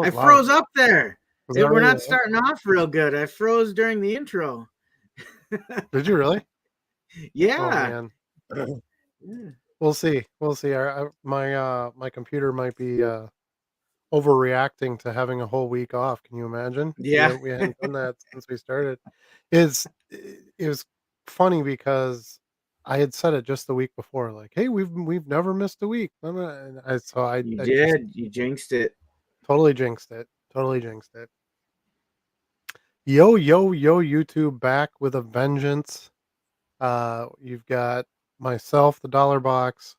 I was froze live. up there. Was that We're really not live? starting off real good. I froze during the intro. Did you really? Oh Yeah. man. Yeah. We'll see. We'll see. My computer might be overreacting to having a whole week off. Can you imagine? Yeah. We hadn't done that since we started. It was funny because I had said it just the week before, like, "Hey, we've never missed a week." And You I just did. You jinxed it. totally jinxed it. Totally jinxed it. Yo, yo, yo, YouTube back with a vengeance. You've got myself, the Dollar Box,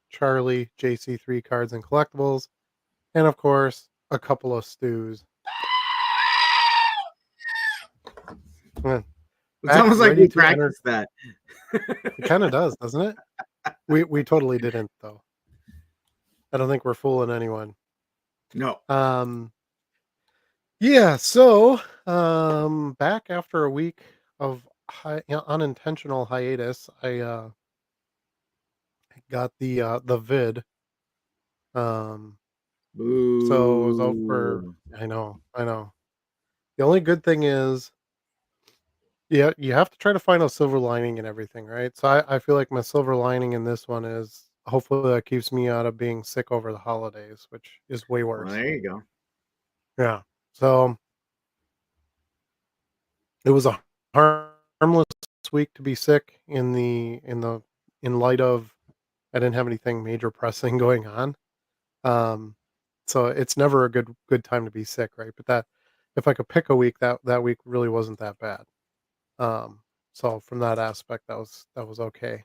Charlie, JC3 Cards and Collectibles, and of course, a couple of stews. Eh, It's Back almost like ready we to enter. practiced that. It kind of does, doesn't it? We totally didn't though. I don't think we're fooling anyone. No. Um, yeah. So, back after a week of unintentional hiatus, I got the vid. Um, so it was over. Boo. I know. I know. The only good thing is, yeah, you have to try to find a silver lining in everything, right? So I feel like my silver lining in this one is hopefully that keeps me out of being sick over the holidays, which is way Well, worse. there you go. Yeah. So it was a harmless week to be sick in light of I didn't have anything major pressing going on. Um, so it's never a good time to be sick, right? But that if I could pick a week, that week really wasn't that bad. Um, so from that aspect, that was okay.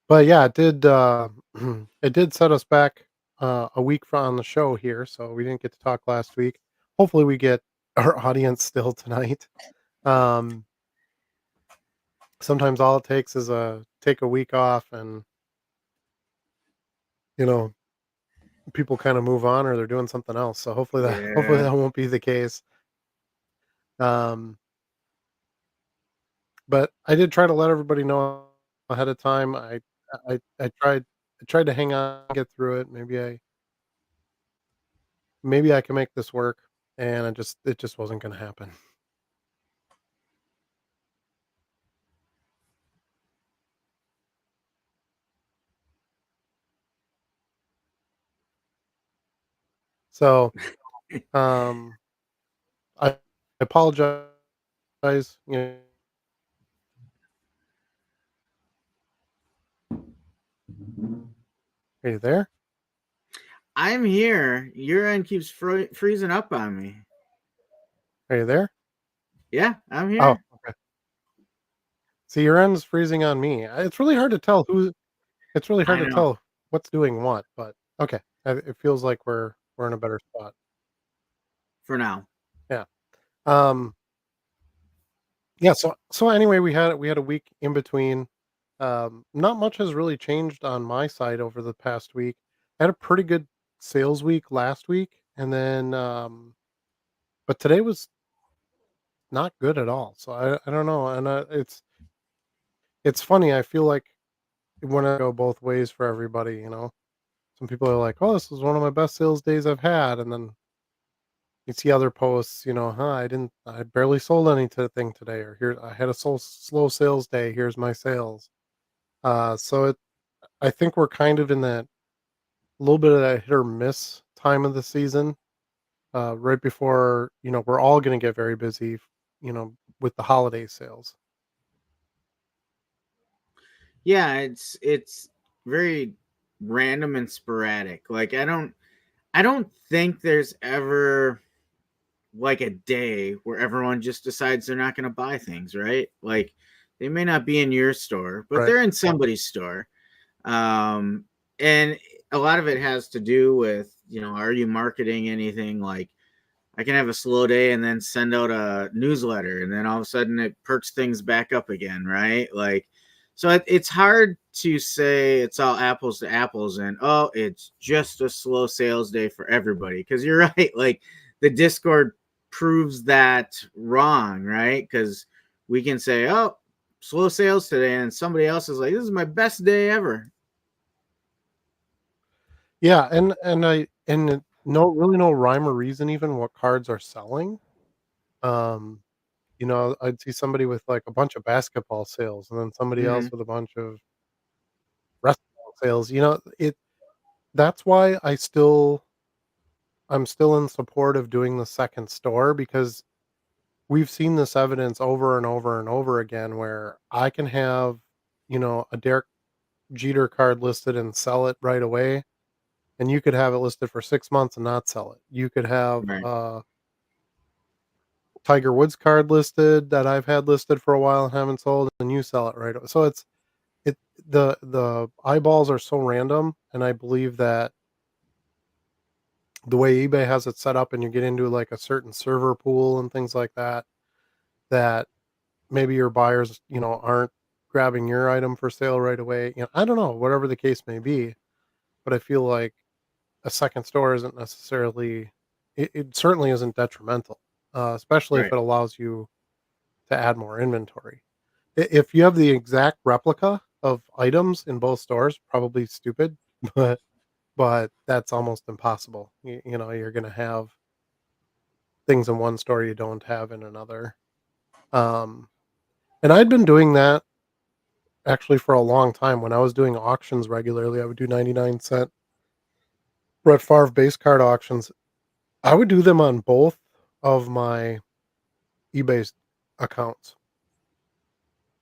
But yeah, it did it did set us back a week on the show here, so we didn't get to talk last week. Hopefully, we get our audience still tonight. Um, Sometimes all it takes is a take a week off, and you know people kind of move on or they're doing something else. So hopefully that hopefully Yeah. that won't be the case. Um, but I did try to let everybody know ahead of time. I tried to hang on, get through it. Maybe I can make this work, and it just wasn't going to happen. So I apologize. You are you there? I'm here. Your end keeps freezing up on me. Are you there? Yeah, I'm Oh, here. okay. See, your end's freezing on me. It's really hard to tell who. It's really hard I to know. tell what's doing what. But okay, it feels like we're in a better spot. For now. Yeah. Um. Yeah. So anyway, we had a week in between. Not much has really changed on my side over the past week. I had a pretty good sales week last week, and then but today was not good at all. So I don't know, and it's funny. I feel like when I go both ways for everybody, you know. Some people are like, "Oh, this was one of my best sales days I've had," and then you see other posts, you know, I barely sold anything today, or here, I had a slow sales day. Here's my sales. So I think we're kind of in that little bit of that hit or miss time of the season, right before we're all going to get very busy, with the holiday sales. Yeah, it's very random and sporadic. Like I don't think there's ever like a day where everyone just decides they're not going to buy things, right? Like they may not be in your store, but Right. they're in somebody's store. Um, and a lot of it has to do with, are you marketing anything? Like I can have a slow day and then send out a newsletter, and then all of a sudden it perks things back up again, right? Like, so it's hard to say it's all apples to apples and, oh, it's just a slow sales day for everybody. Because you're right. Like the Discord proves that wrong, right? Because we can say, oh, slow sales today, and somebody else is like, this is my best day ever. Yeah, and no rhyme or reason even what cards are selling. Um, I'd see somebody with, like, a bunch of basketball sales and then somebody else Hmm. with a bunch of restaurant sales, that's why I'm still in support of doing the second store because we've seen this evidence over and over and over again where I can have, a Derek Jeter card listed and sell it right away, and you could have it listed for 6 months and not sell it. You could have Right. Tiger Woods card listed that I've had listed for a while and haven't sold, and you sell it right away. So it the eyeballs are so random, and I believe that the way eBay has it set up and you get into, like, a certain server pool and things like that, that maybe your buyers, aren't grabbing your item for sale right away. I don't know, whatever the case may be, but I feel like a second store isn't necessarily it certainly isn't detrimental, especially if Right. it allows you to add more inventory. If you have the exact replica of items in both stores, probably stupid, but that's almost impossible. You're gonna have things in one store you don't have in another. Um, and I'd been doing that actually for a long time. When I was doing auctions regularly, I would do 99-cent Brett Favre base card auctions. I would do them on both of my eBay accounts.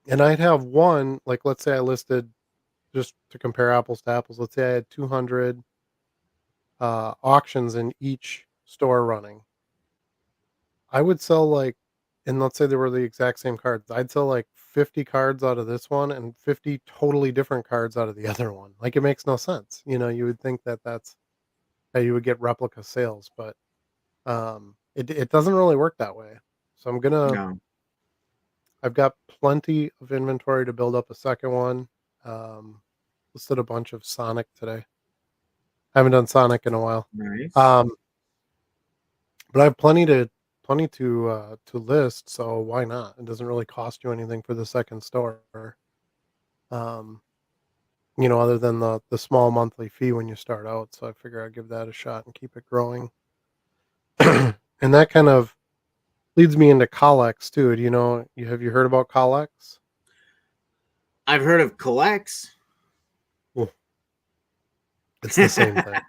And I'd have one, like, let's say I listed, just to compare apples to apples, let's say I had 200 auctions in each store running. I would sell like, and let's say they were the exact same cards. I'd sell like 50 cards out of this one and 50 totally different cards out of the other one. Like, it makes no sense. You would think that that's how you would get replica sales, but it doesn't really work that way. So No. I've got plenty of inventory to build up a second one. Um, Listed a bunch of Sonic today. I haven't done Sonic in a while. Nice. Um, but I have plenty to list, so why not? It doesn't really cost you anything for the second store. Um, Other than the small monthly fee when you start out. So I figure I'd give that a shot and keep it growing. And that kind of leads me into Collex too. Do have you heard about Collex? I've heard of collects. Well, it's the same thing.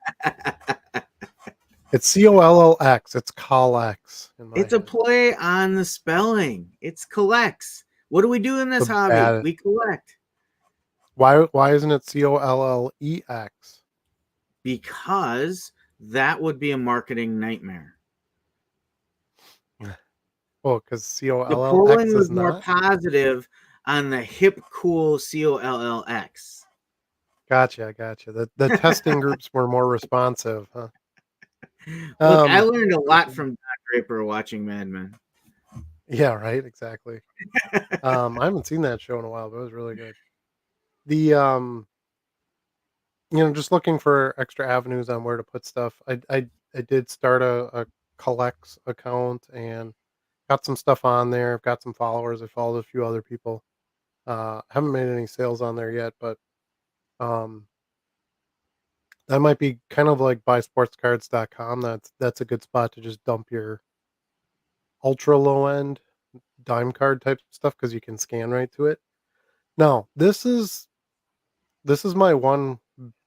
It's Collx. It's Collex in my It's a head. play on the spelling. It's collects. What do we do in this The hobby? bad. We collect Why isn't it Colllex? because that would be a marketing nightmare. Oh, because The Collx polling is was more not? positive on the hip, cool COLLX. Gotcha. The testing groups were more responsive, huh? Look, I Um, learned a lot from Don Draper watching Mad Men. yeah, right, exactly. I haven't seen that show in a while, but it was really good. The, just looking for extra avenues on where to put stuff. I did start a Collects account and got some stuff on there. I've got some followers. I followed a few other people. Haven't made any sales on there yet, but um, that might be kind of like buysportscards.com. That's a good spot to just dump your ultra low end dime card type stuff because you can scan right to it. Now, this is my one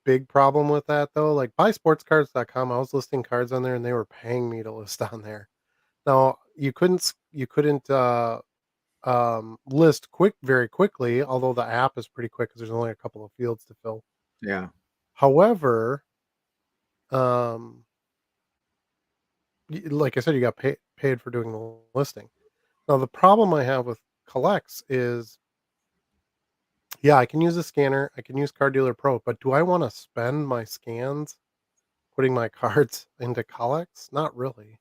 big problem with that though. Like buysportscards.com, I was listing cards on there and they were paying me to list on there. Now, you couldn't list very quickly, although the app is pretty quick because there's only a couple of fields to fill. Yeah. However, um, like I said, you got paid for doing the listing. Now, the problem I have with Collects is, yeah, I can use a scanner, I can use Card Dealer Pro, but do I want to spend my scans putting my cards into Collects? Not really.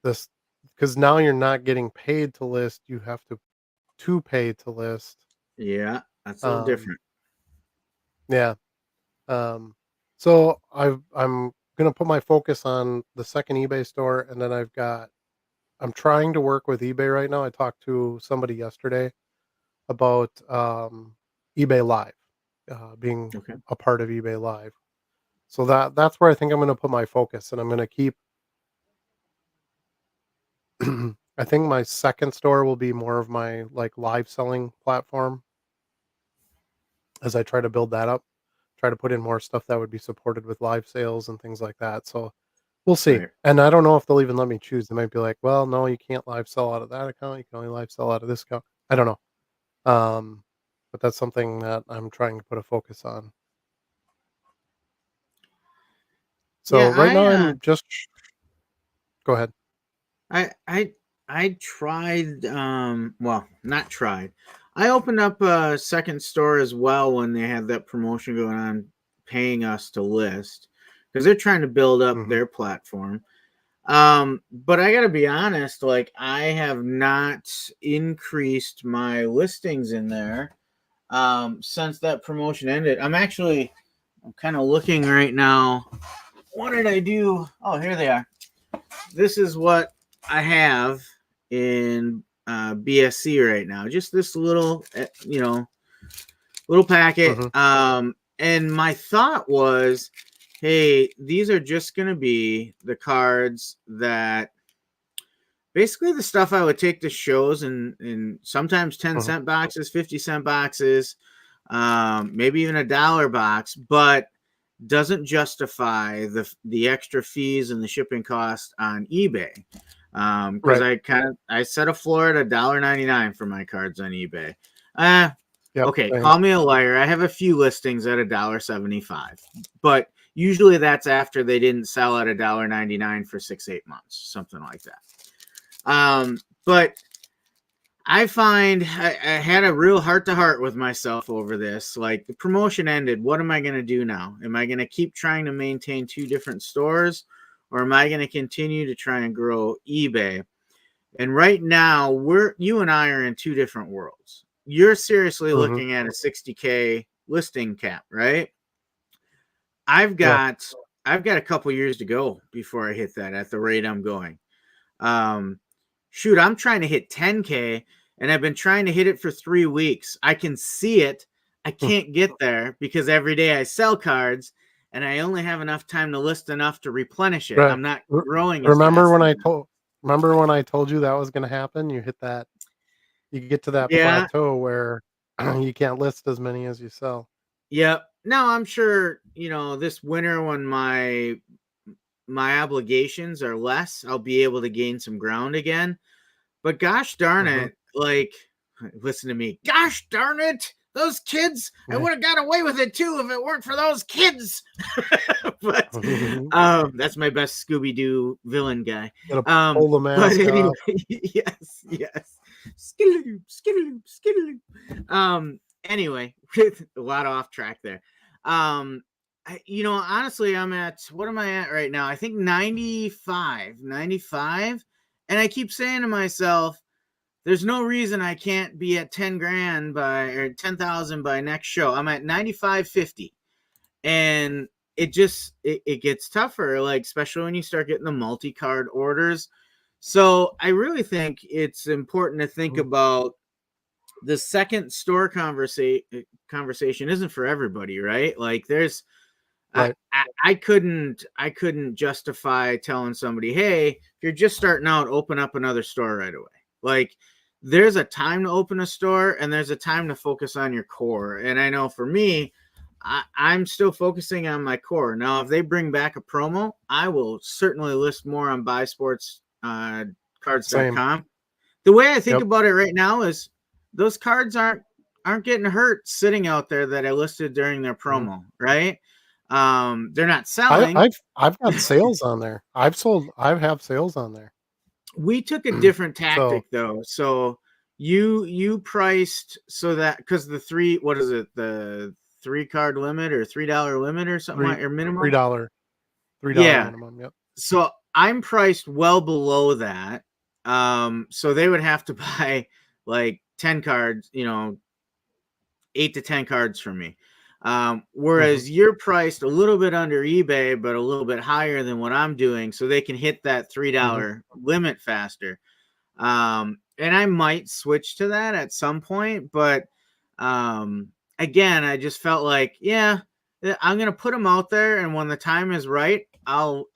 This because now you're not getting paid to list, you have to pay to list. Yeah. That's a little Um, different. yeah. Um, so I'm gonna put my focus on the second eBay store, and then I'm trying to work with eBay right now. I talked to somebody yesterday about eBay Live, being Okay. a part of eBay Live. So that's where I think I'm gonna put my focus, and I'm gonna keep I think my second store will be more of my, like, live selling platform as I try to build that up, try to put in more stuff that would be supported with live sales and things like that, so we'll see, Right. and I don't know if they'll even let me choose. They might be like, "Well, no, you can't live sell out of that account, you can only live sell out of this account." I don't know, um, but that's something that I'm trying to put a focus on. So Yeah, right now I'm just go ahead. I I I tried well, not tried. I opened up a second store as well when they had that promotion going on paying us to list because they're trying to build up Mhm, their platform. But I got to be honest, like I have not increased my listings in there since that promotion ended. I'm kind of looking right now. What did I do? Oh, here they are. This is what I have in BSC right now. Just this little, little packet. mhm, And my thought was, hey, these are just going to be the cards that basically the stuff I would take to shows and sometimes 10 mhm, cent boxes, 50-cent boxes, maybe even a dollar box, but doesn't justify the extra fees and the shipping cost on eBay. Because right, I set a floor at $1.99 for my cards on eBay. Uh yep, okay, same, call me a liar. I have a few listings at $1.75, but usually that's after they didn't sell at $1.99 for 6-8 months, something like that. But I find I had a real heart to heart with myself over this. Like the promotion ended. What am I going to do now? Am I going to keep trying to maintain two different stores or am I going to continue to try and grow eBay? And right now, you and I are in two different worlds. You're seriously mhm, looking at a 60K listing cap, right? I've yeah, got I've got a couple years to go before I hit that at the rate I'm going. Um, shoot, I'm trying to hit 10K and I've been trying to hit it for 3 weeks. I can see it. I mm, can't get there because every day I sell cards and I only have enough time to list enough to replenish it. right. I'm not Re growing as remember fast when as I them. told remember when I told you that was gonna happen? You hit that you get to that Yeah. plateau where you can't list as many as you sell. Yep. Now I'm sure, this winter when my obligations are less, I'll be able to gain some ground again. But gosh darn Mhm, it, like, listen to me. Gosh darn it, those kids! I yeah. would have got away with it too if it weren't for those kids. But that's my best Scooby Doo villain guy. Gotta pull the But mask anyway, off. yes, yes. Skidaloop, skidaloop, skidaloop. Anyway, with a lot off track there. Honestly, I'm at what am I at right now? I think 95, and I keep saying to myself, there's no reason I can't be at 10 grand by or 10,000 by next show. I'm at 95.50, and it gets tougher, like especially when you start getting the multi-card orders. So I really think it's important to think Mhm, about the second store conversation isn't for everybody, right? Like there's right, I couldn't justify telling somebody, hey, if you're just starting out, open up another store right away. Like there's a time to open a store and there's a time to focus on your core. And I know for me, I'm still focusing on my core. Now, if they bring back a promo, I will certainly list more on buysports same. cards.com. The way I think Yep, about it right now is those cards aren't getting hurt sitting out there that I listed during their mhm. promo, right? They're not I selling. I've got sales on there. I have sales on there. We took a different So tactic though. So you priced so that because the three what is it the 3 card limit or $3 limit or something three like or minimum? $3 $3 Yeah. minimum, yep. So I'm priced well below that. So they would have to buy like 10 cards, 8 to 10 cards from me. Mhm, Whereas you're priced a little bit under eBay, but a little bit higher than what I'm doing, so they can hit that three mhm, dollar limit faster. And I might switch to that at some point, but again, I just felt like, yeah, I'm gonna put them out there, and when the time is right, I'll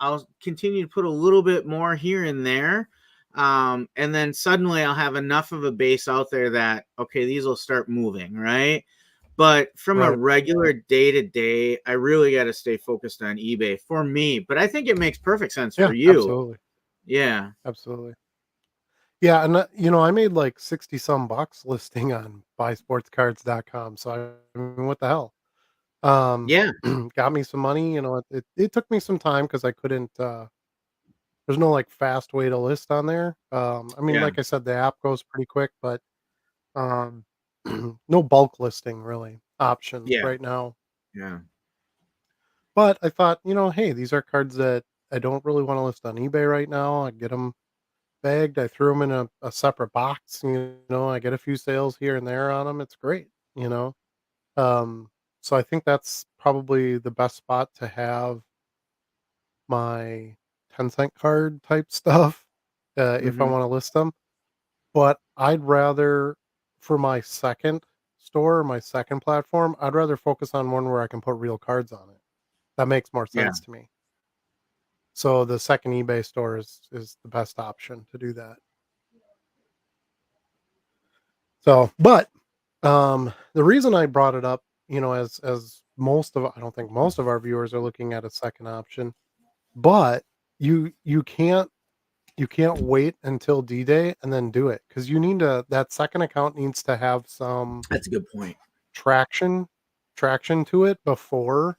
continue to put a little bit more here and there, and then suddenly I'll have enough of a base out there that okay, these will start moving, right? But from a Right. regular day to day, I really got to stay focused on eBay for me. But I think it makes perfect sense for Yeah, you. absolutely. Yeah, Absolutely. Yeah, and, I made, like, 60 some bucks listing on buysportscards.com, so, I mean, what the hell? Um, yeah, got me some money, it took me some time because I couldn't, there's no, like, fast way to list on there. I mean, yeah, like I said, the app goes pretty quick, but, um, no bulk listing really options yeah, right now. yeah. But I thought, "Hey, these are cards that I don't really wanna list on eBay right now." I get them bagged, I threw them in a separate box, I get a few sales here and there on them. It's great, you know? So I think that's probably the best spot to have my 10-cent card type stuff, if I Hmm. wanna list them. But I'd rather for my second store, my second platform, I'd rather focus on one where I can put real cards on it. That makes more Yeah, sense to me. So the second eBay store is the best option to do that. So, but, the reason I brought it up, as I don't think most of our viewers are looking at a second option, but you can't wait until D-Day and then do it because that second account needs to have some that's a good point. traction traction to it before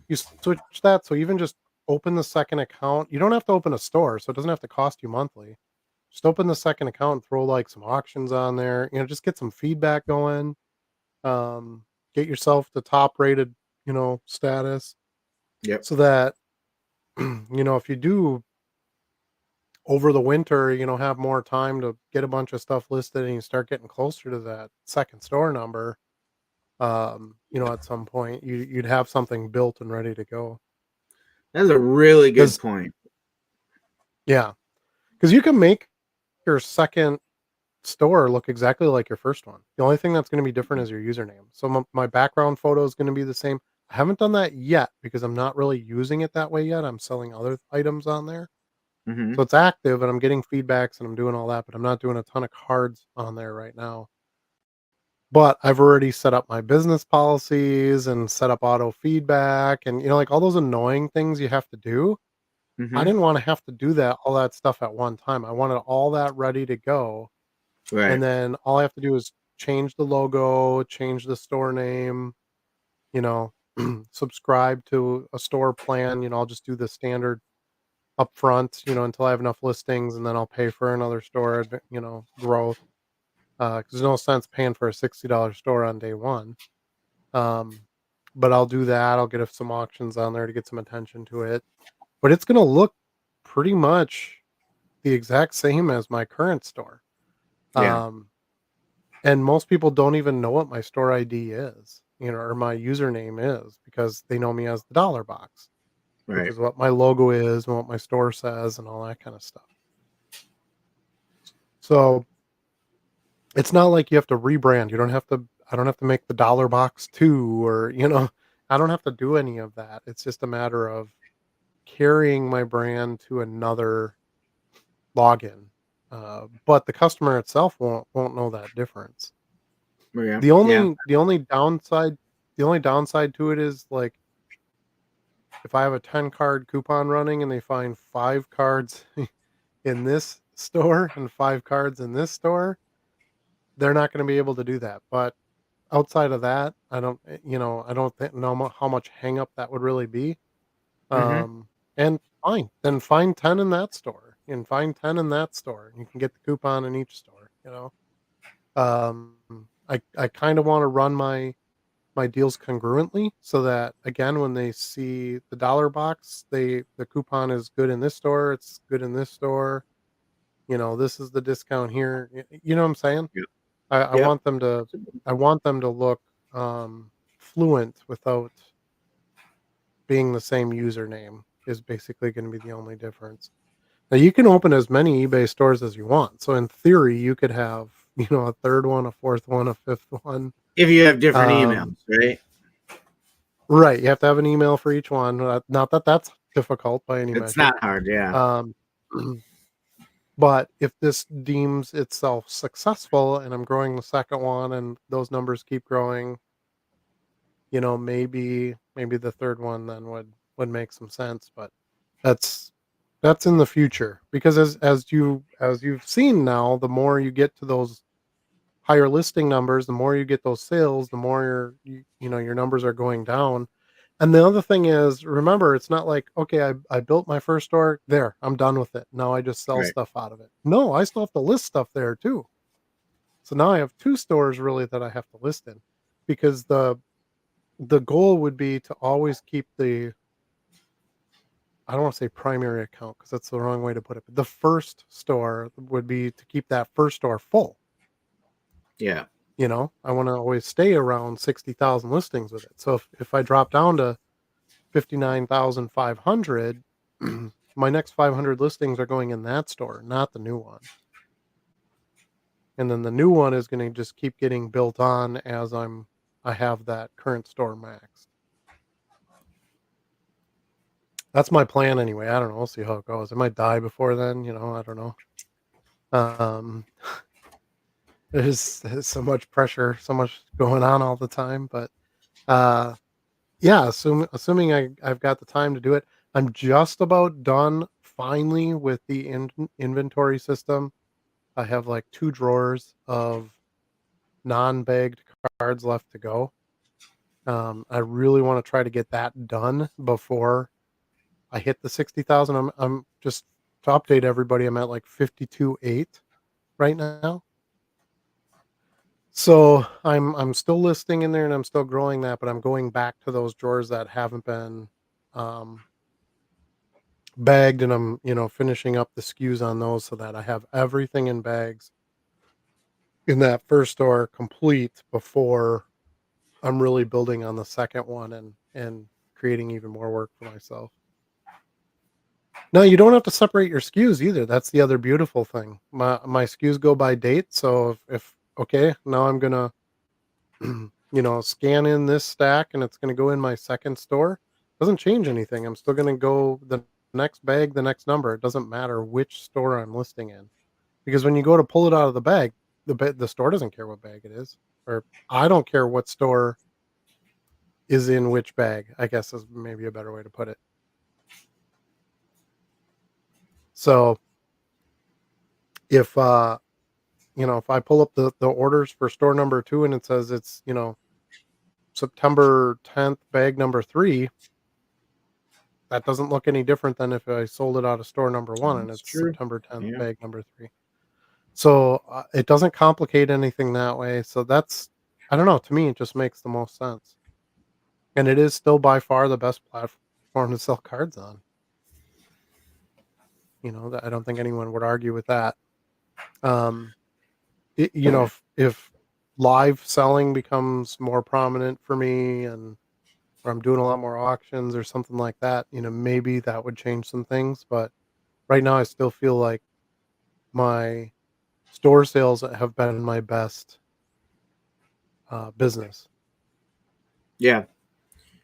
you switch that. So even just open the second account. You don't have to open a store, so it doesn't have to cost you monthly. Just open the second account and throw like some auctions on there. Just get some feedback going. Get yourself the top rated, status Yep. so that if you do over the winter, have more time to get a bunch of stuff listed and you start getting closer to that second store number, at some point you'd have something built and ready to go. That's a really good Because point. yeah, because you can make your second store look exactly like your first one. The only thing that's going to be different is your username. So my background photo is going to be the same. I haven't done that yet because I'm not really using it that way yet. I'm selling other items on there. Hmm. So it's active and I'm getting feedbacks and I'm doing all that, but I'm not doing a ton of cards on there right now. But I've already set up my business policies and set up auto feedback and like all those annoying things you have to do. I Hmm. didn't want to have to do all that stuff at one time. I wanted all that ready to go. And Right. then all I have to do is change the logo, change the store name, you know, subscribe to a store plan. I'll just do the standard upfront, until I have enough listings and then I'll pay for another store, growth. Because there's no sense paying for a $60 store on day one. Um, but I'll do that. I'll get some auctions on there to get some attention to it. But it's going to look pretty much the exact same as my current store. Yeah. Um, And most people don't even know what my store ID is, or my username is because they know me as the dollar box, which Right. is what my logo is and what my store says and all that kind of stuff. So it's not like you have to rebrand. I don't have to make the dollar box two or, I don't have to do any of that. It's just a matter of carrying my brand to another login. But the customer itself won't know that difference. Yeah. The Yeah. only the only downside the only downside to it is, like, if I have a 10 card coupon running and they find 5 cards in this store and 5 cards in this store, they're not gonna be able to do that, but outside of that, I don't know how much hang up that would really be, Hmm. and fine, then find 10 in that store and find 10 in that store, and you can get the coupon in each store. Um, I kinda wanna run my deals congruently so that again when they see the dollar box the coupon is good in this store, it's good in this store, this is the discount here. You know what I'm saying? Yep. I Yep. want them to look fluent without being the same username is basically going to be the only difference. Now you can open as many eBay stores as you want, so in theory you could have a third one, a fourth one, a fifth one. If you have different um emails, right? Right, you have to have an email for each one, not that that's difficult by any It's measure. not hard, yeah. Um, but if this deems itself successful and I'm growing the second one and those numbers keep growing, maybe the third one then would make some sense, but that's that's in the future because as you've seen now, the more you get to those higher listing numbers, the more you get those sales, the more your numbers are going down. And the other thing is, remember, it's not like, okay, I built my first store, there, I'm done with it. Now I just sell Right. stuff out of it. No, I still have to list stuff there too. So now I have two stores really that I have to list in because the goal would be to always keep the I don't want to say primary account because that's the wrong way to put it. But the first store would be to keep that first store full. Yeah. I want to always stay around 60,000 listings with it. So if I drop down to 59,500, my next 500 listings are going in that store, not the new one. And then the new one is going to just keep getting built on as I have that current store maxed. That's my plan anyway. I don't know. We'll see how it goes. It might die before then, I don't know. Um, there's so much pressure, so much going on all the time, but uh yeah, assuming I've got the time to do it. I'm just about done finally with the inventory system. I have like 2 drawers of non-bagged cards left to go. I really wanna try to get that done before I hit the 60,000. I'm just to update everybody, I'm at like 52.8 right now. So, I'm still listing in there and I'm still growing that, but I'm going back to those drawers that haven't been, um, bagged, and I'm, finishing up the SKUs on those so that I have everything in bags in that first store complete before I'm really building on the second one and creating even more work for myself. No, you don't have to separate your SKUs either. That's the other beautiful thing. My SKUs go by date, so if okay, now I'm gonna scan in this stack and it's gonna go in my second store. Doesn't change anything. I'm still gonna go the next bag, the next number. It doesn't matter which store I'm listing in. Because when you go to pull it out of the bag, the store doesn't care what bag it is, or I don't care what store is in which bag, I guess is maybe a better way to put it. So if I pull up the orders for store number 2 and it says it's, September 10th, bag number 3, that doesn't look any different than if I sold it out of store number 1 and That's it's true. September 10th, Yeah. bag number 3. So, it doesn't complicate anything that way. So that's I don't know, to me, it just makes the most sense. And it is still by far the best platform to sell cards on. That I don't think anyone would argue with that. Um, if live selling becomes more prominent for me and or I'm doing a lot more auctions or something like that, maybe that would change some things. But right now, I still feel like my store sales have been my best business. Yeah.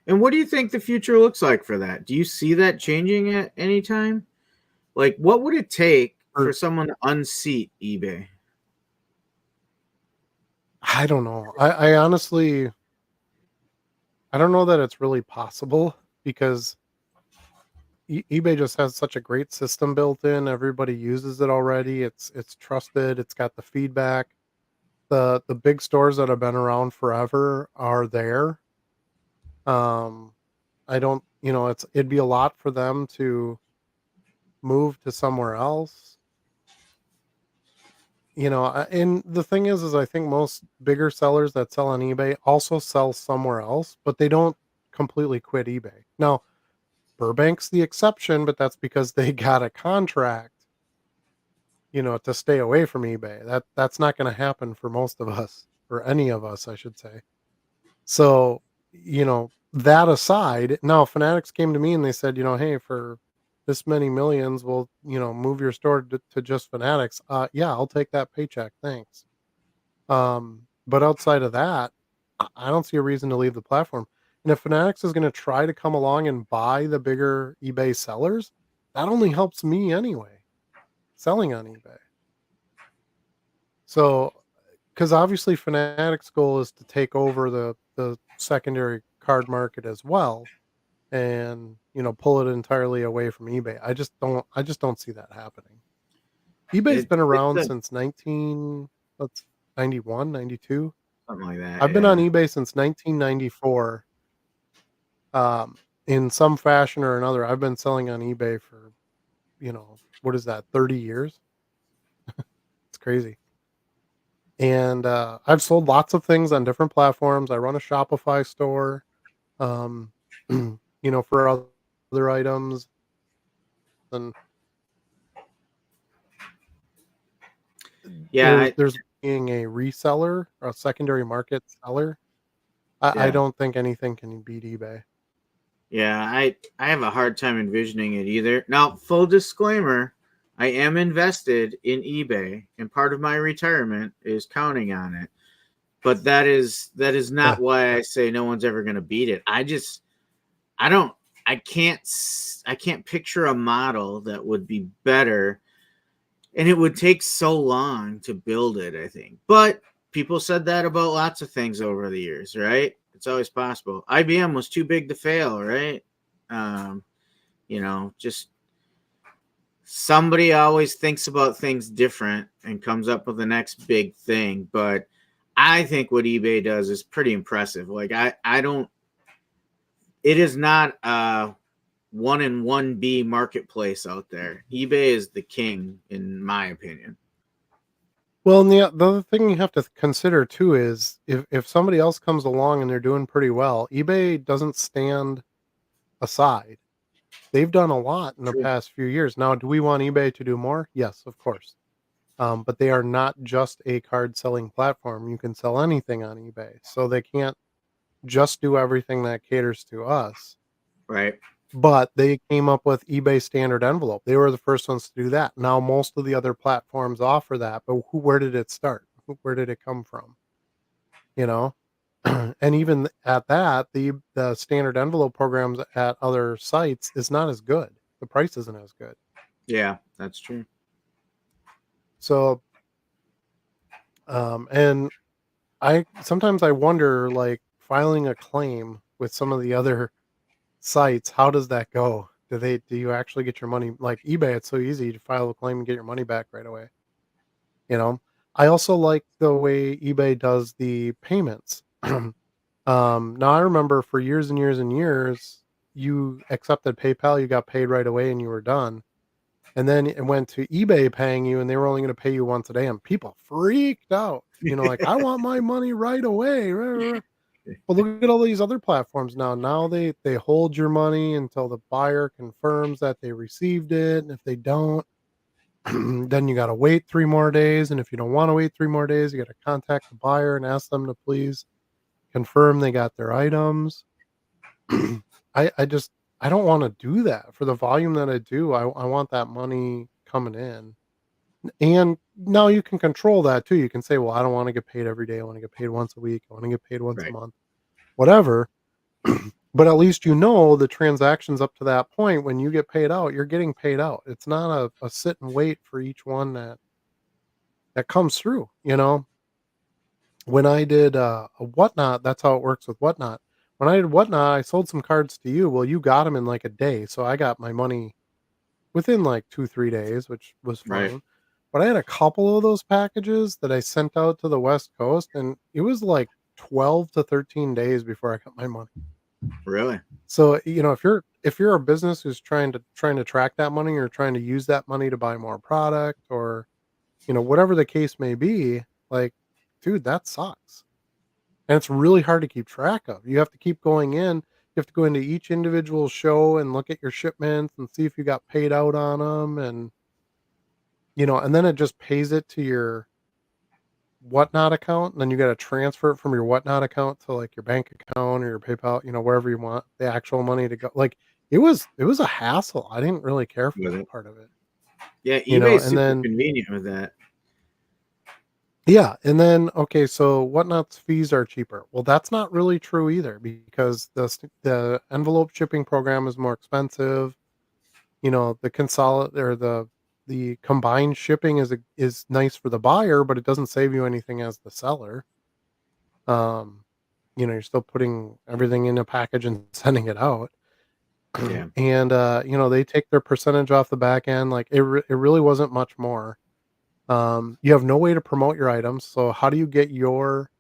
And what do you think the future looks like for that? Do you see that changing at any time? Like, what would it take for Or someone to unseat eBay? I don't know. I honestly I don't know that it's really possible because eBay just has such a great system built in. Everybody uses it already. It's trusted. It's got the feedback. The big stores that have been around forever are there. Um, I don't, it'd be a lot for them to move to somewhere else. And the thing is I think most bigger sellers that sell on eBay also sell somewhere else, but they don't completely quit eBay. Now, Burbank's the exception, but that's because they got a contract, to stay away from eBay. That's not going to happen for most of us, or any of us, I should say. So, that aside, now Fanatics came to me and they said, hey, for this many millions, we'll, move your store to just Fanatics. Yeah, I'll take that paycheck. Thanks. But outside of that, I don't see a reason to leave the platform. And if Fanatics is gonna try to come along and buy the bigger eBay sellers, that only helps me anyway, selling on eBay. So, because obviously Fanatics' goal is to take over the secondary card market as well, and, pull it entirely away from eBay. I just don't see that happening. eBay's been It's around a, since 91, 92. something like that. I've been on Yeah. eBay since 1994. Um, in some fashion or another, I've been selling on eBay for, what is that, 30 years? It's crazy. And, I've sold lots of things on different platforms. I run a Shopify store, um, for other items, and Yeah. there's being a reseller, a secondary market seller. I Yeah. don't think anything can beat eBay. Yeah. I have a hard time envisioning it either. Now, full disclaimer, I am invested in eBay, and part of my retirement is counting on it. But that is Yeah. not why I say no one's ever going to beat it. I don't I can't picture a model that would be better, and it would take so long to build it, I think. But people said that about lots of things over the years, right? It's always possible. IBM was too big to fail, right? Um, just somebody always thinks about things different and comes up with the next big thing. But I think what eBay does is pretty impressive. Like I don't it is not a one in one B marketplace out there. eBay is the king, in my opinion. Well, and the other thing you have to consider too is if somebody else comes along and they're doing pretty well, eBay doesn't stand aside. They've done a lot in the True. past few years. Now, do we want eBay to do more? Yes, of course. But they are not just a card selling platform. You can sell anything on eBay. So they can't just do everything that caters to us. Right. But they came up with eBay standard envelope. They were the first ones to do that. Now most of the other platforms offer that, but where did it start? Where did it come from? You know? And even at that, the standard envelope programs at other sites is not as good. The price isn't as good. Yeah, that's true. So, and I sometimes I wonder, like, filing a claim with some of the other sites, how does that go? Do you actually get your money? Like eBay, it's so easy to file a claim and get your money back right away, you know? I also like the way eBay does the payments. Now I remember for years and years and years, you accepted PayPal, you got paid right away and you were done. And then it went to eBay paying you and they were only going to pay you once a day and people freaked out. Like I want my money right away. Rah, rah, rah. Well, look at all these other platforms now. Now they hold your money until the buyer confirms that they received it, and if they don't, then you gotta wait 3 more days, and if you don't wanna wait 3 more days, you gotta contact the buyer and ask them to please confirm they got their items. I just I don't wanna do that for the volume that I do. I want that money coming in. And now you can control that too. You can say, "Well, I don't wanna get paid every day. I wanna get paid once a week. I wanna get paid once a Right. month." Whatever. But at least the transactions up to that point when you get paid out, you're getting paid out. It's not a sit and wait for each one that comes through, you know? When I did, a Whatnot, that's how it works with Whatnot. When I did Whatnot, I sold some cards to you. Well, you got them in, like, a day, so I got my money within, like, 2, 3 days, which was Right. fine. But I had a couple of those packages that I sent out to the West Coast, and it was, like, 12 to 13 days before I got my money. Really? So, if you're a business who's trying to track that money or trying to use that money to buy more product or, whatever the case may be, like, dude, that sucks. And it's really hard to keep track of. You have to keep going in. You have to go into each individual show and look at your shipments and see if you got paid out on them and then it just pays it to your Whatnot account, and then you gotta transfer it from your Whatnot account to, like, your bank account or your PayPal, wherever you want the actual money to go. Like, it was a hassle. I didn't really care for With that it. part of it, Yeah, eBay is and super then convenient with that. Yeah, and then okay, so Whatnot's fees are cheaper. Well, that's not really true either because the envelope shipping program is more expensive. You know, the combined shipping is nice for the buyer, but it doesn't save you anything as the seller. Um, you're still putting everything in a package and sending it out. Yeah. And they take their percentage off the back end. Like it really wasn't much more. You have no way to promote your items. So how do you get your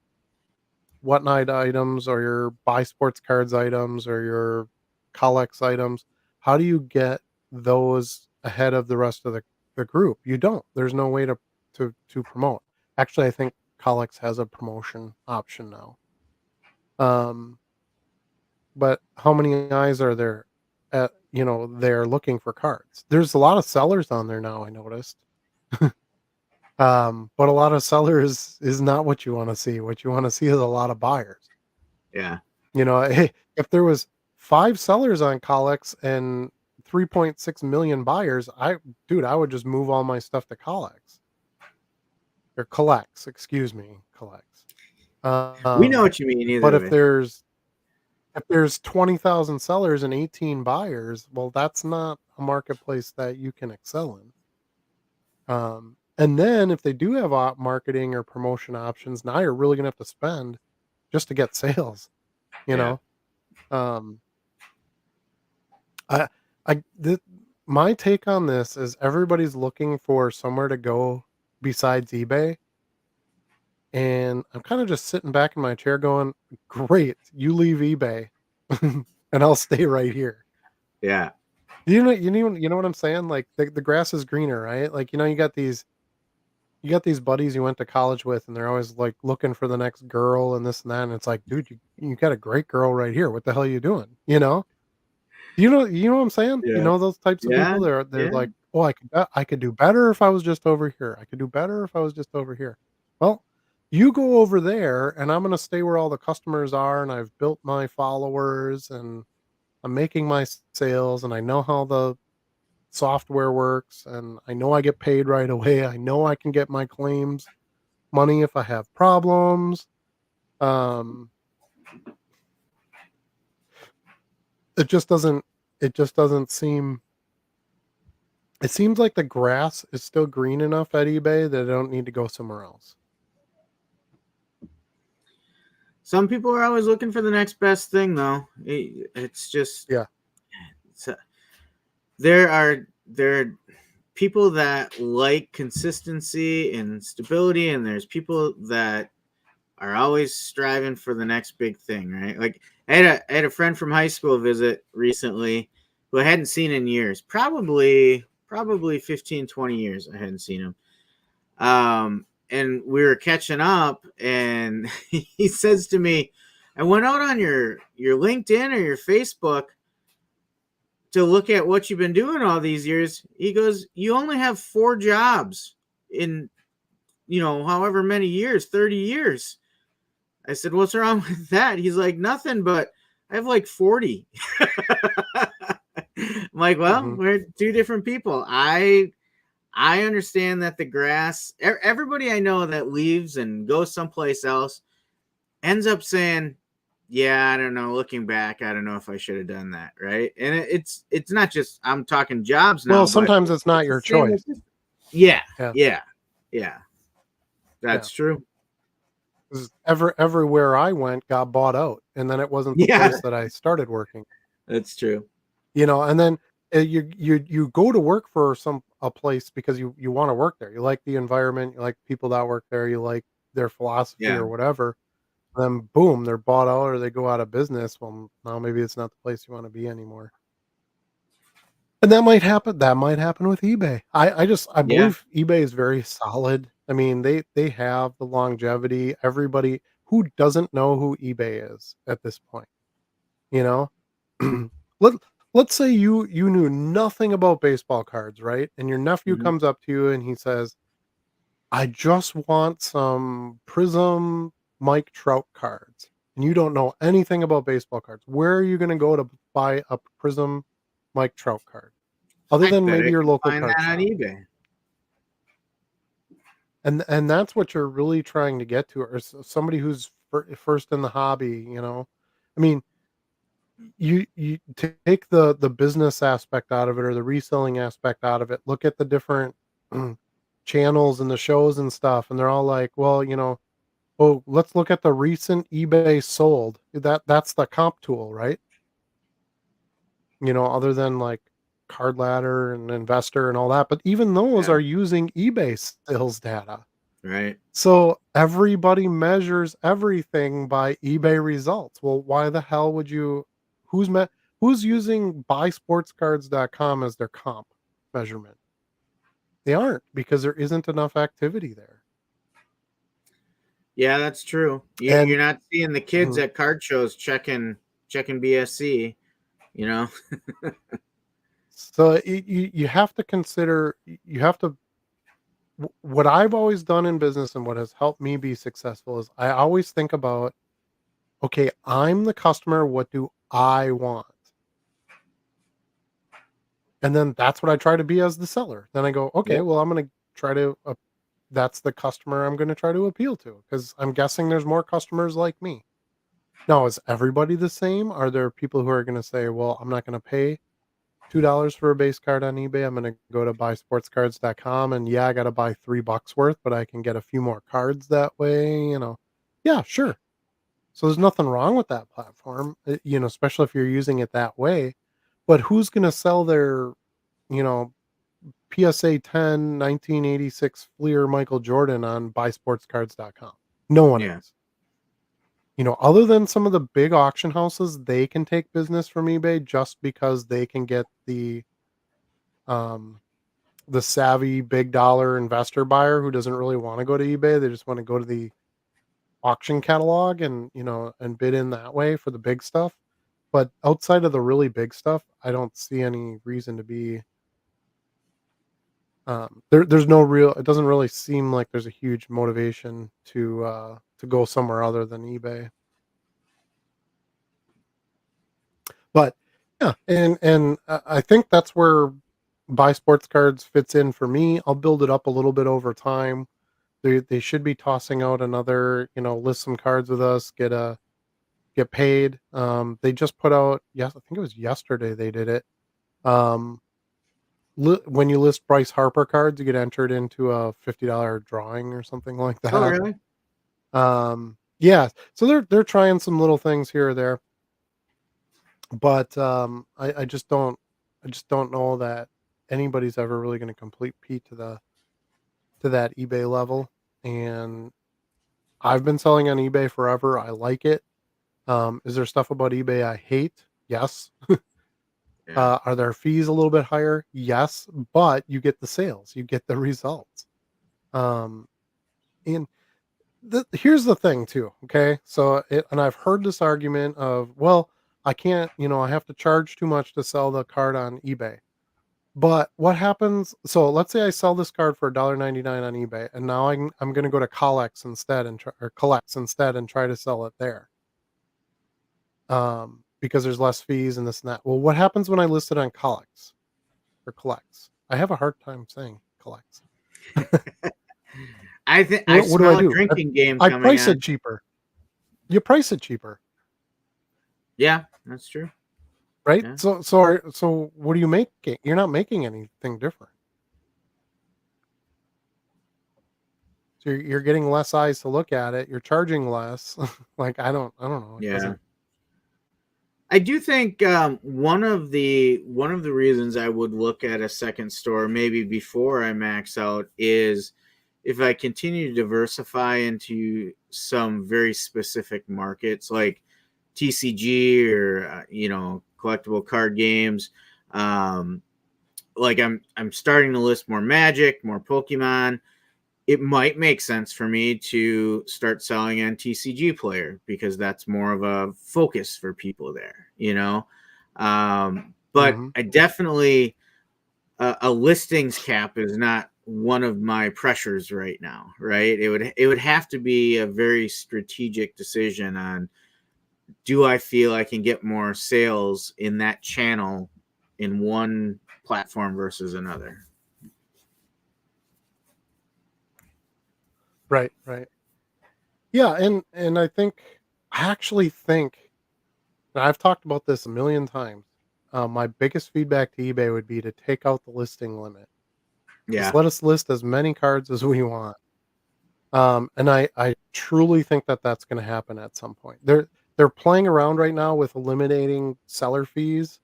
Whatnot items or your buy sports cards items or your Collex items? How do you get those ahead of the rest of the group? You don't. There's no way to promote. Actually, I think Collex has a promotion option now. Um, but how many eyes are there they're looking for cards? There's a lot of sellers on there now, I noticed. But a lot of sellers is not what you wanna see. What you wanna see is a lot of buyers. Yeah. Hey, if there was 5 sellers on Collex and 3.6 million buyers, I would just move all my stuff to Collex or Collects, excuse me, Collects. We know Um, what you mean but either if way. there's 20,000 sellers and 18 buyers, well, that's not a marketplace that you can excel in. And then if they do have marketing or promotion options, now you're really gonna have to spend just to get sales, you Yeah. know? Um, I I th My take on this is everybody's looking for somewhere to go besides eBay, and I'm kinda just sitting back in my chair going, "Great, you leave eBay, and I'll stay right here." Yeah. You know what I'm saying? Like, the grass is greener, right? Like, you got these buddies you went to college with, and they're always, like, looking for the next girl and this and that, and it's like, "Dude, you got a great girl right here. What the hell are you doing?" You know? You know what I'm saying? You Yeah. know those types of Yeah. people? They're Yeah. like, "Oh, I could do better if I was just over here. I could do better if I was just over here." Well, you go over there, and I'm gonna stay where all the customers are, and I've built my followers, and I'm making my sales, and I know how the software works, and I know I get paid right away. I know I can get my claims money if I have problems. Um, it just doesn't it just doesn't seem it seems like the grass is still green enough at eBay that I don't need to go somewhere else. Some people are always looking for the next best thing, though. It's just Yeah. it's, there are people that like consistency and stability, and there's people that are always striving for the next big thing, right? Like I had a friend from high school visit recently who I hadn't seen in years, probably 15, 20 years I hadn't seen him. And we were catching up, and he says to me, "I went out on your LinkedIn or your Facebook to look at what you've been doing all these years." He goes, "You only have 4 jobs in however many years, 30 years." I said, "What's wrong with that?" He's like, "Nothing, but I have like 40." I'm like, "Well, Mhm. we're two different people." I understand that the grass, everybody I know that leaves and goes someplace else ends up saying, "Yeah, I don't know. Looking back, I don't know if I should have done that." Right. And it's not just, I'm talking jobs Well, now, but sometimes it's not it's the your same choice. with this. Yeah. Yeah, Yeah. Yeah. yeah. That's true. 'Cause everywhere I went got bought out, and then it wasn't the Yeah. place that I started working. That's true. And then, you go to work for a place because you wanna work there. You like the environment, you like people that work there, you like their philosophy Yeah. or whatever. Then boom, they're bought out or they go out of business. Well, now maybe it's not the place you wanna be anymore. And that might happen with eBay. I Yeah. believe eBay is very solid. I mean, they have the longevity. Everybody who doesn't know who eBay is at this point, you know? Let let's say you knew nothing about baseball cards, right? And your nephew Mhm. comes up to you and he says, "I just want some Prism Mike Trout cards." And you don't know anything about baseball cards. Where are you gonna go to buy a Prism Mike Trout card? Other I than bet maybe I your can local find card that on shop. eBay. And that's what you're really trying to get to, or somebody who's first in the hobby, you know? I mean, you take the business aspect out of it or the reselling aspect out of it, look at the different channels and the shows and stuff, and they're all like, "Well, you know, oh, let's look at the recent eBay sold." That's the comp tool, right? You know, other than like Card Ladder and Investor and all that, but even those Yeah. are using eBay sales data. Right. So everybody measures everything by eBay results. Well, why the hell would you who's me, who's using buysportscards.com as their comp measurement? They aren't, because there isn't enough activity there. Yeah, that's true. And You're not seeing the kids mhm, at card shows checking BSC. You know. so you have to consider, you have to what I've always done in business and what has helped me be successful is I always think about, okay, I'm the customer, what do I want? And then that's what I try to be as the seller. Then I go, okay, Yep. well, I'm going to try to, that's the customer I'm going to try to appeal to, because I'm guessing there's more customers like me. Now, is everybody the same? Are there people who are going to say, well, I'm not going to pay $2 for a base card on eBay. I'm going to go to buysportscards.com, and yeah, I got to buy $3 worth, but I can get a few more cards that way, you know? Yeah, sure. So there's nothing wrong with that platform, you know, especially if you're using it that way. But who's going to sell their, you know, PSA 10 1986 Fleer Michael Jordan on buysportscards.com? No one Yeah. is. You know, other than some of the big auction houses, they can take business from eBay just because they can get um the savvy big dollar investor buyer who doesn't really want to go to eBay. They just want to go to the auction catalog and, you know, and bid in that way for the big stuff. But outside of the really big stuff, I don't see any reason to be there's no real, it doesn't really seem like there's a huge motivation to go somewhere other than eBay. But yeah, and I think that's where buy sports cards fits in for me. I'll build it up a little bit over time. They should be tossing out another, you know, list some cards with us, get paid. They just put out, yes, I think it was yesterday they did it. Um, when you list Bryce Harper cards, you get entered into a $50 drawing or something like Oh, that. really? Yeah, so they're trying some little things here or there, but I just don't know that anybody's ever really going to complete Pete to that eBay level. And I've been selling on eBay forever. I like it. Is there stuff about eBay I hate? Yes. Yeah. Are their fees a little bit higher? Yes, but you get the sales, you get the results. Um, and here's the thing too. Okay, so and I've heard this argument of, well, I can't, you know, I have to charge too much to sell the card on eBay. But what happens? So let's say I sell this card for $1.99 on eBay, and now I'm going to go to Collects instead and or Collects instead and try to sell it there. Because there's less fees and this and that. Well, what happens when I list it on Collects or Collects? I have a hard time saying Collects. I think I What do I smell a do? drinking game I coming price it on. cheaper. You price it cheaper, Yeah, that's true. right? Yeah. So what are you making? You're not making anything different. So you're getting less eyes to look at it. You're charging less. Like I don't know. It Yeah. doesn't. I do think one of the reasons I would look at a second store maybe before I max out is if I continue to diversify into some very specific markets like TCG or collectible card games. Um, like I'm starting to list more Magic, more Pokemon. It might make sense for me to start selling on TCG Player because that's more of a focus for people there, you know. But Mhm. I definitely a listings cap is not one of my pressures right now, right? It would have to be a very strategic decision on, do I feel I can get more sales in that channel in one platform versus another. Right, right. Yeah, and I actually think and I've talked about this a million times. My biggest feedback to eBay would be to take out the listing limit. Just Yeah. let us list as many cards as we want. And I truly think that that's gonna happen at some point. They're playing around right now with eliminating seller fees,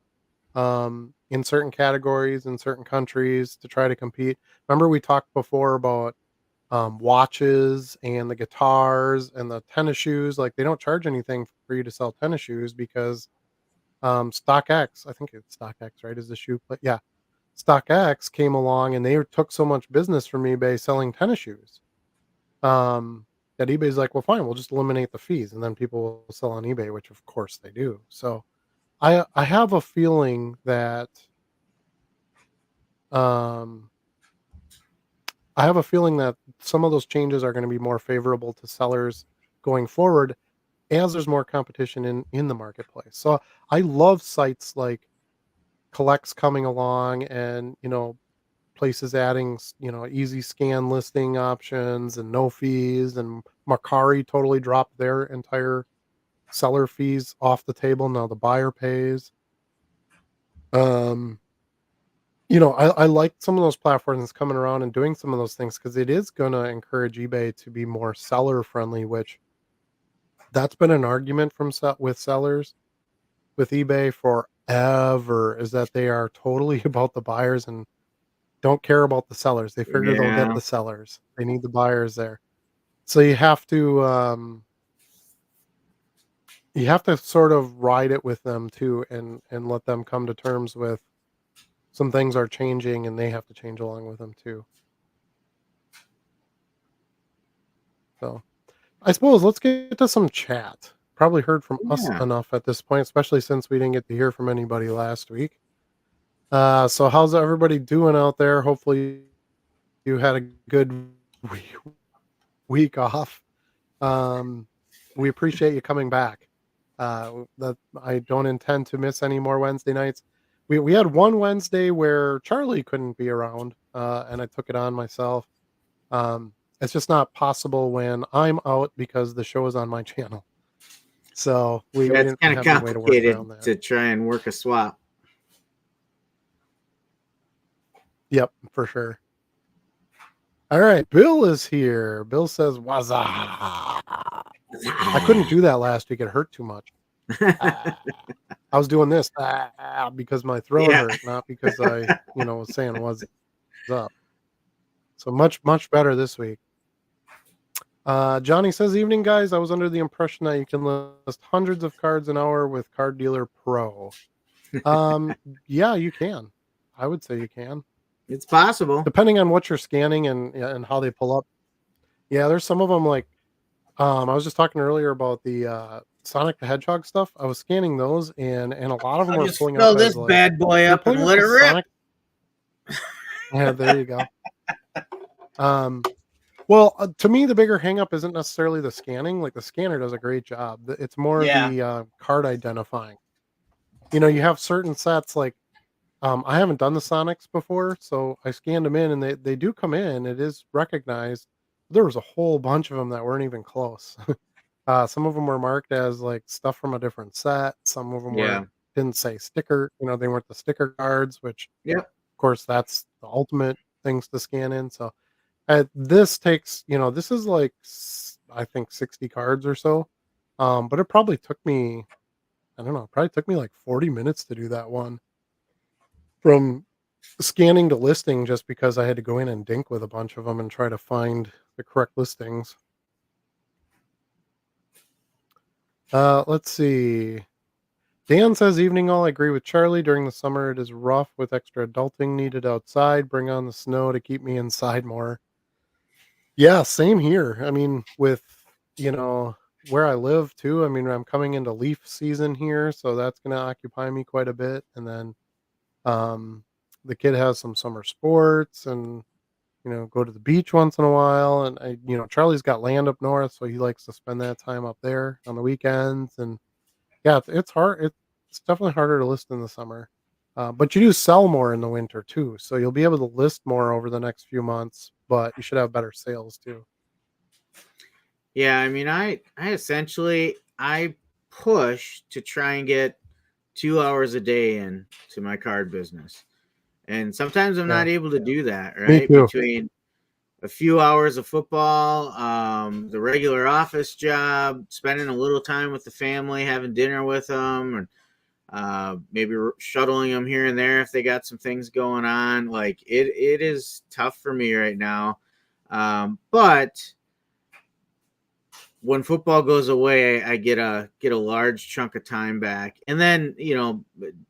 in certain categories in certain countries to try to compete. Remember we talked before about, watches and the guitars and the tennis shoes, like, they don't charge anything for you to sell tennis shoes because, StockX, I think it's StockX, right, is the shoe pla yeah. StockX came along and they took so much business from eBay selling tennis shoes. That eBay's like, "Well, fine, we'll just eliminate the fees," and then people will sell on eBay, which of course they do. So, I have a feeling that, um, I have a feeling that some of those changes are gonna be more favorable to sellers going forward as there's more competition in the marketplace. So, I love sites like Collects coming along and, places adding, easy scan listing options and no fees, and Mercari totally dropped their entire seller fees off the table. Now the buyer pays. Um, I like some of those platforms coming around and doing some of those things because it is going to encourage eBay to be more seller friendly, which that's been an argument with sellers with eBay forever is that they are totally about the buyers and don't care about the sellers. They figure they'll get Yeah. the sellers. They need the buyers there. So you have to sort of ride it with them too and let them come to terms with some things are changing and they have to change along with them too. So, I suppose let's get to some chat. Probably heard from us Yeah. enough at this point, especially since we didn't get to hear from anybody last week. So how's everybody doing out there? Hopefully you had a good week week off. Um, we appreciate you coming back. That I don't intend to miss any more Wednesday nights. We had one Wednesday where Charlie couldn't be around, and I took it on myself. It's just not possible when I'm out because the show is on my channel. So we Yeah, it's didn't kind of have any way to work complicated around that. to try and work a swap. Yep, for sure. All right, Bill is here. Bill says, "Waza." I couldn't do that last week. It hurt too much. Ah. I was doing this because my throat Yeah. hurt, not because I was saying "what's up." So much better this week. Johnny says, "Evening guys. I was under the impression that you can list hundreds of cards an hour with Card Dealer Pro." Um, yeah, you can. I would say you can, It's possible. depending on what you're scanning and how they pull up. Yeah, there's some of them like I was just talking earlier about the Sonic the Hedgehog stuff. I was scanning those and a lot of them I'll were just pulling up fill as this like bad boy they're up and pulling up let it as rip. Sonic. Yeah, there you go. Um, well, to me, the bigger hangup isn't necessarily the scanning. Like the scanner does a great job. It's more Yeah. the card identifying. You have certain sets like I haven't done the Sonics before, so I scanned them in, and they do come in. It is recognized. There was a whole bunch of them that weren't even close. Some of them were marked as like stuff from a different set. Some of them Yeah. didn't say sticker. They weren't the sticker cards, which Yep. of course that's the ultimate things to scan in. So this takes, this is like I think 60 cards or so. But it probably took me, I don't know, probably took me like 40 minutes to do that one from scanning to listing, just because I had to go in and dink with a bunch of them and try to find the correct listings. Let's see. Dan says, "Evening all. I agree with Charlie. During the summer, it is rough with extra adulting needed outside. Bring on the snow to keep me inside more." Yeah, same here. I mean, with, where I live too, I mean, I'm coming into leaf season here, so that's going to occupy me quite a bit. And then, um, the kid has some summer sports and, go to the beach once in a while. And Charlie's got land up north, so he likes to spend that time up there on the weekends. And yeah, it's hard. It's definitely harder to list in the summer, but you do sell more in the winter too. So you'll be able to list more over the next few months, but you should have better sales too. Yeah, I mean, I essentially I push to try and get 2 hours a day in to my card business. And sometimes I'm Yeah, not able to do that, me right? too. Between a few hours of football, the regular office job, spending a little time with the family, having dinner with them, and maybe shuttling them here and there if they got some things going on. Like it is tough for me right now. But when football goes away, I get a large chunk of time back. And then,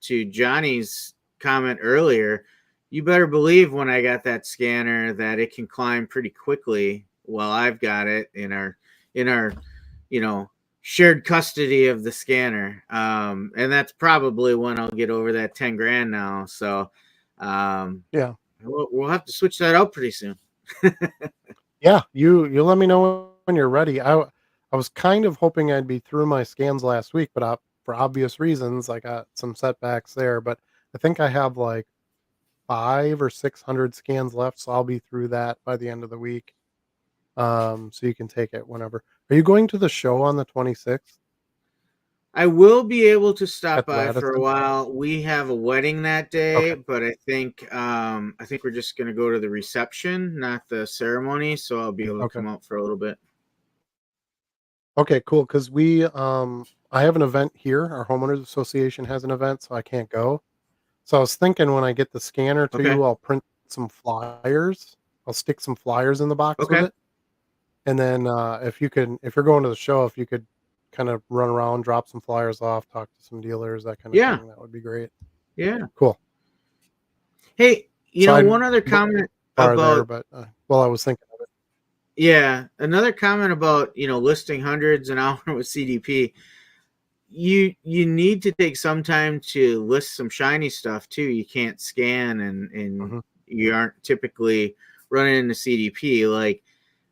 to Johnny's comment earlier, you better believe when I got that scanner that it can climb pretty quickly while I've got it in our you know shared custody of the scanner. And that's probably when I'll get over that 10 grand now. So um Yeah. we'll have to switch that out pretty soon. Yeah, you let me know when you're ready. I was kind of hoping I'd be through my scans last week, but for obvious reasons, I got some setbacks there. But I think I have like 500 or 600 scans left, so I'll be through that by the end of the week. So you can take it whenever. Are you going to the show on the 26th I will be able to stop at the by for a Radisson? while. We have a wedding that day, Okay, but I think we're just gonna go to the reception, not the ceremony, so I'll be able to okay, come out for a little bit. okay, cool. Because I have an event here. Our homeowners association has an event, so I can't go. So I was thinking when I get the scanner to Okay. you, I'll print some flyers. I'll stick some flyers in the box with Okay. it, and then, if you're going to the show, if you could kind of run around, drop some flyers off, talk to some dealers, that kinda Yeah. thing, that would be great. Yeah. Cool. Hey, So I'd one other b comment bar there, about but, well, I was thinking of it. yeah, another comment about, listing hundreds an hour with CDP. You need to take some time to list some shiny stuff too. You can't scan and Mhm. you aren't typically running into CDP. Like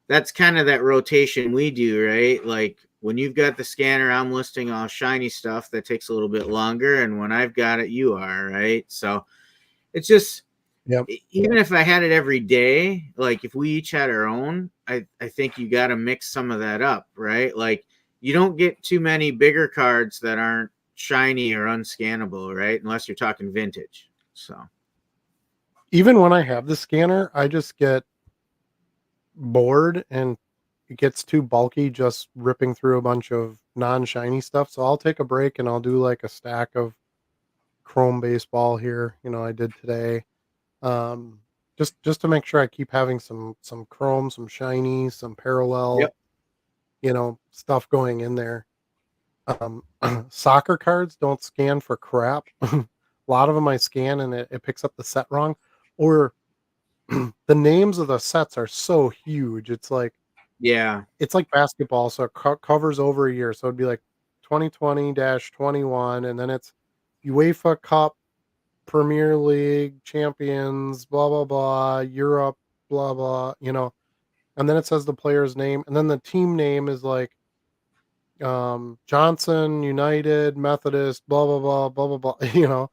that's kind of that rotation we do, right? Like when you've got the scanner, I'm listing all shiny stuff that takes a little bit longer, and when I've got it, you are, right? So it's just Yep. even if I had it every day, like if we each had our own, I think you got to mix some of that up, right? Like you don't get too many bigger cards that aren't shiny or unscannable, right? Unless you're talking vintage. So Even when I have the scanner, I just get bored and it gets too bulky just ripping through a bunch of non-shiny stuff, so I'll take a break and I'll do, like, a stack of chrome baseball here, I did today. Um, just to make sure I keep having some chrome, some shiny, some parallel, yep, stuff going in there. Soccer cards don't scan for crap. A lot of them I scan and it picks up the set wrong, or the names of the sets are so huge. yeah, It's like basketball, so it covers over a year. So it'd be like 2020-21, and then it's UEFA Cup, Premier League, Champions, blah blah blah, Europe, blah blah. And then it says the player's name, and then the team name is like Johnson United Methodist, blah blah blah blah blah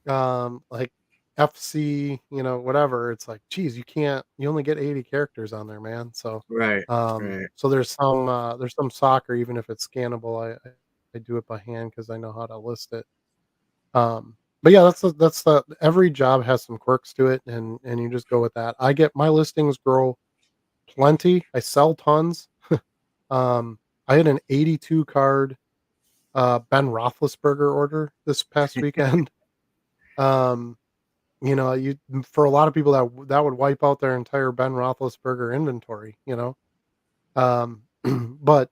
blah. Like FC, whatever. It's like, geez, you only get 80 characters on there, man. So, right, right. so there's some soccer, even if it's scannable. I do it by hand because I know how to list it. But yeah, that's the every job has some quirks to it, and you just go with that. I get my listings grow plenty. I sell tons. Um, I had an 82 card Ben Roethlisberger order this past weekend. Um, you for a lot of people that would wipe out their entire Ben Roethlisberger inventory. Um, but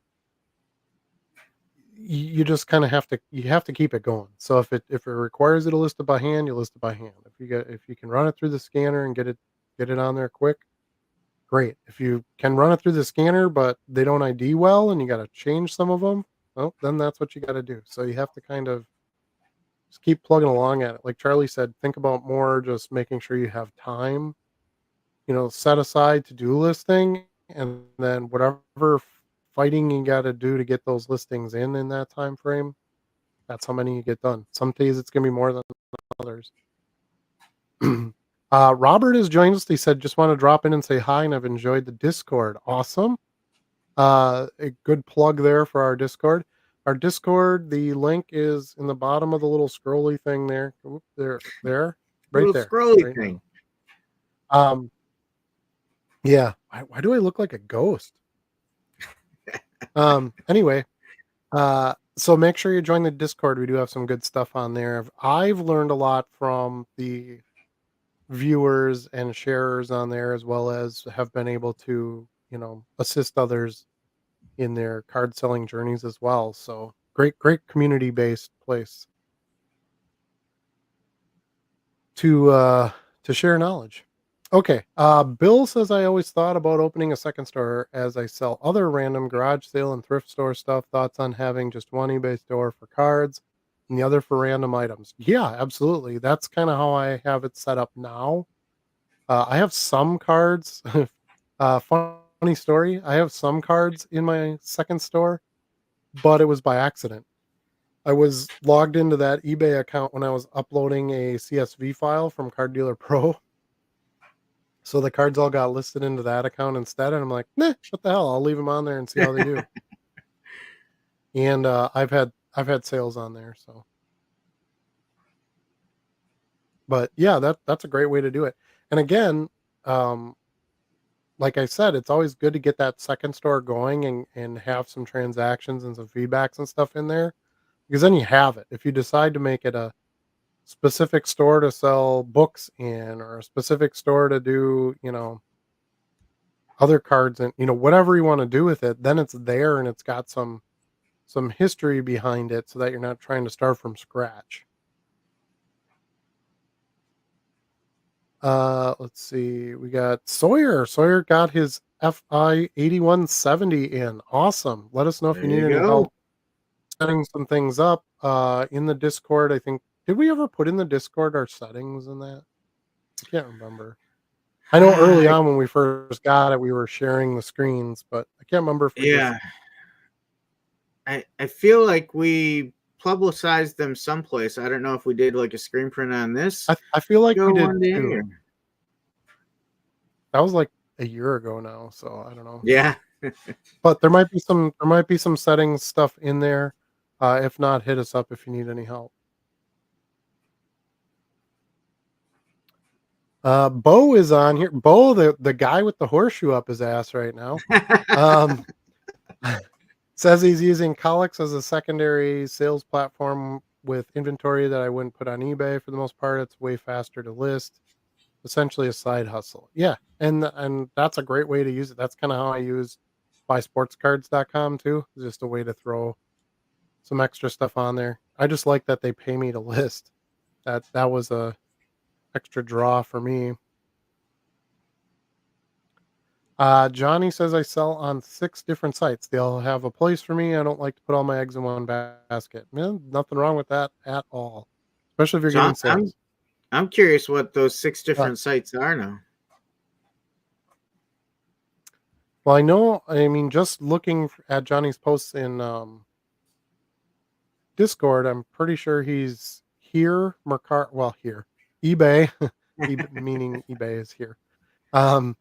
you just kind of have to keep it going. So if it requires you to list it by hand, you list it by hand. If you can run it through the scanner and get it on there quick, great. If you can run it through the scanner but they don't ID well and you got to change some of them, well, then that's what you got to do. So you have to kind of just keep plugging along at it. Like Charlie said, think about more just making sure you have time, set aside to-do listing, and then whatever fighting you got to do to get those listings in that time frame, that's how many you get done. Some days it's gonna be more than others. Robert has joined us. He said, "Just want to drop in and say hi, and I've enjoyed the Discord." Awesome. A good plug there for our Discord. Our Discord, the link is in the bottom of the little scrolly thing there. Oop, there, right Little there, scrolly right now. thing. Um, yeah. Why do I look like a ghost? Anyway, so make sure you join the Discord. We do have some good stuff on there. I've learned a lot from the viewers and sharers on there, as well as have been able to, assist others in their card selling journeys as well. So great community based place to to share knowledge. Okay. Bill says I always thought about opening a second store as I sell other random garage sale and thrift store stuff. Thoughts on having just one eBay store for cards and the other for random items? Yeah, absolutely. That's kind of how I have it set up now. I have some cards. Funny story. I have some cards in my second store, but it was by accident. I was logged into that eBay account when I was uploading a CSV file from Card Dealer Pro. So the cards all got listed into that account instead. And I'm like, nah, what the hell? I'll leave them on there and see how they do. And I've had sales on there. So, but yeah, that's a great way to do it. And again, um, like I said, it's always good to get that second store going and have some transactions and some feedbacks and stuff in there, because then you have it. If you decide to make it a specific store to sell books in, or a specific store to do, other cards and, whatever you want to do with it, then it's there and it's got some history behind it so that you're not trying to start from scratch. Let's see. We got Sawyer. Sawyer got his FI 8170 in. Awesome. Let us know if There you need you any go. help setting some things up in the Discord. I think, did we ever put in the Discord our settings in that? I can't remember. I know early I, on when we first got it, we were sharing the screens, but I can't remember if we just. yeah, I feel like we publicized them someplace. I don't know if we did like a screen print on this I feel like we show did one day. too. Or... That was like a year ago now, so I don't know. Yeah. But there might be some settings stuff in there. If not, hit us up if you need any help. Bo is on here. Bo, the guy with the horseshoe up his ass right now. Um, says he's using Collix as a secondary sales platform with inventory that I wouldn't put on eBay for the most part. It's way faster to list. Essentially a side hustle. Yeah, and that's a great way to use it. That's kind of how I use buysportscards.com too. It's just a way to throw some extra stuff on there. I just like that they pay me to list. That was a extra draw for me. Johnny says I sell on 6 different sites. They all have a place for me. I don't like to put all my eggs in one basket. Man, nothing wrong with that at all, especially if you're So getting I'm sales. I'm curious what those 6 Uh, different sites are now. well, I know. I mean, just looking at Johnny's posts in Discord, I'm pretty sure he's here. Here, eBay, meaning eBay is here. Um,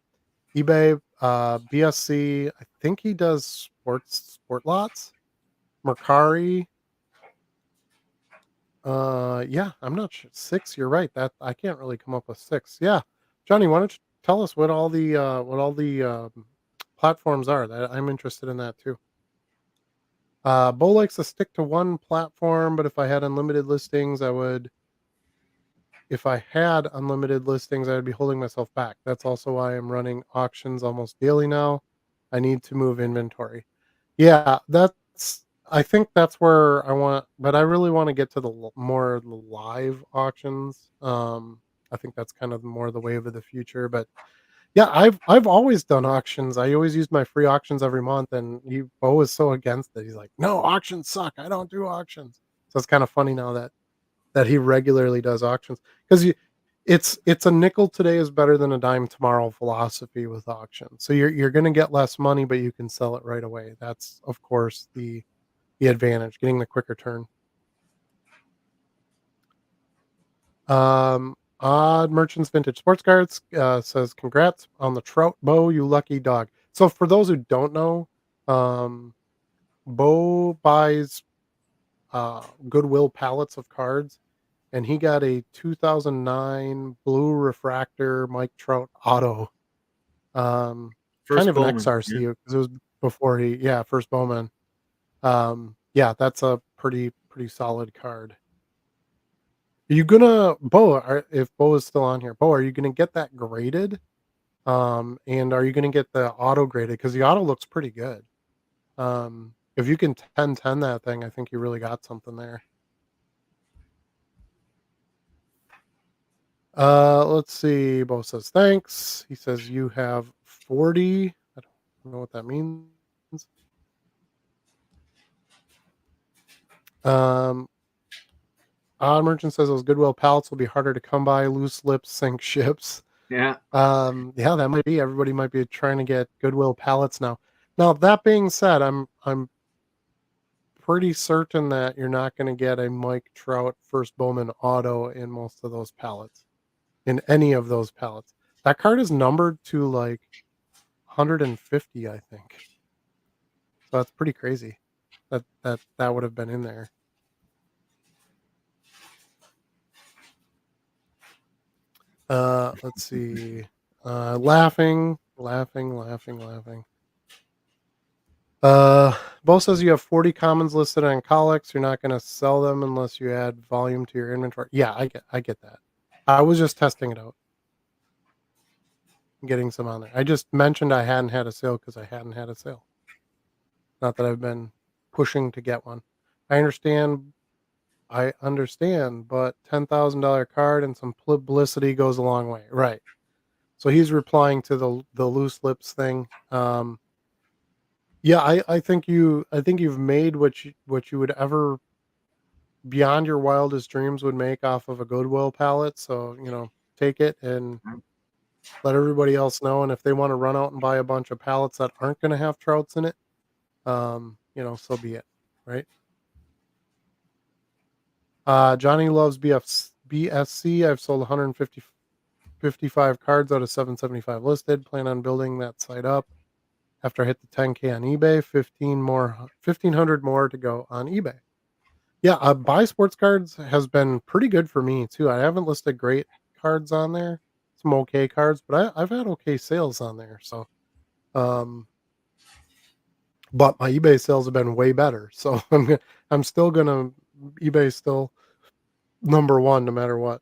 eBay, BSC. I think he does sport lots. Mercari. Yeah, I'm not sure. 6. You're right. That I can't really come up with 6. Yeah, Johnny, why don't you tell us what all the platforms are? That I'm interested in that too. Bo likes to stick to one platform, but if I had unlimited listings, I would. If I had unlimited listings, I would be holding myself back. That's also why I'm running auctions almost daily now. I need to move inventory. Yeah, I think that's where I want, but I really want to get to the more live auctions. I think that's kind of more the wave of the future. But yeah, I've always done auctions. I always use my free auctions every month, and Bo is so against it. He's like, "No, auctions suck. I don't do auctions." So it's kind of funny now that he regularly does auctions, because it's a nickel today is better than a dime tomorrow philosophy with auctions. So you're going to get less money, but you can sell it right away. That's of course the advantage, getting the quicker turn. Odd Merchants Vintage Sports Cards says, congrats on the trout bow, you lucky dog. So for those who don't know, Um, Bo buys Goodwill pallets of cards, and he got a 2009 blue refractor Mike Trout auto. Kind First of an Bowman. Yeah. XRC because it was before first Bowman. Yeah, that's a pretty solid card. Are you gonna if Bo is still on here, Bo, are you gonna get that graded? And are you gonna get the auto graded? Because the auto looks pretty good. If you can 10-10 that thing, I think you really got something there. Let's see. Bo says thanks. He says you have 40. I don't know what that means. Um, Odd Merchant says those Goodwill pallets will be harder to come by. Loose lips sink ships. Yeah. Yeah, that might be. Everybody might be trying to get Goodwill pallets now. Now that being said, I'm pretty certain that you're not going to get a Mike Trout first Bowman auto in most of those pallets. In any of those pallets, that card is numbered to like 150, I think. So that's pretty crazy. That would have been in there. Let's see. Laughing. Bo says you have 40 commons listed on Collect. You're not going to sell them unless you add volume to your inventory. Yeah, I get that. I was just testing it out, getting some on there. I just mentioned I hadn't had a sale because I hadn't had a sale. Not that I've been pushing to get one. I understand. I understand, but $10,000 card and some publicity goes a long way, right? So he's replying to the loose lips thing. Yeah, I think you've made what you would ever beyond your wildest dreams would make off of a Goodwill palette. So, take it and let everybody else know. And if they want to run out and buy a bunch of pallets that aren't going to have trouts in it, so be it. Right. Johnny loves BSC. I've sold 155 cards out of 775 listed. Plan on building that site up after I hit the 10K on eBay. 1,500 more to go on eBay. Yeah, buy sports cards has been pretty good for me too. I haven't listed great cards on there, some okay cards, but I've had okay sales on there. So, um, but my eBay sales have been way better. So I'm still gonna eBay still number one no matter what.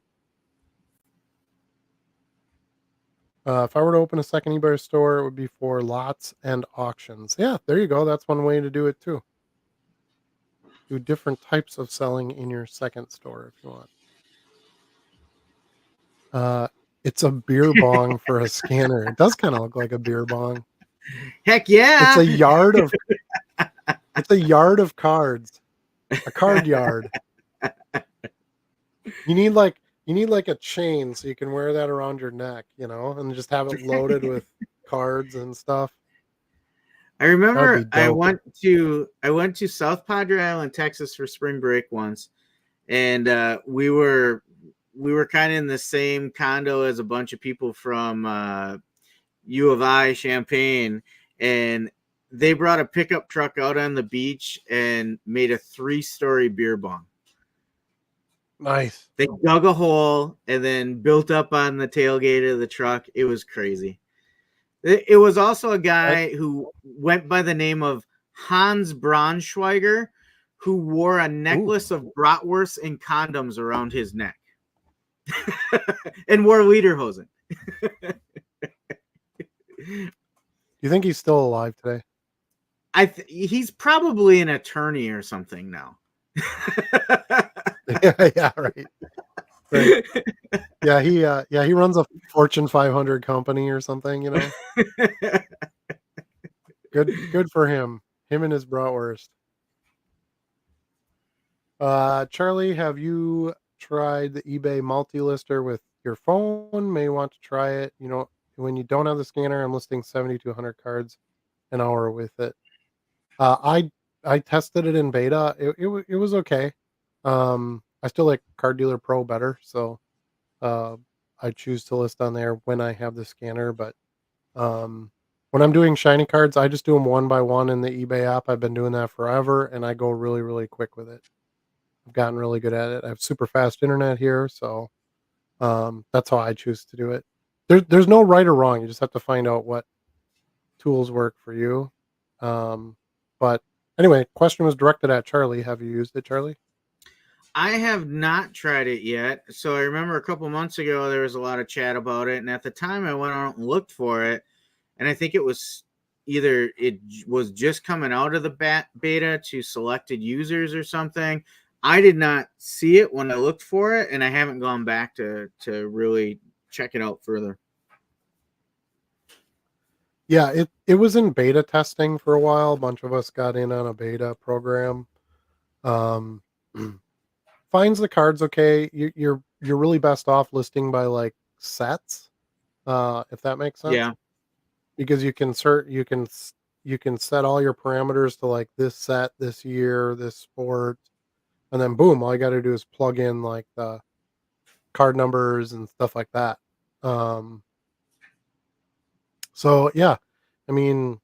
If I were to open a second eBay store, it would be for lots and auctions. Yeah, there you go. That's one way to do it too. Do different types of selling in your second store if you want. Uh, it's a beer bong for a scanner. It does kind of look like a beer bong. Heck It's yeah. a yard of cards, a card yard. You need like a chain so you can wear that around your neck, and just have it loaded with cards and stuff. I That would be remember dope. I went to South Padre Island, Texas for spring break once, and we were kind of in the same condo as a bunch of people from U of I Champaign, and they brought a pickup truck out on the beach and made a 3-story beer bong. Nice. They dug a hole and then built up on the tailgate of the truck. It was crazy. It was also a That, guy who went by the name of Hans Braunschweiger, who wore a ooh. necklace of bratwurst and condoms around his neck and wore lederhosen. Do you think he's still alive today? He's probably an attorney or something now. Yeah, yeah, right. Right. Yeah, he runs a Fortune 500 company or something. Good for him. Him and his bratwurst. Charlie, have you tried the eBay multi-lister with your phone? May want to try it. When you don't have the scanner, I'm listing 70 to 100 cards an hour with it. I tested it in beta. It was okay. I still like Card Dealer Pro better, so uh, I choose to list on there when I have the scanner. But um, When I'm doing shiny cards, I just do them one by one in the eBay app. I've been doing that forever, and I go really, really quick with it. I've gotten really good at it. I have super fast internet here, so that's how I choose to do it. There's no right or wrong. You just have to find out what tools work for you. Um, but anyway, question was directed at Charlie. Have you used it, Charlie? I have not tried it yet. So I remember a couple months ago there was a lot of chat about it, and at the time I went out and looked for it, and I think it was either it was just coming out of the beta to selected users or something. I did not see it when I looked for it, and I haven't gone back to really check it out further. Yeah, it was in beta testing for a while. A bunch of us got in on a beta program. Um, finds the cards okay. You're really best off listing by like sets, if that makes sense, Yeah. because you can set all your parameters to like this set, this year, this sport, and then boom, all you got to do is plug in like the card numbers and stuff like that. Um, so yeah, I mean,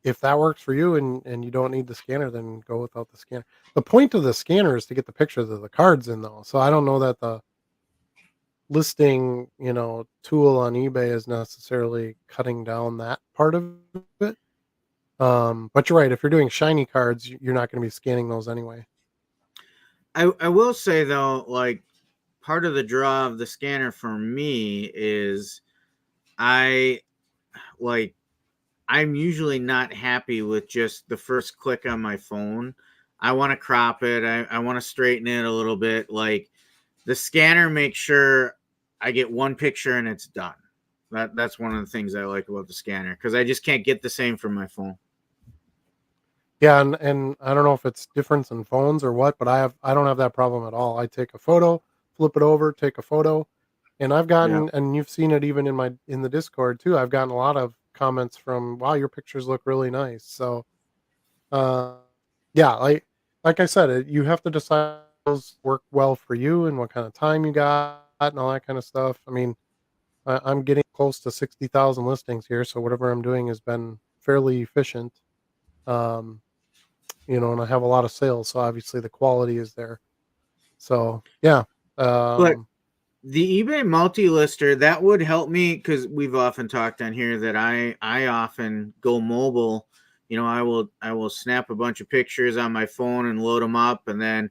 if that works for you and you don't need the scanner, then go without the scanner. The point of the scanner is to get the pictures of the cards in though. So I don't know that the listing, tool on eBay is necessarily cutting down that part of it. But you're right. If you're doing shiny cards, you're not going to be scanning those anyway. I will say though, like part of the draw of the scanner for me is I like I'm usually not happy with just the first click on my phone. I want to crop it. I want to straighten it a little bit. Like the scanner makes sure I get one picture and it's done. That's one of the things I like about the scanner because I just can't get the same from my phone. Yeah, and I don't know if it's difference in phones or what, but I don't have that problem at all. I take a photo, flip it over, take a photo, and I've Yeah. gotten, and you've seen it even in the Discord too. I've gotten a lot of comments from, "Wow, your pictures look really nice." So, uh, yeah, like I said, you have to decide those work well for you and what kind of time you got and all that kind of stuff. I mean, I'm getting close to 60,000 listings here, so whatever I'm doing has been fairly efficient. Um, and I have a lot of sales, so obviously the quality is there. So yeah, But um, the eBay multi-lister that would help me because we've often talked on here that I often go mobile. I will snap a bunch of pictures on my phone and load them up, and then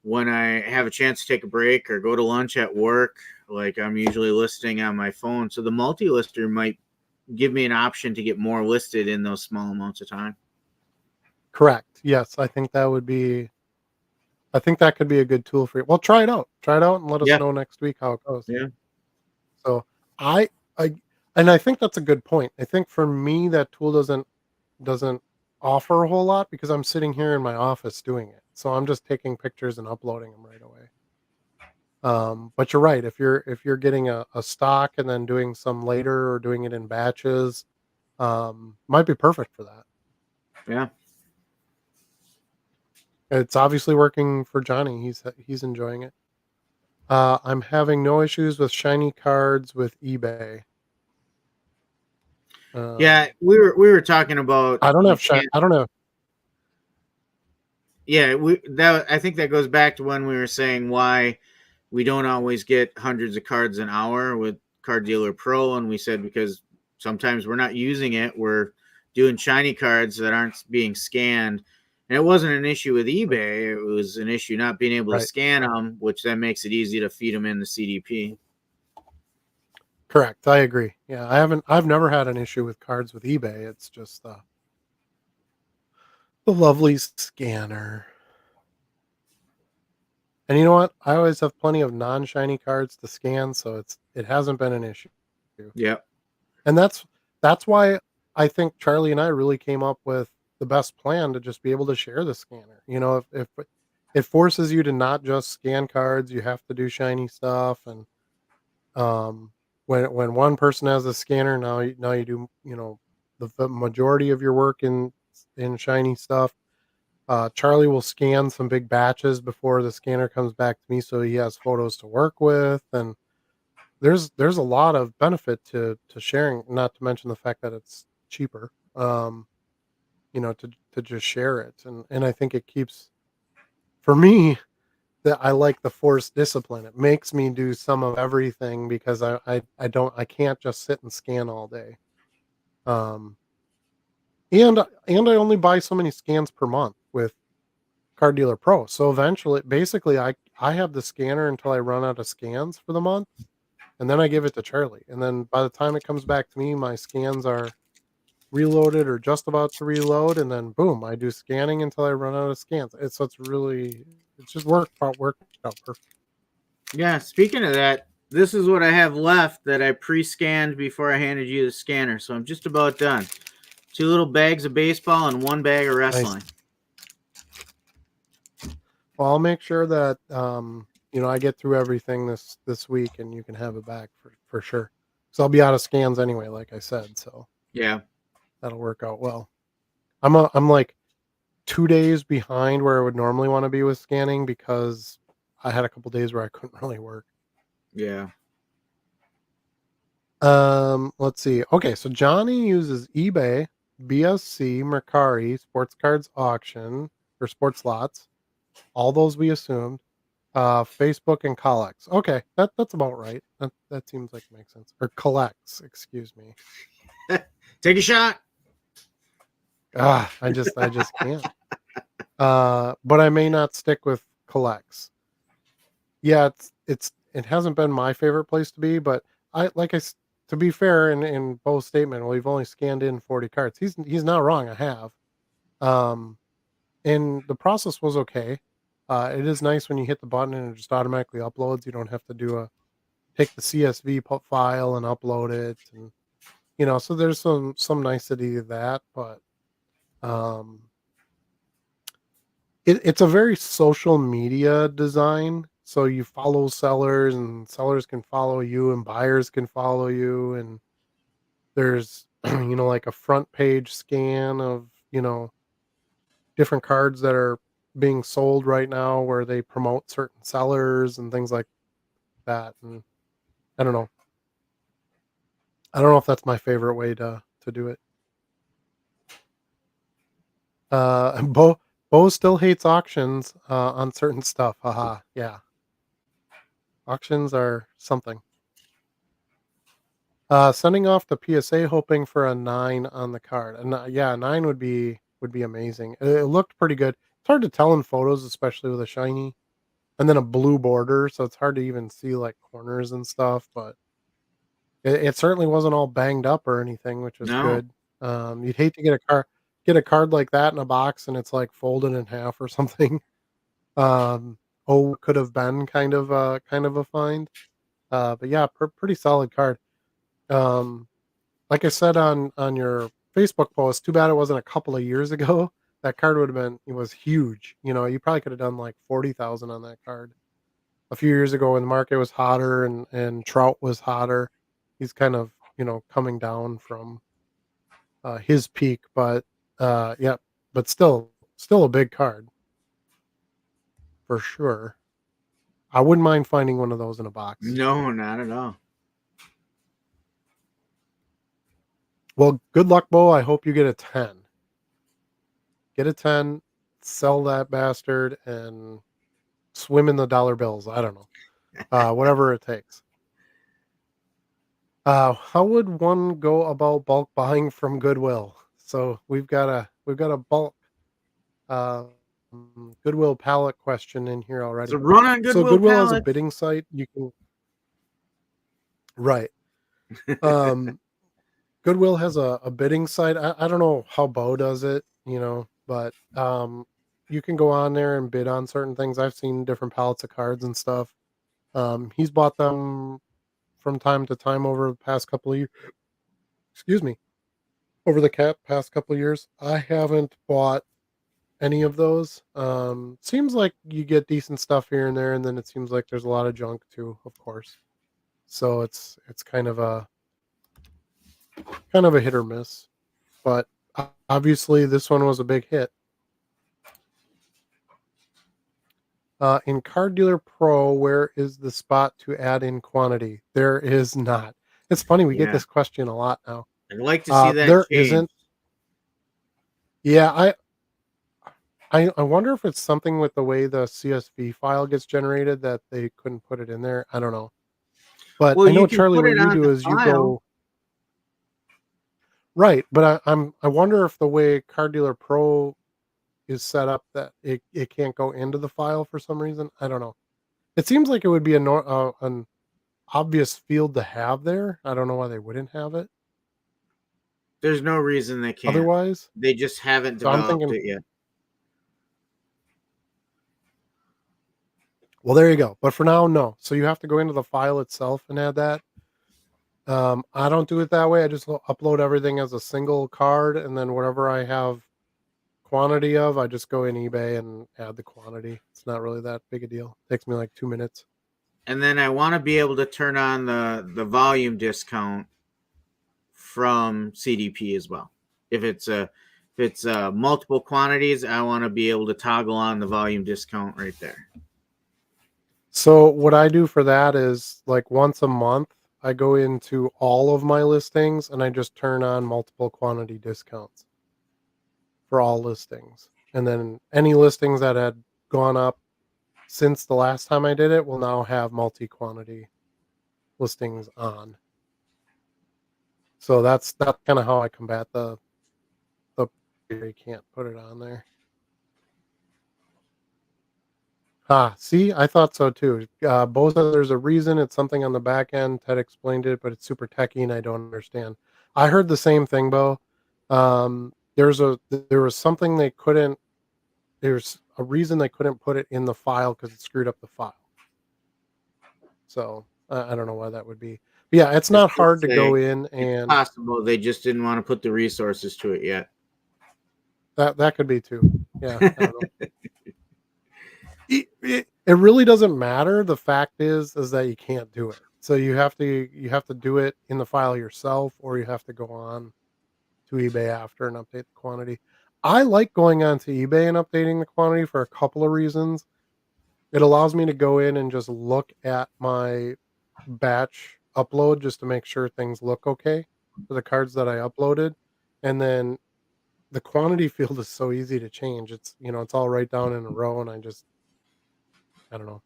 when I have a chance to take a break or go to lunch at work, like I'm usually listing on my phone. So the multi-lister might give me an option to get more listed in those small amounts of time. correct. Yes, I think that could be a good tool for you. Well, try it out. Try it out and let us Yeah, know next week how it goes. yeah, So I I and I think that's a good point. I think for me that tool doesn't offer a whole lot because I'm sitting here in my office doing it. So I'm just taking pictures and uploading them right away. But you're right. If you're getting a stock and then doing some later or doing it in batches, might be perfect for that. yeah. It's obviously working for Johnny. He's enjoying it. I'm having no issues with shiny cards with eBay. Yeah, Um, we were talking about you can't. I don't have Yeah, I think that goes back to when we were saying why we don't always get hundreds of cards an hour with Card Dealer Pro, and we said because sometimes we're not using it, we're doing shiny cards that aren't being scanned, and it wasn't an issue with eBay; it was an issue not being able to right. scan them, which then makes it easy to feed them in the CDP. Correct. I agree. Yeah, I've never had an issue with cards with eBay. It's just the lovely scanner. And you know what? I always have plenty of non-shiny cards to scan, so it hasn't been an issue. Yep. And that's why I think Charlie and I really came up with the best plan to just be able to share the scanner. If it forces you to not just scan cards, you have to do shiny stuff, and um, when one person has a scanner, now you do the majority of your work in shiny stuff. Charlie will scan some big batches before the scanner comes back to me, so he has photos to work with, and there's a lot of benefit to sharing. Not to mention the fact that it's cheaper, to just share it, and I think it keeps for me that I like the forced discipline. It makes me do some of everything because I can't just sit and scan all day. Um, and I only buy so many scans per month with Car Dealer Pro. So eventually, basically, I have the scanner until I run out of scans for the month, and then I give it to Charlie. And then by the time it comes back to me, my scans are reloaded or just about to reload, and then boom, I do scanning until I run out of scans. It's just worked out perfect. Yeah, speaking of that, this is what I have left that I pre-scanned before I handed you the scanner. So I'm just about done. 2 little bags of baseball and 1 bag of Nice. wrestling. Well, I'll make sure that I get through everything this week, and you can have it back for sure. So I'll be out of scans anyway, like I said. So Yeah. that'll work out well. I'm like 2 days behind where I would normally want to be with scanning because I had a couple days where I couldn't really work. Yeah. Let's see. Okay, so Johnny uses eBay, BSC, Mercari, Sports Cards Auction, or Sports Lots. All those we assumed. Facebook and Collects. Okay, that's about right. That seems like it makes sense. Or collects, excuse me. Take a shot. I just can't. But I may not stick with collects. Yeah, it hasn't been my favorite place to be, but I like I s- to be fair in Bo's statement, well, we've only scanned in 40 cards. He's not wrong. I have. Um, and the process was okay. It is nice when you hit the button and it just automatically uploads. You don't have to take the CSV file and upload it, and so there's some nicety to that, but um, it's a very social media design. So you follow sellers, and sellers can follow you, and buyers can follow you, and there's like a front page scan of different cards that are being sold right now where they promote certain sellers and things like that. And I don't know. I don't know if that's my favorite way to do it. Bo still hates auctions on certain stuff. Haha. Yeah. Auctions are something. Sending off the PSA hoping for a 9 on the card. And yeah, a 9 would be amazing. It looked pretty good. It's hard to tell in photos, especially with a shiny and then a blue border, so it's hard to even see like corners and stuff, but it certainly wasn't all banged up or anything, which was No. good. You'd hate to get a card like that in a box and it's like folded in half or something. Could have been kind of a find. But yeah, pretty solid card. Um, like I said on your Facebook post, too bad it wasn't a couple of years ago. That card would have been it was huge. You probably could have done like 40,000 on that card. A few years ago when the market was hotter and Trout was hotter. He's kind of, coming down from his peak, but yeah, but still a big card for sure. I wouldn't mind finding one of those in a box. No, not at all. Well, good luck, Bo. I hope you get a 10. Get a 10, sell that bastard, and swim in the dollar bills. I don't know. Whatever it takes. How would one go about bulk buying from Goodwill? So we've got a bulk uh, Goodwill pallet question in here It's a already. run on So Goodwill Goodwill has a pallets. bidding site. You can right. Um, Goodwill has a bidding site. I don't know how Bo does it, but you can go on there and bid on certain things. I've seen different pallets of cards and stuff. He's bought them from time to time over the past couple of years. Excuse me, over the past couple of years. I haven't bought any of those. Seems like you get decent stuff here and there, and then it seems like there's a lot of junk too, of course. So it's kind of a hit or miss. But obviously, this one was a big hit. In Card Dealer Pro, where is the spot to add in quantity? There is not. It's funny we get Yeah. this question a lot now. I'd like to see that There change. isn't. Yeah, I wonder if it's something with the way the CSV file gets generated that they couldn't put it in there. I don't know. But Well, I you know, can Charlie, put what it you on do the is you file. go right, but I wonder if the way Car Dealer Pro is set up that it can't go into the file for some reason. I don't know. It seems like it would be an obvious field to have there. I don't know why they wouldn't have it There's no reason they can't. otherwise. They just haven't So I'm developed thinking, it yet. well, there you go. But for now, no. So you have to go into the file itself and add that. I don't do it that way. I just upload everything as a single card, and then whatever I have quantity of, I just go in eBay and add the quantity. It's not really that big a deal. Takes me like 2 minutes. And then I want to be able to turn on the volume discount from CDP as well. If it's multiple quantities, I want to be able to toggle on the volume discount right there. So what I do for that is like once a month, I go into all of my listings and I just turn on multiple quantity discounts for all listings. And then any listings that had gone up since the last time I did it will now have multi quantity listings on. So that's kind of how I combat the you can't put it on there. Ah, see, I thought so too. Bo says there's a reason. It's something on the back end. Ted explained it, but it's super techy and I don't understand. I heard the same thing, Bo. There was something they couldn't. There's a reason they couldn't put it in the file because it screwed up the file. So I don't know why that would be. But yeah, it's I not still hard to go say in, it's and possible they just didn't want to put the resources to it yet. that could be too. Yeah, I don't know. It really doesn't matter. The fact is that you can't do it. So you have to do it in the file yourself, or you have to go on to eBay after and update the quantity. I like going on to eBay and updating the quantity for a couple of reasons. It allows me to go in and just look at my batch upload just to make sure things look okay for the cards that I uploaded. And then the quantity field is so easy to change. It's all right down in a row, and I don't know.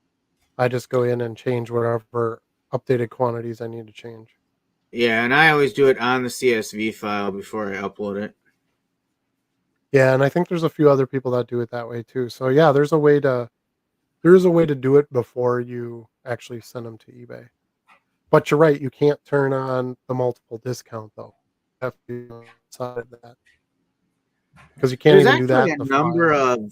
I just go in and change whatever updated quantities I need to change. Yeah, and I always do it on the CSV file before I upload it. Yeah, and I think there's a few other people that do it that way too. So yeah, there is a way to do it before you actually send them to eBay. But you're right, you can't turn on the multiple discount though. You have to be on the side of that because you can't There's even do that actually in a the number file.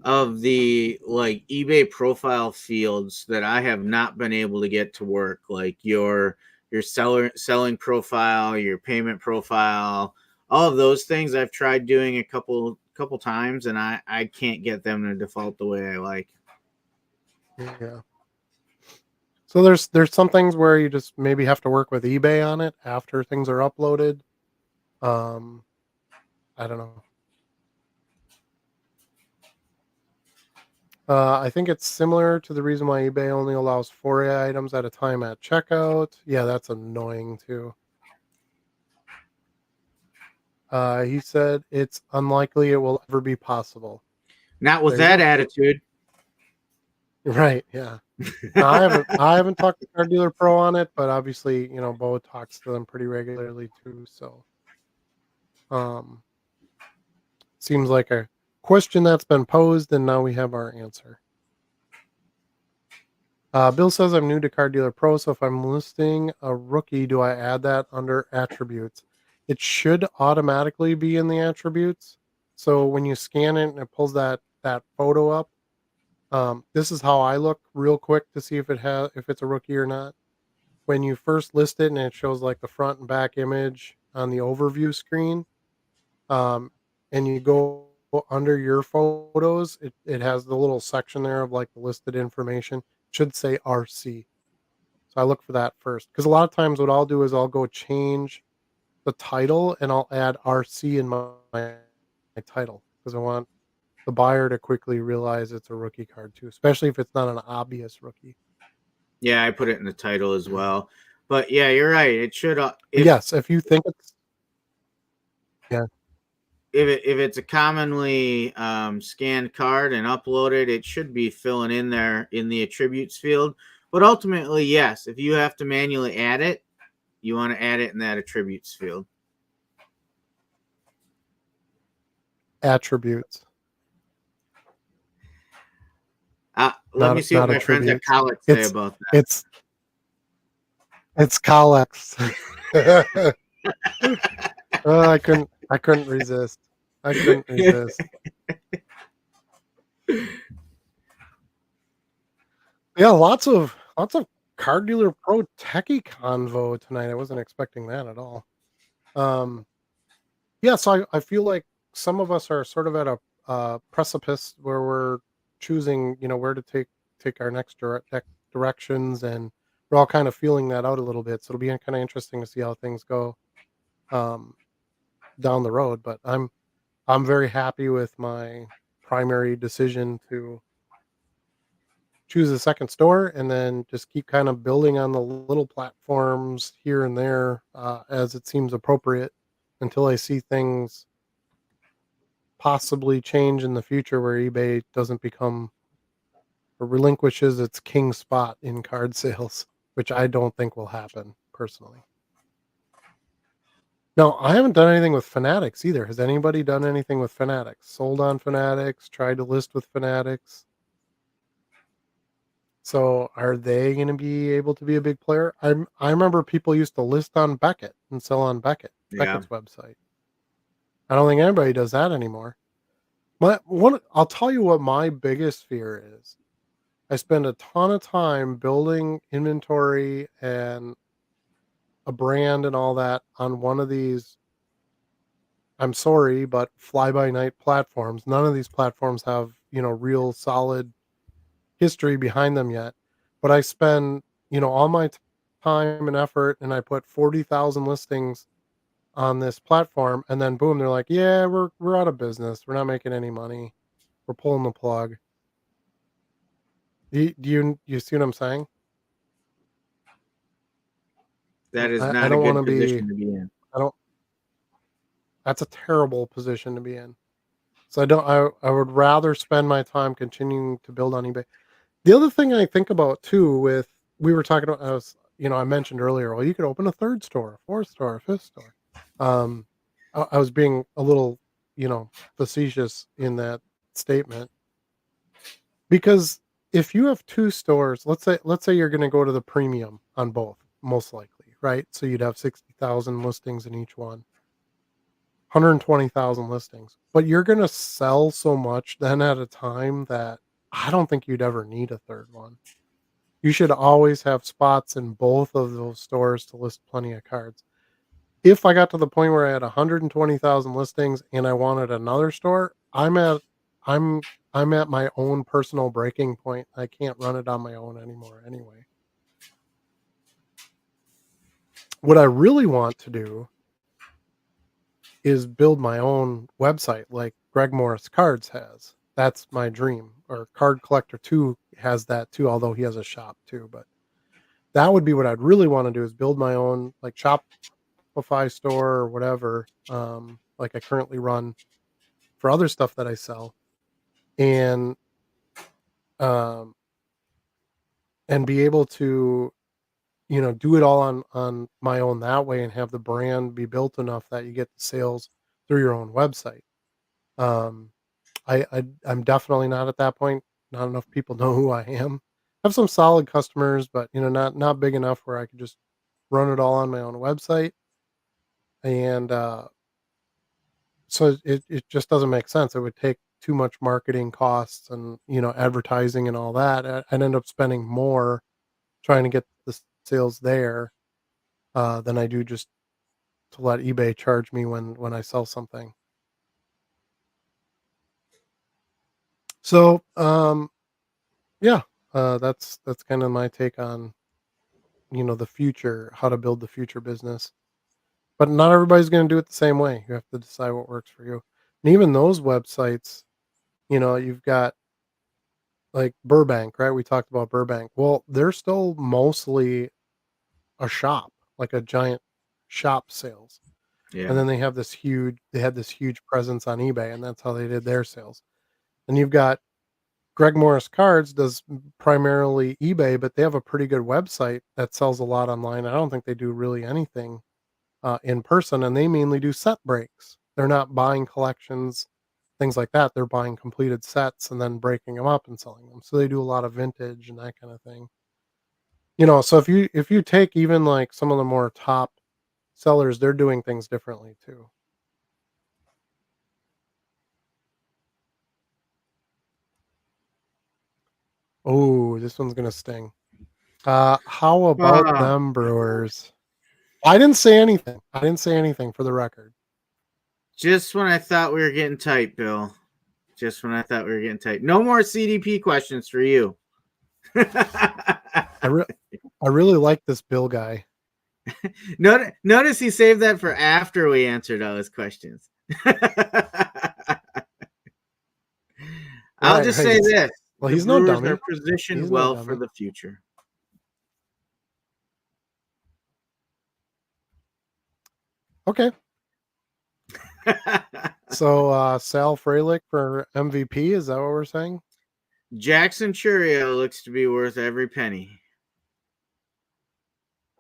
of the like eBay profile fields that I have not been able to get to work, like your seller selling profile, your payment profile, all of those things I've tried doing a couple times and I can't get them to default the way I like. Yeah. So there's some things where you just maybe have to work with eBay on it after things are uploaded. Um, I don't know. I think it's similar to the reason why eBay only allows 4 items at a time at checkout. Yeah, that's annoying too. He said it's unlikely it will ever be possible. Not with There you that go. attitude. Right. Yeah. I haven't talked to Car Dealer Pro on it, but obviously, Bo talks to them pretty regularly too. So, um, seems like a question that's been posed, and now we have our answer. Bill says I'm new to Car Dealer Pro, so if I'm listing a rookie, do I add that under attributes? It should automatically be in the attributes. So when you scan it and it pulls that photo up, this is how I look real quick to see if it's a rookie or not. When you first list it and it shows like the front and back image on the overview screen, um, and you go under your photos, it has the little section there of like the listed information. It should say RC. So I look for that first because a lot of times what I'll do is I'll go change the title and I'll add RC in my title because I want the buyer to quickly realize it's a rookie card too, especially if it's not an obvious rookie. Yeah, I put it in the title as well. But yeah, you're right. It should But if yes, if you think it's Yeah, if it's a commonly scanned card and uploaded, it should be filling in there in the attributes field. But ultimately, yes, if you have to manually add it, you want to add it in that attributes field. attributes, Let me see what not my friends at attributes. college say It's about that. it's it's Colex. Oh, I couldn't resist. I couldn't resist. Yeah, lots of Car Dealer Pro techie convo tonight. I wasn't expecting that at all. Um, yeah, so I feel like some of us are sort of at a precipice where we're choosing, where to take our next directions, and we're all kind of feeling that out a little bit. So it'll be kind of interesting to see how things go um, down the road. But I'm very happy with my primary decision to choose a second store and then just keep kind of building on the little platforms here and there as it seems appropriate until I see things possibly change in the future where eBay doesn't become or relinquishes its king spot in card sales, which I don't think will happen personally. No, I haven't done anything with Fanatics either. Has anybody done anything with Fanatics? Sold on Fanatics, tried to list with Fanatics? So are they gonna be able to be a big player? I remember people used to list on Beckett and sell on Yeah, Beckett's website. I don't think anybody does that anymore. My one I'll tell you what my biggest fear is. I spend a ton of time building inventory and a brand and all that on one of these, I'm sorry, but fly by night platforms. None of these platforms have, real solid history behind them yet. But I spend, all my time and effort, and I put 40,000 listings on this platform, and then boom, they're like, "Yeah, we're out of business. We're not making any money. We're pulling the plug." Do you see what I'm saying? that is I not a don't want good to be. position to be in. I don't. That's a terrible position to be in. So I don't. I would rather spend my time continuing to build on eBay. The other thing I think about too, with we were talking about, I mentioned earlier, well, you could open a third store, a fourth store, a fifth store. Um, I was being a little, facetious in that statement because if you have two stores, let's say you're going to go to the premium on both, most likely, right? So you'd have 60,000 listings in each one, 120,000 listings, but you're going to sell so much then at a time that I don't think you'd ever need a third one. You should always have spots in both of those stores to list plenty of cards. If I got to the point where I had 120,000 listings and I wanted another store, I'm I'm at my own personal breaking point. I can't run it on my own anymore anyway. What I really want to do is build my own website like Greg Morris Cards has. That's my dream. Or Card Collector 2 has that too, although he has a shop too, but that would be what I'd really want to do is build my own like Shopify store or whatever, like I currently run for other stuff that I sell, and um, and be able to do it all on my own that way, and have the brand be built enough that you get the sales through your own website. Um, I'm definitely not at that point. Not enough people know who I am. I have some solid customers, but not big enough where I could just run it all on my own website. And so it just doesn't make sense. It would take too much marketing costs and advertising and all that. I'd end up spending more trying to get the sales there than I do just to let eBay charge me when I sell something. So yeah, that's kind of my take on the future, how to build the future business. But not everybody's going to do it the same way. You have to decide what works for you. And even those websites, you've got like Burbank, right? We talked about Burbank. Well, they're still mostly a shop, like a giant shop sales. and Yeah. then they had this huge presence on eBay, and that's how they did their sales. And you've got Greg Morris Cards does primarily eBay, but they have a pretty good website that sells a lot online. I don't think they do really anything in person, and they mainly do set breaks. They're not buying collections, things like that. They're buying completed sets and then breaking them up and selling them. So they do a lot of vintage and that kind of thing. So if you take even like some of the more top sellers, they're doing things differently too. Oh, this one's gonna sting. How about Ah, them Brewers? I didn't say anything. I didn't say anything for the record. just when I thought we were getting tight, Bill. Just when I thought we were getting tight. No more CDP questions for you. I re- I really like this Bill guy. Notice he saved that for after we answered all his questions. I'll Right, just right. say this: Well, the he's no Brewers are dummy. positioned He's no well for dummy. the future. Okay. So Sal Frelick for MVP, is that what we're saying? Jackson Churio looks to be worth every penny.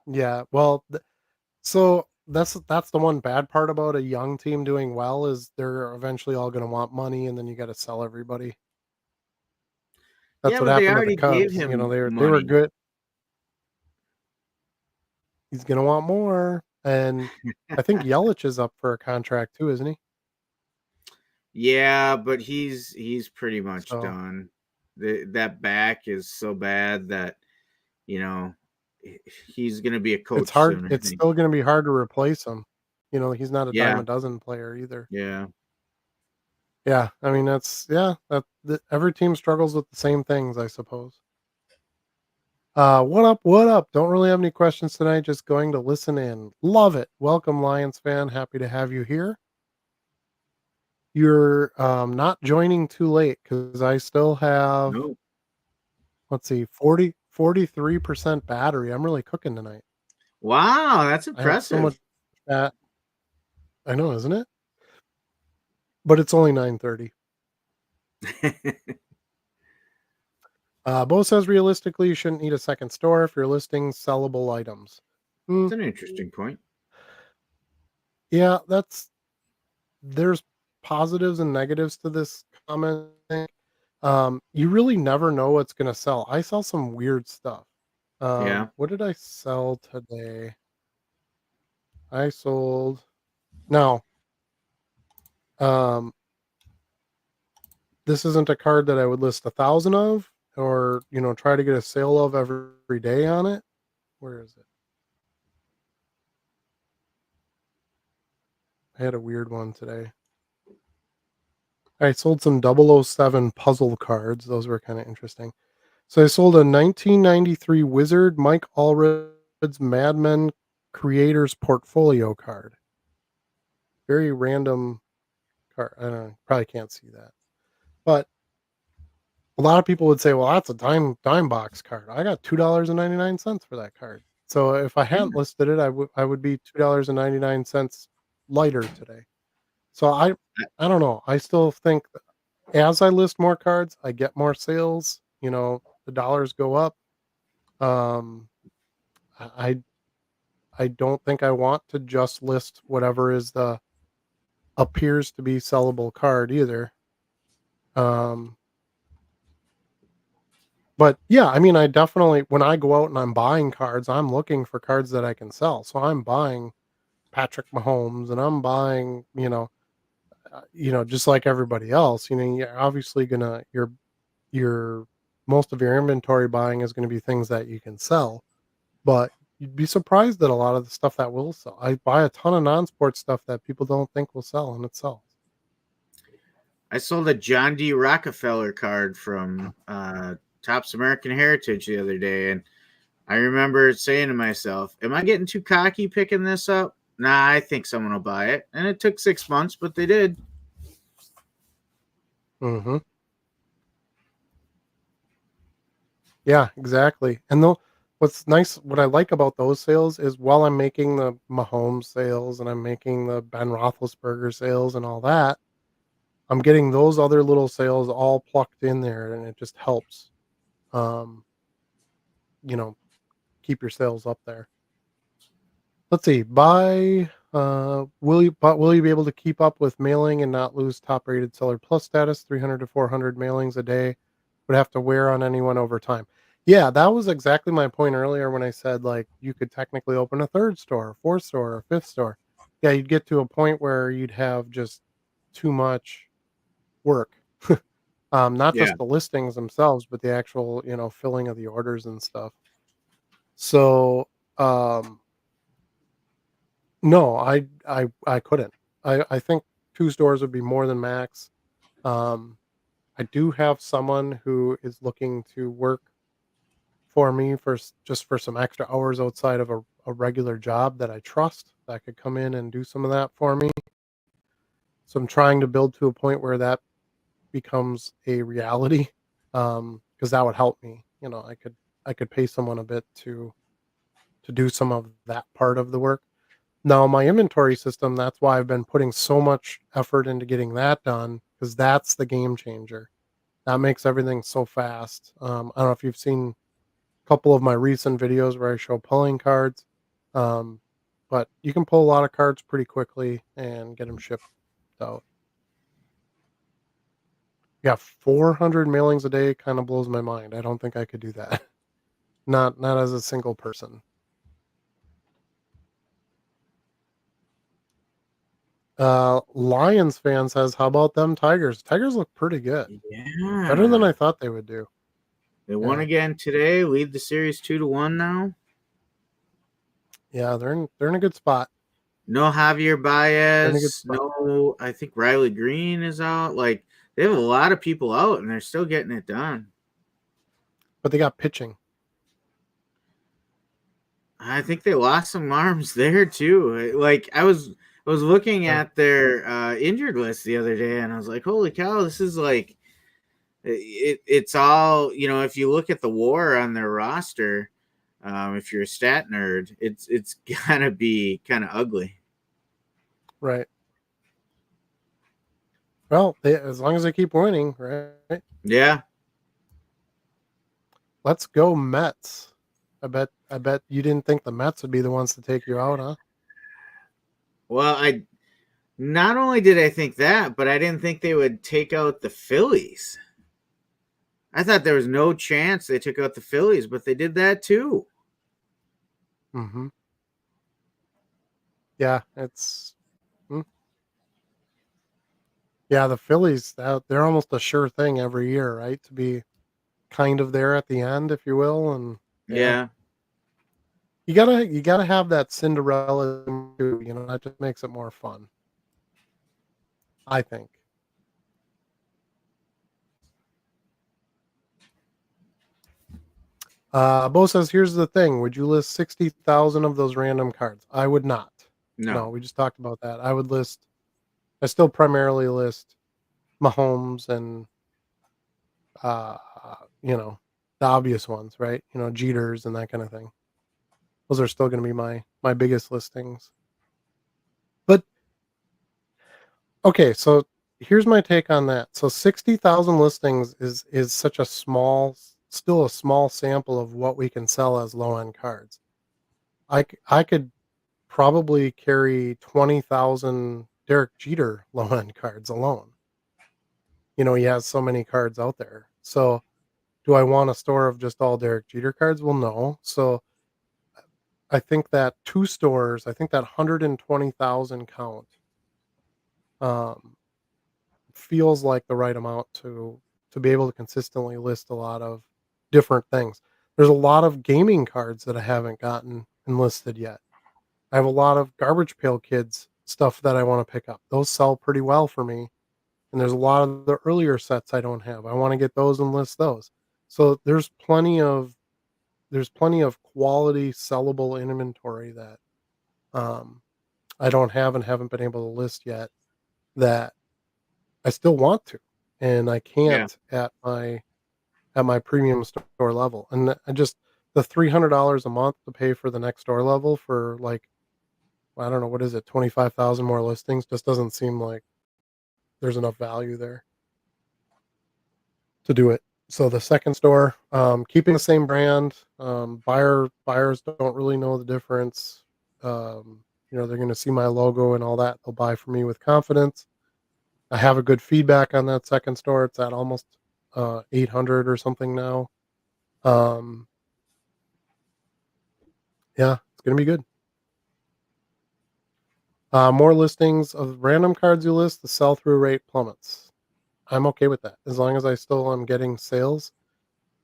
Yeah. Well, so that's the one bad part about a young team doing well is they're eventually all going to want money, and then you got to sell everybody. That's Yeah, what but they happened to the already gave Cubs. him They were money. good. He's going to want more, and I think Yelich is up for a contract too, isn't he? Yeah, but he's pretty much So done. That back is so bad that you know he's going to be a it's coach hard. soon. I It's think. still going to be hard to replace him. He's not a dime Yeah, a dozen player either. yeah. Yeah, I mean every team struggles with the same things, I suppose. What up? What up? Don't really have any questions tonight. Just going to listen in. Love it. Welcome, Lions fan. Happy to have you here. You're not joining too late because I still have, No. let's see, 43% battery. I'm really cooking tonight. Wow, that's I have so much impressive. fat. I know, isn't it? But it's only 9:30. That's Bo says realistically, you shouldn't need a second store if you're listing sellable items. Hmm, an interesting point. yeah, there's positives and negatives to this comment. You really never know what's gonna sell. I sell some weird stuff. Yeah. What did I sell today? I sold no. Um, this isn't a card that I would list 1,000 of, or try to get a sale of every day on it. Where is it? I had a weird one today. I sold some 007 puzzle cards. Those were kind of interesting. So I sold a 1993 Wizard Mike Allred's Mad Men Creators Portfolio card. Very random card. I don't know, probably can't see that. But a lot of people would say, "Well, that's a dime box card." I got $2.99 for that card. So if I Yeah. hadn't listed it, I would be $2.99 lighter today. So I don't know. I still think as I list more cards, I get more sales. The dollars go up. Um, I I don't think I want to just list whatever is the appears to be sellable card either. Um, but yeah, I mean, I definitely when I go out and I'm buying cards, I'm looking for cards that I can sell. So I'm buying Patrick Mahomes, and I'm buying, just like everybody else. You're obviously gonna your most of your inventory buying is going to be things that you can sell, but you'd be surprised at a lot of the stuff that will sell. I buy a ton of non-sports stuff that people don't think will sell, and it sells. I sold a John D. Rockefeller card from Topps American Heritage the other day, and I remember saying to myself, "Am I getting too cocky picking this up? Nah, I think someone will buy it." And it took 6 months, but they did. Mhm. Yeah, exactly. And what I like about those sales is while I'm making the Mahomes sales and I'm making the Ben Roethlisberger sales and all that, I'm getting those other little sales all plucked in there, and it just helps, um, you know, keep your sales up there. Let's see, will you be able to keep up with mailing and not lose top rated seller plus status? 300 to 400 mailings a day would have to wear on anyone over time. Yeah, that was exactly my point earlier when I said, like, you could technically open a third store, a fourth store, or a fifth store. Yeah, you'd get to a point where you'd have just too much work. Not Yeah. just the listings themselves, but the actual, filling of the orders and stuff. So, um, no, I couldn't. I think 2 stores would be more than max. Um, I do have someone who is looking to work for me just for some extra hours outside of a regular job that I trust that could come in and do some of that for me. So I'm trying to build to a point where that becomes a reality, because that would help me. I could pay someone a bit to do some of that part of the work. Now, my inventory system, that's why I've been putting so much effort into getting that done, because that's the game changer. That makes everything so fast. I don't know if you've seen a couple of my recent videos where I show pulling cards, um, but you can pull a lot of cards pretty quickly and get them shipped out. Yeah, 400 mailings a day kind of blows my mind. I don't think I could do that. Not as a single person. Lions fan says, "How about them Tigers? Tigers look pretty good. Better than I Yeah. thought they would do." They won Yeah. again today, lead the series 2-1 now. Yeah, they're in a good spot. No Javier They're in a good Baez. spot. No, I think Riley Green is out. Like, they have a lot of people out and they're still getting it done. But they got pitching. I think they lost some arms there too. Like, I was looking Yeah. at their injured list the other day and I was like, holy cow, this is like it's all, if you look at the war on their roster, if you're a stat nerd, it's gonna be kind of ugly. Right. Well, as long as they keep winning, right? Yeah. Let's go Mets. I bet you didn't think the Mets would be the ones to take you out, huh? Well, I not only did I think that, but I didn't think they would take out the Phillies. I thought there was no chance they took out the Phillies, but they did that too. Mhm. Yeah, it's mm, yeah, the Phillies, they're almost a sure thing every year, right? To be kind of there at the end, if you will, and yeah. Yeah. You gotta have that Cinderella too, that just makes it more fun, I think. Bo says, "Here's the thing. Would you list 60,000 of those random cards?" I would not. No, No. we just talked about that. I still primarily list Mahomes and, uh, you know, the obvious ones, right? Jeters and that kind of thing. Those are still gonna be my biggest listings. But, okay, so here's my take on that. So 60,000 listings is such a still a small sample of what we can sell as low-end cards. I could probably carry 20,000 Derek Jeter low-end cards alone. He has so many cards out there. So, do I want a store of just all Derek Jeter cards? Well, no. So, I think that 120,000 count, um, feels like the right amount to be able to consistently list a lot of different things. There's a lot of gaming cards that I haven't gotten enlisted yet. I have a lot of Garbage Pail Kids stuff that I wanna pick up. Those sell pretty well for me, and there's a lot of the earlier sets I don't have. I wanna get those and list those. So there's plenty of quality sellable inventory that, um, I don't have and haven't been able to list yet that I still want to, and I Yeah. can't at my premium store level, and I just the $300 a month to pay for the next door level for, like, I don't know, what is it, 25,000 more listings just doesn't seem like there's enough value there to do it. So the second store, keeping the same brand, buyers don't really know the difference. They're gonna see my logo and all that. They'll buy from me with confidence. I have a good feedback on that second store. It's at almost 800 or something now. Um, yeah, it's gonna be good. More listings of random cards you list, the sell through rate plummets. I'm okay with that as long as I still am getting sales.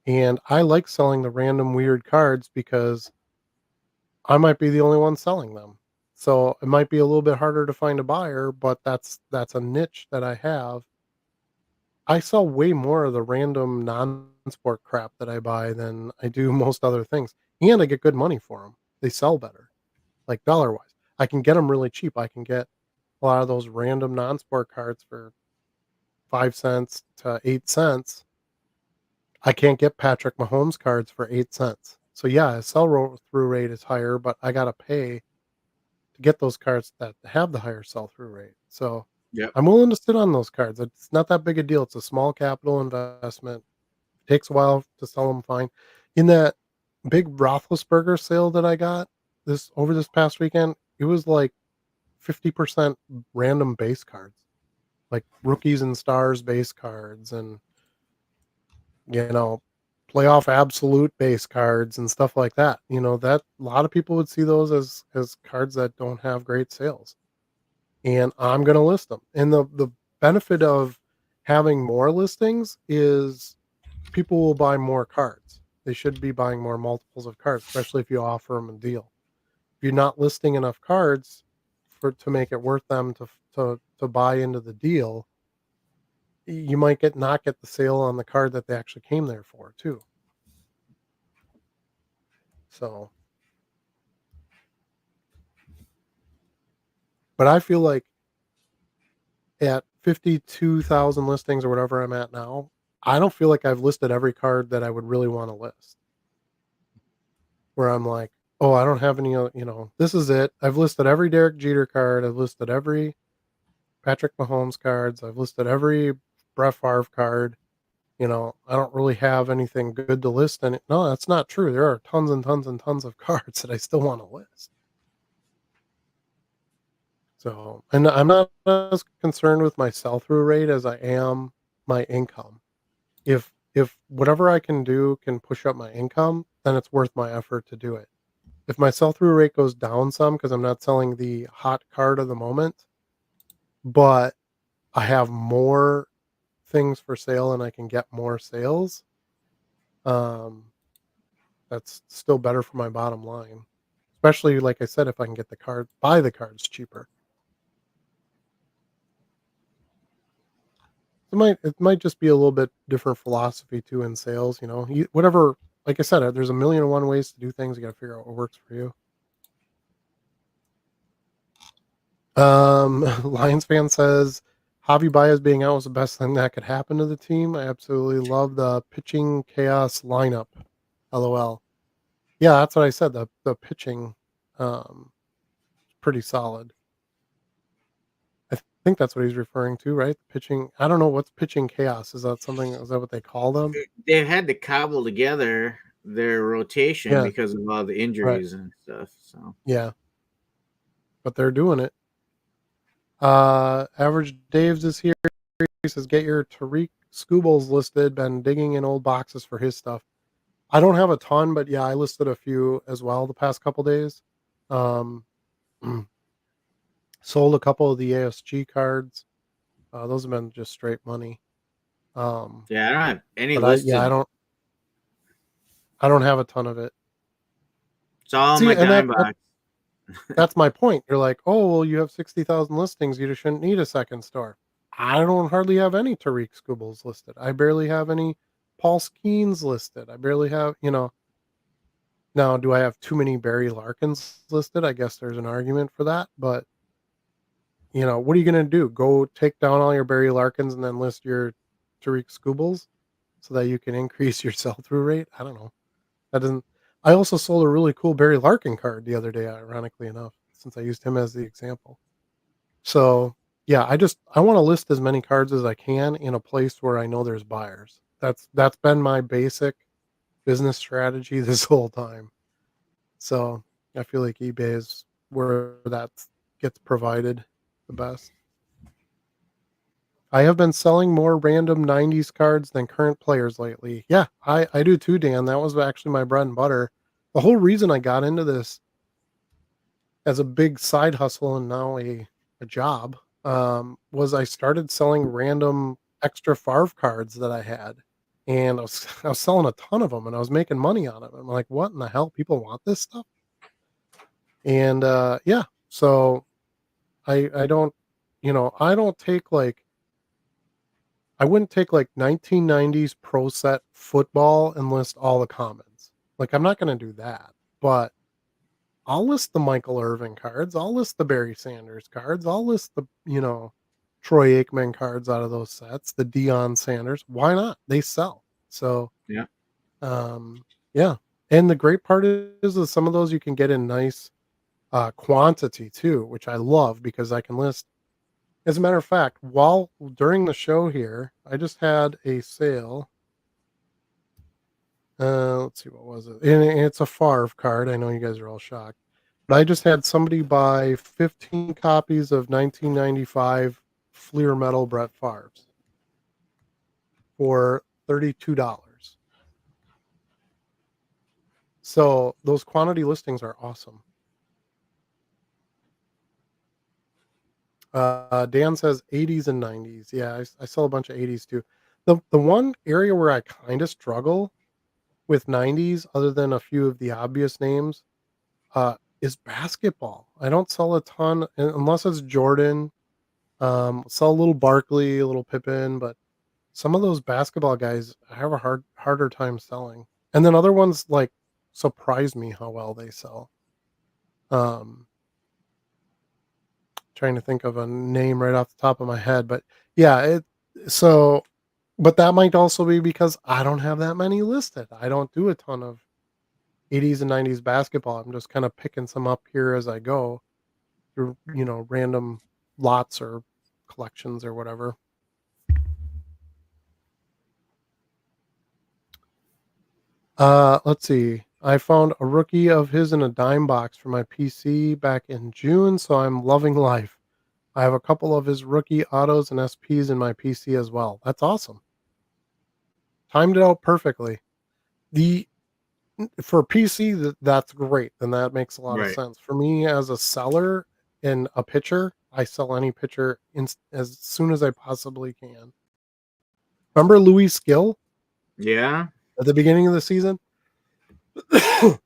And I like selling the random weird cards because I might be the only one selling them. So it might be a little bit harder to find a buyer, but that's a niche that I have. I sell way more of the random non-sport crap that I buy than I do most other things, and I get good money for them. They sell better, like dollar-wise. I can get them really cheap. I can get a lot of those random non-sport cards for 5 cents to 8 cents. I can't get Patrick Mahomes cards for 8 cents. So yeah, sell-through rate is higher, but I gotta pay to get those cards that have the higher sell-through rate. So Yep. I'm willing to sit on those cards. It's not that big a deal. It's a small capital investment. Takes a while to sell them fine. In that big Roethlisberger sale that I got this past weekend, it was like 50% random base cards, like rookies and stars base cards and, you know, playoff absolute base cards and stuff like that. That a lot of people would see those as cards that don't have great sales. And I'm going to list them. And the benefit of having more listings is people will buy more cards. They should be buying more multiples of cards, especially if you offer them a deal. If you're not listing enough cards for to make it worth them to buy into the deal, you might not get the sale on the card that they actually came there for too. So, but I feel like at 52,000 listings or whatever I'm at now, I don't feel like I've listed every card that I would really want to list. Where I'm like, "Oh, I don't have any, this is it. I've listed every Derek Jeter card. I've listed every Patrick Mahomes cards. I've listed every Brett Favre card. I don't really have anything good to list." And no, that's not true. There are tons and tons and tons of cards that I still want to list. So, and I'm not as concerned with my sell through rate as I am my income. If whatever I can do can push up my income, then it's worth my effort to do it. If my sell through rate goes down some because I'm not selling the hot card of the moment, but I have more things for sale and I can get more sales, um, that's still better for my bottom line. Especially like I said, if I can get buy the cards cheaper. It might just be a little bit different philosophy too in sales. Whatever. Like I said, there's a million and one ways to do things. You got to figure out what works for you. Lions fan says Javi Baez being out was the best thing that could happen to the team. I absolutely love the pitching chaos lineup. LOL. Yeah, that's what I said. The pitching, um, pretty solid. I think that's what he's referring to, right? Pitching. I don't know what's pitching chaos. Is that something? Is that what they call them? They've had to cobble together their rotation Yeah. because of all the Right. injuries and stuff. So Yeah. But they're doing it. Average Daves is here. He says, "Get your Tariq Scoobles listed. Been digging in old boxes for his stuff." I don't have a ton, but yeah, I listed a few as well the past couple days. Um, Sold a couple of the ASG cards. Those have been just straight money. Um, yeah, I don't have any but I listed. don't have a ton of it. It's all in See, my and dime box. that's my point. You're like, oh well, you have 60,000 listings. You just shouldn't need a second store. I don't hardly have any Tariq Scoobles listed. I barely have any Paul Skeens listed. I barely have. Now, do I have too many Barry Larkins listed? I guess there's an argument for that, but what are you gonna do? Go take down all your Barry Larkins and then list your Tariq Scoobles so that you can increase your sell through rate? I don't know. That doesn't. I also sold a really cool Barry Larkin card the other day, ironically enough, since I used him as the example. So, yeah, I wanna list as many cards as I can in a place where I know there's buyers. That's been my basic business strategy this whole time. So, I feel like eBay is where that gets provided the best. I have been selling more random '90s cards than current players lately. Yeah, I do too, Dan. That was actually my bread and butter. The whole reason I got into this as a big side hustle and now a job, was I started selling random extra Favre cards that I had, and I was selling a ton of them, and I was making money on it. I'm like, "What in the hell? People want this stuff?" And, yeah, so I don't I don't take, like I wouldn't take, like, 1990s Pro Set football and list all the commons. Like, I'm not gonna do that, but I'll list the Michael Irvin cards, I'll list the Barry Sanders cards, I'll list the, Troy Aikman cards out of those sets, the Deion Sanders. Why not? They sell. So, Yeah. yeah. And the great part is that some of those you can get in nice, quantity too, which I love because I can list as a matter of fact, while during the show here, I just had a sale. Let's see, what was it? And it's a Favre card. I know you guys are all shocked. But I just had somebody buy 15 copies of 1995 Fleer Metal Brett Favre's for $32. So those quantity listings are awesome. Dan says 80s and 90s. Yeah, I sell a bunch of 80s too. The one area where I kind of struggle with 90s, other than a few of the obvious names, is basketball. I don't sell a ton unless it's Jordan. Sell a little Barkley, a little Pippen, but some of those basketball guys I have a harder time selling. And then other ones like surprise me how well they sell. Um, Trying to think of a name right off the top of my head, but yeah, so but that might also be because I don't have that many listed. I don't do a ton of 80s and 90s basketball. I'm just kind of picking some up here as I go through, random lots or collections or whatever. Let's see. I found a rookie of his in a dime box for my PC back in June, so I'm loving life. I have a couple of his rookie autos and SPs in my PC as well. That's awesome. Timed it out perfectly. The For PC, that's great. Then that makes a lot of Right. sense. For me as a seller and a pitcher, I sell any pitcher as soon as I possibly can. Remember Louis Skill Yeah. at the beginning of the season?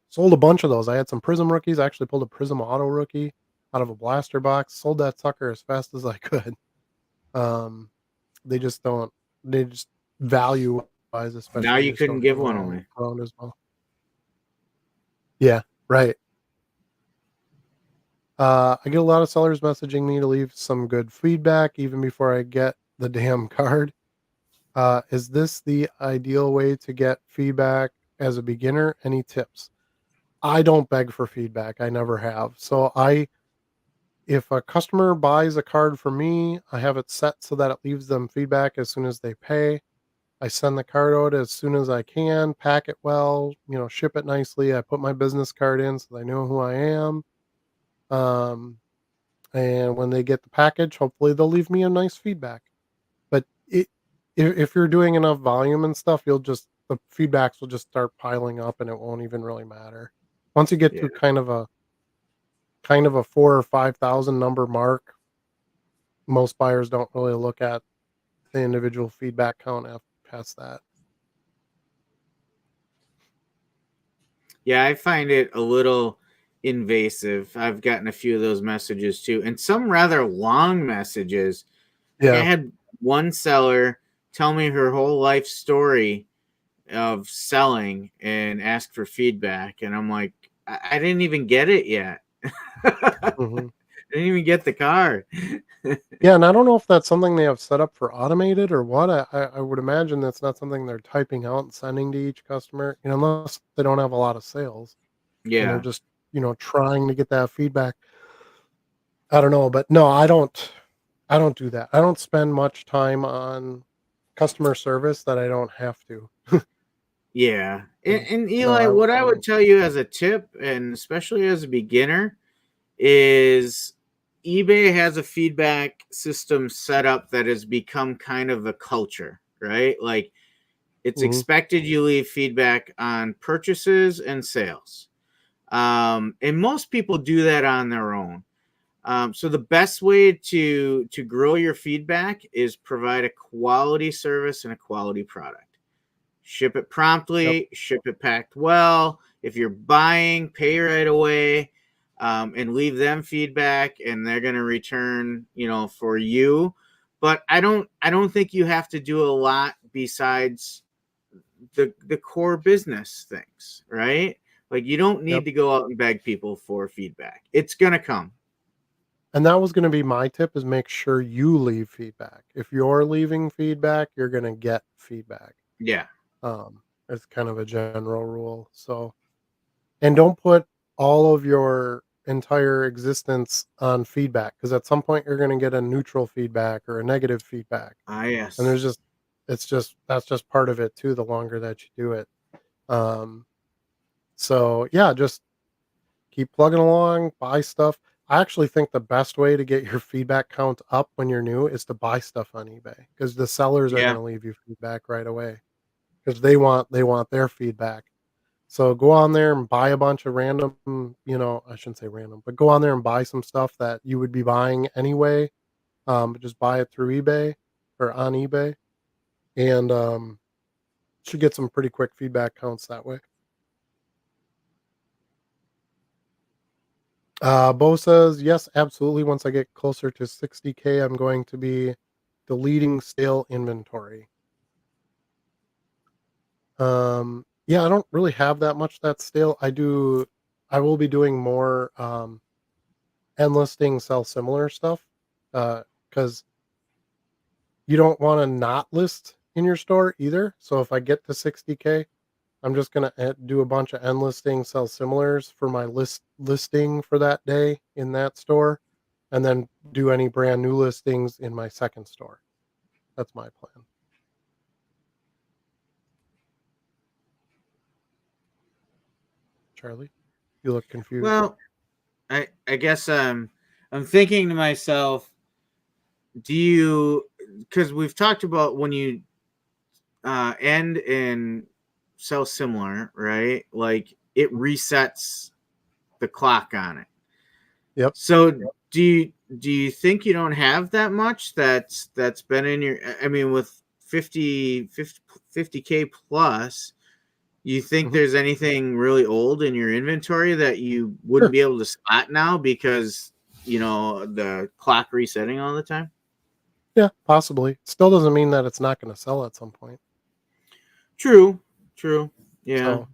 Sold a bunch of those. I had some Prism rookies. I actually pulled a Prism Auto rookie out of a blaster box. Sold that sucker as fast as I could. Um, they just don't. They just value wise, Now especially, you just couldn't don't come give one away. around as well. Yeah, right. I get a lot of sellers messaging me to leave some good feedback even before I get the damn card. Is this the ideal way to get feedback as a beginner? Any tips? I don't beg for feedback. I never have. If a customer buys a card from me, I have it set so that it leaves them feedback as soon as they pay. I send the card out as soon as I can, pack it well, ship it nicely. I put my business card in so they know who I am. Um, and when they get the package, hopefully they'll leave me a nice feedback. But if you're doing enough volume and stuff, the feedbacks will just start piling up, and it won't even really matter. Once you get Yeah. to kind of a 4 or 5,000 number mark, most buyers don't really look at the individual feedback count after past that. Yeah, I find it a little invasive. I've gotten a few of those messages too, and some rather long messages. Like I Yeah. had one seller tell me her whole life story of selling and ask for feedback, and I'm like, I didn't even get it yet. Mhm. didn't even get the car. Yeah, and I don't know if that's something they have set up for automated or what. I would imagine that's not something they're typing out and sending to each customer, unless they don't have a lot of sales and they're Yeah. just, trying to get that feedback. I don't know, but no, I don't do that. I don't spend much time on customer service that I don't have to. Yeah. And And no, Eli, what I I would won't. tell you as a tip, and especially as a beginner, is eBay has a feedback system set up that has become kind of a culture, right? Like it's Mhm. expected you leave feedback on purchases and sales. And most people do that on their own. So the best way to grow your feedback is provide a quality service and a quality product. Ship it Yep, promptly, ship it packed well. If you're buying, pay right away, and leave them feedback, and they're going to return, for you. But I don't think you have to do a lot besides the core business things, right? Like you don't yep. need to go out and beg people for feedback. It's gonna come. And that was gonna be my tip is make sure you leave feedback. If you're leaving feedback, you're gonna get feedback. Yeah, It's kind of a general rule. So, and don't put all of your entire existence on feedback because at some point you're gonna get a neutral feedback or a negative feedback. And yes, that's just part of it too, the longer that you do it. Um, so yeah, just keep plugging along, buy stuff. I actually think the best way to get your feedback count up when you're new is to buy stuff on eBay because the sellers are going yeah. to leave you feedback right away because they want their feedback. So go on there and buy a bunch of random, I shouldn't say random, but go on there and buy some stuff that you would be buying anyway. But just buy it through eBay or on eBay, and should get some pretty quick feedback counts that way. Bo says, yes, absolutely. Once I get closer to 60K, I'm going to be deleting stale inventory. Yeah, I don't really have that much that's stale. I will be doing more end listing sell similar stuff. Because you don't want to not list in your store either. So if I get to 60K, I'm just gonna do a bunch of end listings, sell similars for my listing for that day in that store, and then do any brand new listings in my second store. That's my plan. Charlie, you look confused. Well, I guess I'm thinking to myself, do you? Because we've talked about when you end and sell similar, right? Like it resets the clock on it. Yep. So do you think you don't have that much that's been in your? I mean, with 50K plus, you think Hmm. there's anything really old in your inventory that you wouldn't Sure. be able to spot now because the clock resetting all the time? Yeah, possibly. Still doesn't mean that it's not going to sell at some point. True, true. Yeah, So,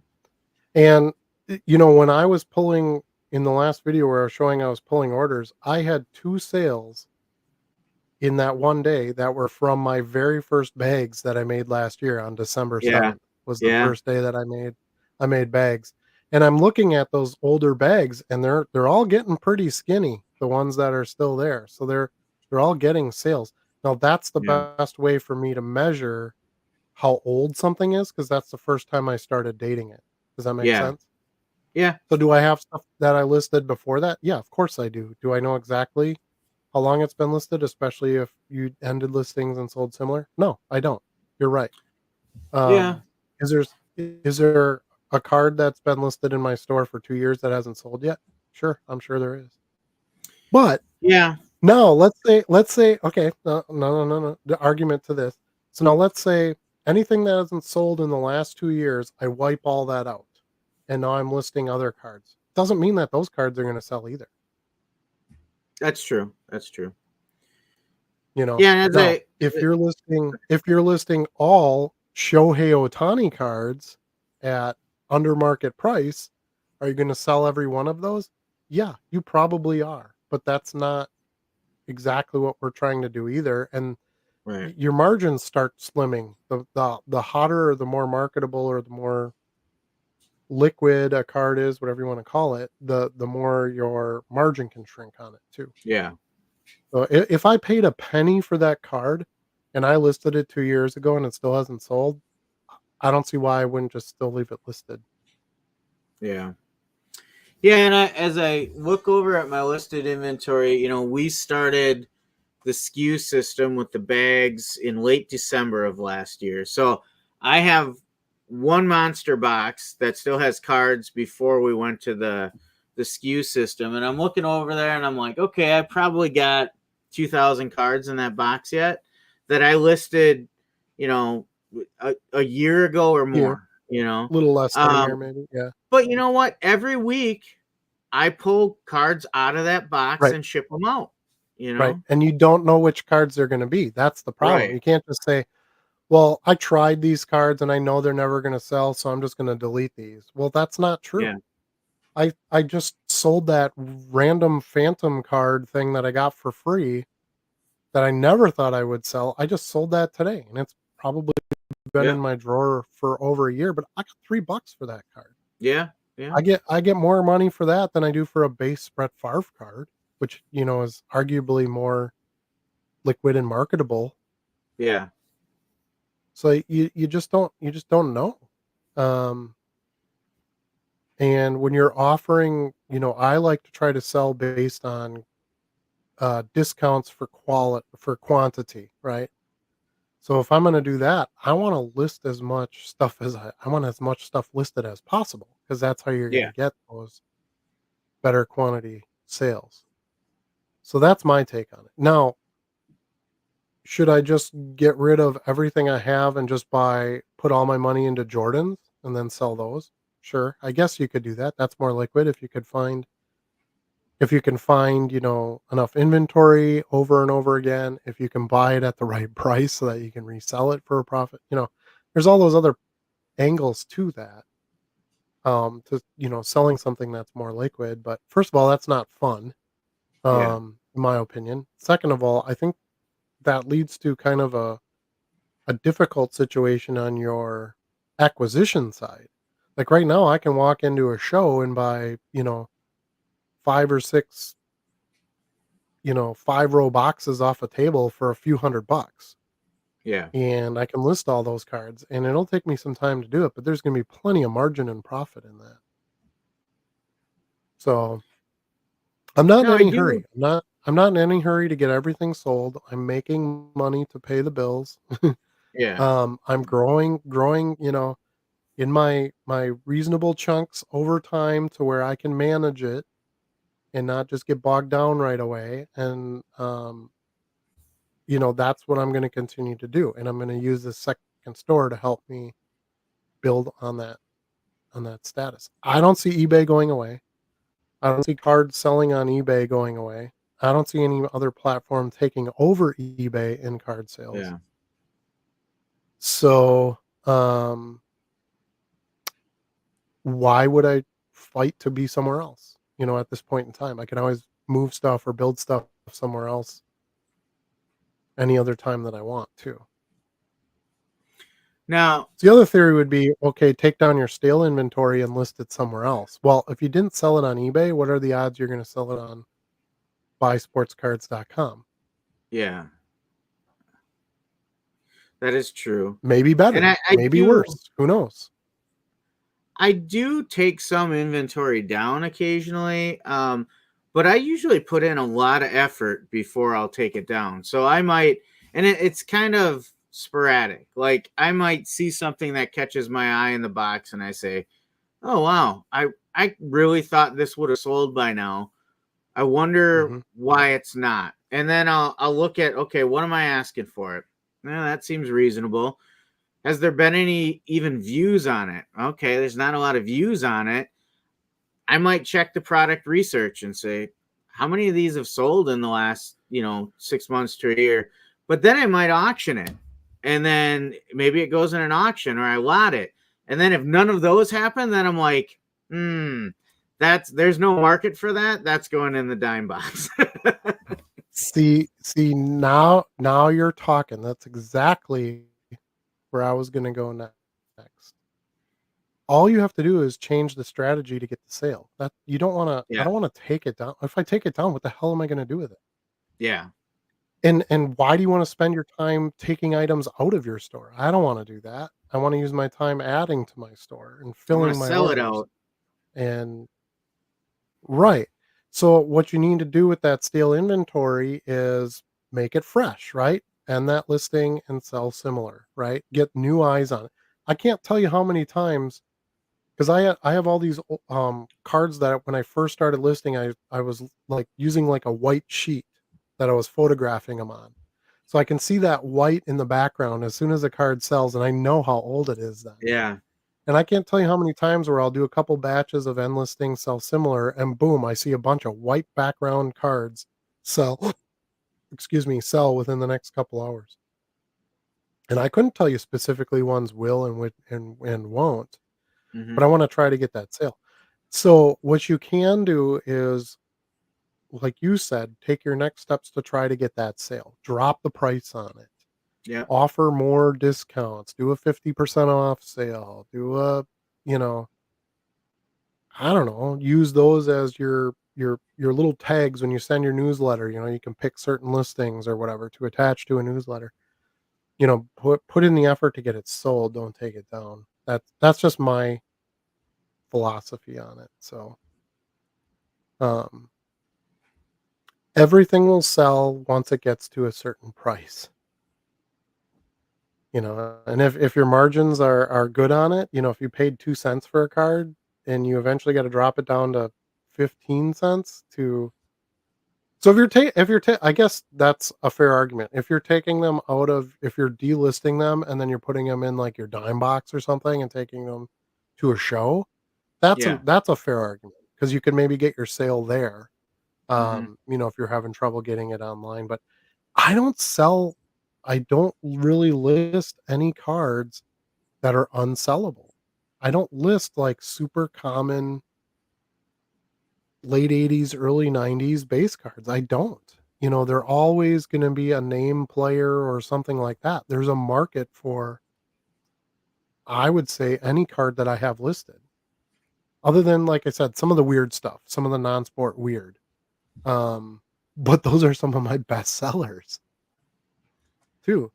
and when I was pulling in the last video where I was showing I was pulling orders, I had two sales in that one day that were from my very first bags that I made last year on December yeah, 7th was the yeah, first day that I made bags. And I'm looking at those older bags and they're all getting pretty skinny, the ones that are still there. So they're all getting sales. Now that's the yeah, best way for me to measure how old something is because that's the first time I started dating it. Does that make yeah, sense? yeah, So do I have stuff that I listed before that? Yeah, of course I do. Do I know exactly how long it's been listed, especially if you ended listings and sold similar? No, I don't. You're right. yeah, Um, is there a card that's been listed in my store for 2 years that hasn't sold yet? Sure, I'm sure there is. But yeah, no, let's say okay, no, no, no, no, no. The argument to this. So now let's say anything that hasn't sold in the last 2 years, I wipe all that out, and now I'm listing other cards. Doesn't mean that those cards are going to sell either. that's true. That's true. You know, Yeah, and as now I if you're listing all Shohei Ohtani cards at under market price, are you going to sell every one of those? Yeah, you probably are. but that's not exactly what we're trying to do either, and Right. your margins start slimming. The hotter or the more marketable or the more liquid a card is, whatever you wanna call it, the more your margin can shrink on it too. Yeah. So if I paid a penny for that card and I listed it 2 years ago and it still hasn't sold, I don't see why I wouldn't just still leave it listed. Yeah. Yeah, and as I look over at my listed inventory, we started the SKU system with the bags in late December of last year. So I have one monster box that still has cards before we went to the SKU system, and I'm looking over there and I'm like, okay, I probably got 2,000 cards in that box yet that I listed, you know, a year ago or Year, more. You know, little less than a year um, maybe, yeah. but you know what? Every week I pull cards out of that box Right, and ship them out. You right, know, and you don't know which cards they're gonna be, that's the problem. right? You can't just say, "Well, I tried these cards and I know they're never gonna sell, so I'm just gonna delete these." Well, that's not true. Yeah, I just sold that random phantom card thing that I got for free that I never thought I would sell. I just sold that today, and it's probably been yeah, in my drawer for over a year, but I got $3 for that card. yeah, yeah, I get more money for that than I do for a base Brett Favre card, which, is arguably more liquid and marketable. yeah, So you just don't know. Um, and when you're offering, I like to try to sell based on discounts for quantity, right? So if I'm gonna do that, I wanna list as much stuff as I want as much stuff listed as possible because that's how you're yeah. gonna get those better quantity sales. So that's my take on it. Now, should I just get rid of everything I have and just put all my money into Jordans and then sell those? Sure. I guess you could do that. That's more liquid if you can find, enough inventory over and over again, if you can buy it at the right price so that you can resell it for a profit. There's all those other angles to that. To selling something that's more liquid. But first of all, that's not fun, Yeah. in my opinion. Second of all, I think that leads to kind of a difficult situation on your acquisition side. Like right now, I can walk into a show and buy, five or six, 5-row boxes off a table for a few $100. Yeah. And I can list all those cards, and it'll take me some time to do it, but there's going to be plenty of margin and profit in that. So I'm not in No, I any do. hurry. I'm not in any hurry to get everything sold. I'm making money to pay the bills. Yeah. I'm growing, in my reasonable chunks over time to where I can manage it and not just get bogged down right away. And that's what I'm going to continue to do. And I'm going to use this second store to help me build on that status. I don't see eBay going away. I don't see cards selling on eBay going away. I don't see any other platform taking over eBay in card sales. Yeah. So, why would I fight to be somewhere else? At this point in time, I can always move stuff or build stuff somewhere else any other time that I want to. Now, So the other theory would be, okay, take down your stale inventory and list it somewhere else. Well, if you didn't sell it on eBay, what are the odds you're going to sell it on buysportscards.com? yeah, that is true. Maybe And better, I maybe do worse. Who knows? I do take some inventory down occasionally. But I usually put in a lot of effort before I'll take it down. So I might, and it's kind of sporadic. Like I might see something that catches my eye in the box and I say, "Oh wow, I really thought this would have sold by now. I wonder Hmm. why it's not." And then I'll look at, okay, what am I asking for it? That seems reasonable. Has there been any even views on it? Okay, there's not a lot of views on it. I might check the product research and say, how many of these have sold in the last, 6 months to a year? But then I might auction it. And then maybe it goes in an auction or I lot it. And then if none of those happen, then I'm like, there's no market for that. That's going in the dime box. See, now you're talking. That's exactly where I was gonna go next. All you have to do is change the strategy to get the sale. That you don't wanna I Yeah. don't wanna take it down. If I take it down, what the hell am I gonna do with it? Yeah. And why do you wanna spend your time taking items out of your store? I don't wanna do that. I wanna use my time adding to my store and I want to filling my sell it orders. out. And right. So what you need to do with that stale inventory is make it fresh, right? And that listing and sell similar, right? Get new eyes on it. I can't tell you how many times because I have all these cards that when I first started listing, I was like using like a white sheet that I was photographing them on. So I can see that white in the background as soon as a card sells, and I know how old it is then. Yeah. And I can't tell you how many times where I'll do a couple batches of end listings sell similar, and boom, I see a bunch of white background cards sell excuse me, sell within the next couple hours. And I couldn't tell you specifically ones will and would and won't, Hmm. but I wanna try to get that sale. So, what you can do is, like you said, take your next steps to try to get that sale. Drop the price on it. Yeah. Offer more discounts. Do a 50% off sale. Do a, you know, I don't know, use those as your little tags when you send your newsletter. You can pick certain listings or whatever to attach to a newsletter. Put in the effort to get it sold. Don't take it down. That's just my philosophy on it. So, um, everything will sell once it gets to a certain price. And if your margins are good on it, if you paid 2 cents for a card and you eventually got to drop it down to 15 cents to so I guess that's a fair argument. If you're taking them out of if you're delisting them and then you're putting them in like your dime box or something and taking them to a show, Yeah. that's a fair argument because you can maybe get your sale there. Hmm. If you're having trouble getting it online, but I don't sell I don't really list any cards that are unsellable. I don't list like super common late 80s, early 90s base cards. I don't. They're always going to be a name player or something like that. There's a market for, I would say, any card that I have listed, other than, like I said, some of the weird stuff, some of the non sport weird. But those are some of my best sellers too.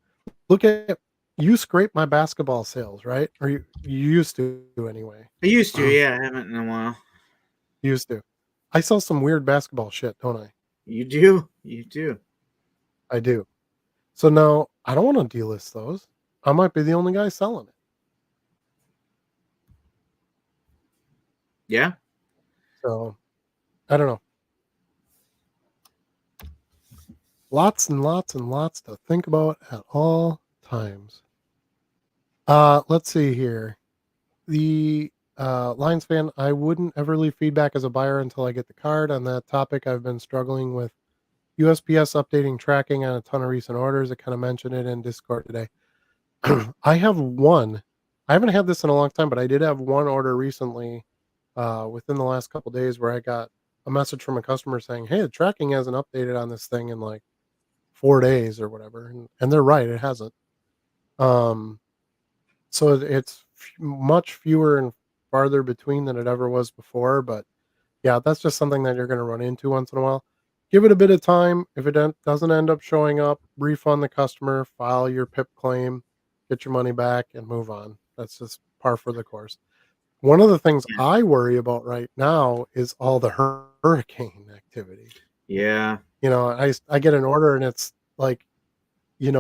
Look at you scrape my basketball sales, right? Or you used to anyway. I used to. Yeah. I haven't in a while. Used to. I sell some weird basketball shit, don't I? You do. You do. I do. So now I don't want to delist those. I might be the only guy selling it. Yeah. So I don't know. Lots and lots and lots to think about at all times. Let's see here. The Lions fan, I wouldn't ever leave feedback as a buyer until I get the card. On that topic, I've been struggling with USPS updating tracking on a ton of recent orders. I kind of mentioned it in Discord today. I have one. I haven't had this in a long time, but I did have one order recently, within the last couple days, where I got a message from a customer saying, "Hey, the tracking hasn't updated on this thing in like 4 days or whatever," and they're right, it hasn't. Um, so it's much fewer and farther between than it ever was before, but yeah, that's just something that you're going to run into once in a while. Give it a bit of time. If it doesn't end up showing up, refund the customer, file your PIP claim, get your money back, and move on. That's just par for the course. One of the things Yeah. I worry about right now is all the hurricane activity. Yeah. I get an order and it's like,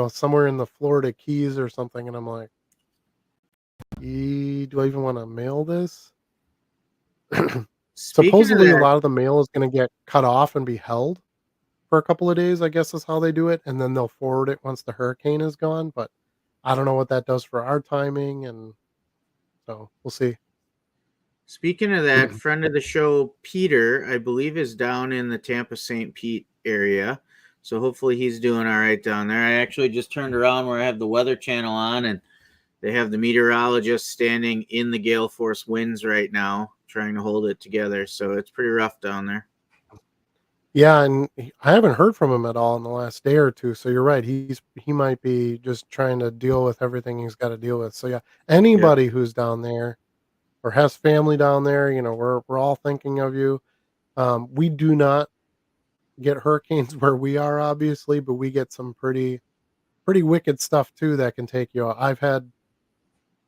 somewhere in the Florida Keys or something, and I'm like, do I even want to mail this? Speaking of Supposedly, a that, lot of the mail is going to get cut off and be held for a couple of days, I guess is how they do it, and then they'll forward it once the hurricane is gone, but I don't know what that does for our timing, and so we'll see. friend of the show, Peter, I believe is down in the Tampa St. Pete area. So hopefully he's doing all right down there. I actually just turned around where I have the weather channel on, and they have the meteorologist standing in the gale force winds right now, trying to hold it together. So it's pretty rough down there. Yeah, and I haven't heard from him at all in the last day or two. So you're right. He might be just trying to deal with everything he's got to deal with. So yeah, Yep. anybody who's down there or has family down there, we're all thinking of you. We do not get hurricanes where we are, obviously, but we get some pretty wicked stuff too that can take you out. I've had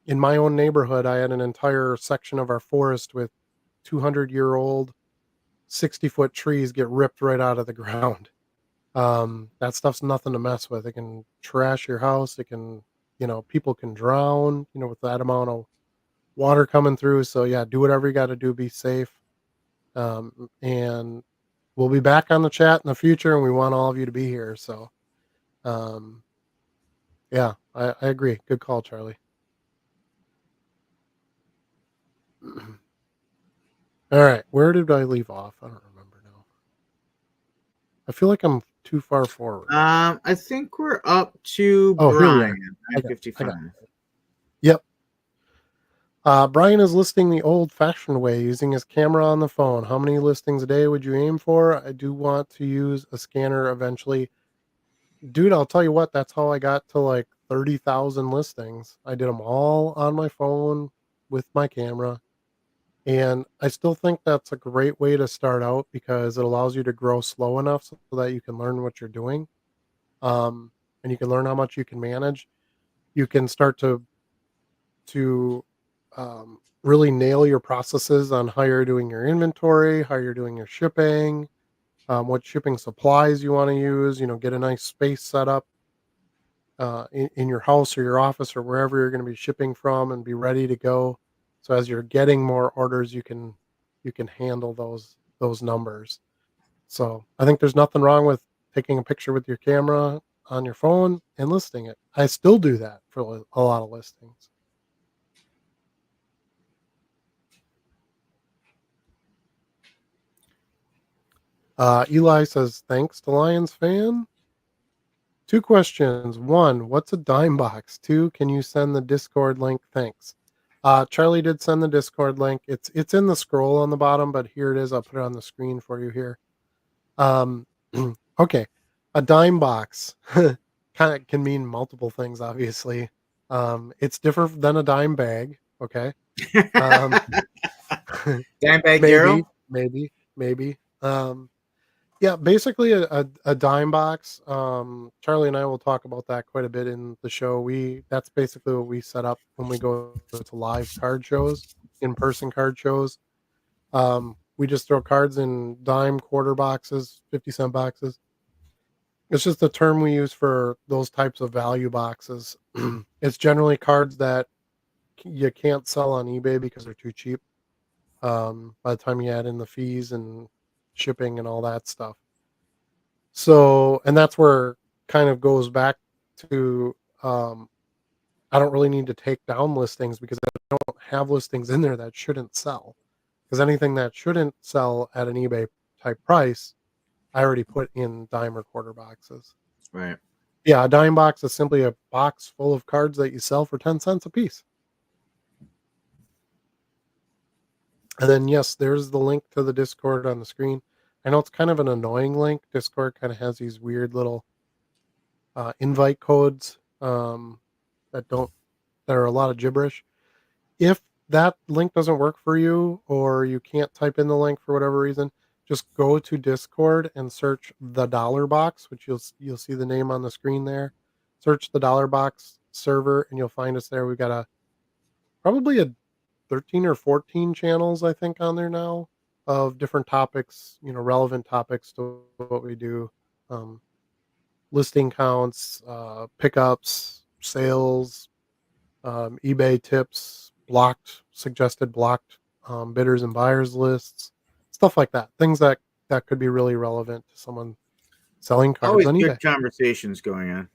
in my own neighborhood, I had an entire section of our forest with 200-year-old 60-foot trees get ripped right out of the ground. That stuff's nothing to mess with. It can trash your house. It can, people can drown, with that amount of water coming through. So yeah, do whatever you got to do. Be safe. And we'll be back on the chat in the future, and we want all of you to be here. So, um, yeah, I agree. Good call, Charlie. All right, where did I leave off? I don't remember now. I feel like I'm too far forward. I think we're up to Oh, here we are. Brian, I got 955. it. Yep. Brian is listing the old-fashioned way, using his camera on the phone. How many listings a day would you aim for? I do want to use a scanner eventually. Dude, I'll tell you what, that's how I got to like 30,000 listings. I did them all on my phone with my camera. And I still think that's a great way to start out because it allows you to grow slow enough so that you can learn what you're doing. Um, and you can learn how much you can manage. You can start to really nail your processes on how you're doing your inventory, how you're doing your shipping, what shipping supplies you want to use. Get a nice space set up in your house or your office or wherever you're going to be shipping from, and be ready to go. So as you're getting more orders, you can handle those numbers. So I think there's nothing wrong with taking a picture with your camera on your phone and listing it. I still do that for a lot of listings. Eli says, thanks to Lions fan. Two questions. One, what's a dime box? Two, can you send the Discord link? Thanks. Charlie did send the Discord link. It's in the scroll on the bottom, but here it is. I'll put it on the screen for you here. Um, okay. A dime box kind of can mean multiple things, obviously. It's different than a dime bag. Okay. Um, Dimebag maybe, Daryl? maybe. Yeah, basically a dime box. Charlie and I will talk about that quite a bit in the show. That's basically what we set up when we go to live card shows, in-person card shows. We just throw cards in dime, quarter boxes, 50-cent boxes. It's just the term we use for those types of value boxes. It's generally cards that you can't sell on eBay because they're too cheap. By the time you add in the fees and shipping and all that stuff. So, and that's where kind of goes back to, I don't really need to take down listings because I don't have listings in there that shouldn't sell. Because anything that shouldn't sell at an eBay type price, I already put in dime or quarter boxes. Right. Yeah, a dime box is simply a box full of cards that you sell for 10 cents a piece. And then, yes, there's the link to the Discord on the screen. I know it's kind of an annoying link. Discord kind of has these weird little invite codes that are a lot of gibberish. If that link doesn't work for you, or you can't type in the link for whatever reason, just go to Discord and search the dollar box, which you'll see the name on the screen there. Search the dollar box server and you'll find us there. We've got probably a 13 or 14 channels, I think, on there now, of different topics, relevant topics to what we do. Um, Listing counts, pickups, sales, eBay tips, suggested blocked bidders and buyers lists, stuff like that. Things that could be really relevant to someone selling cards Always on good eBay. conversations going on.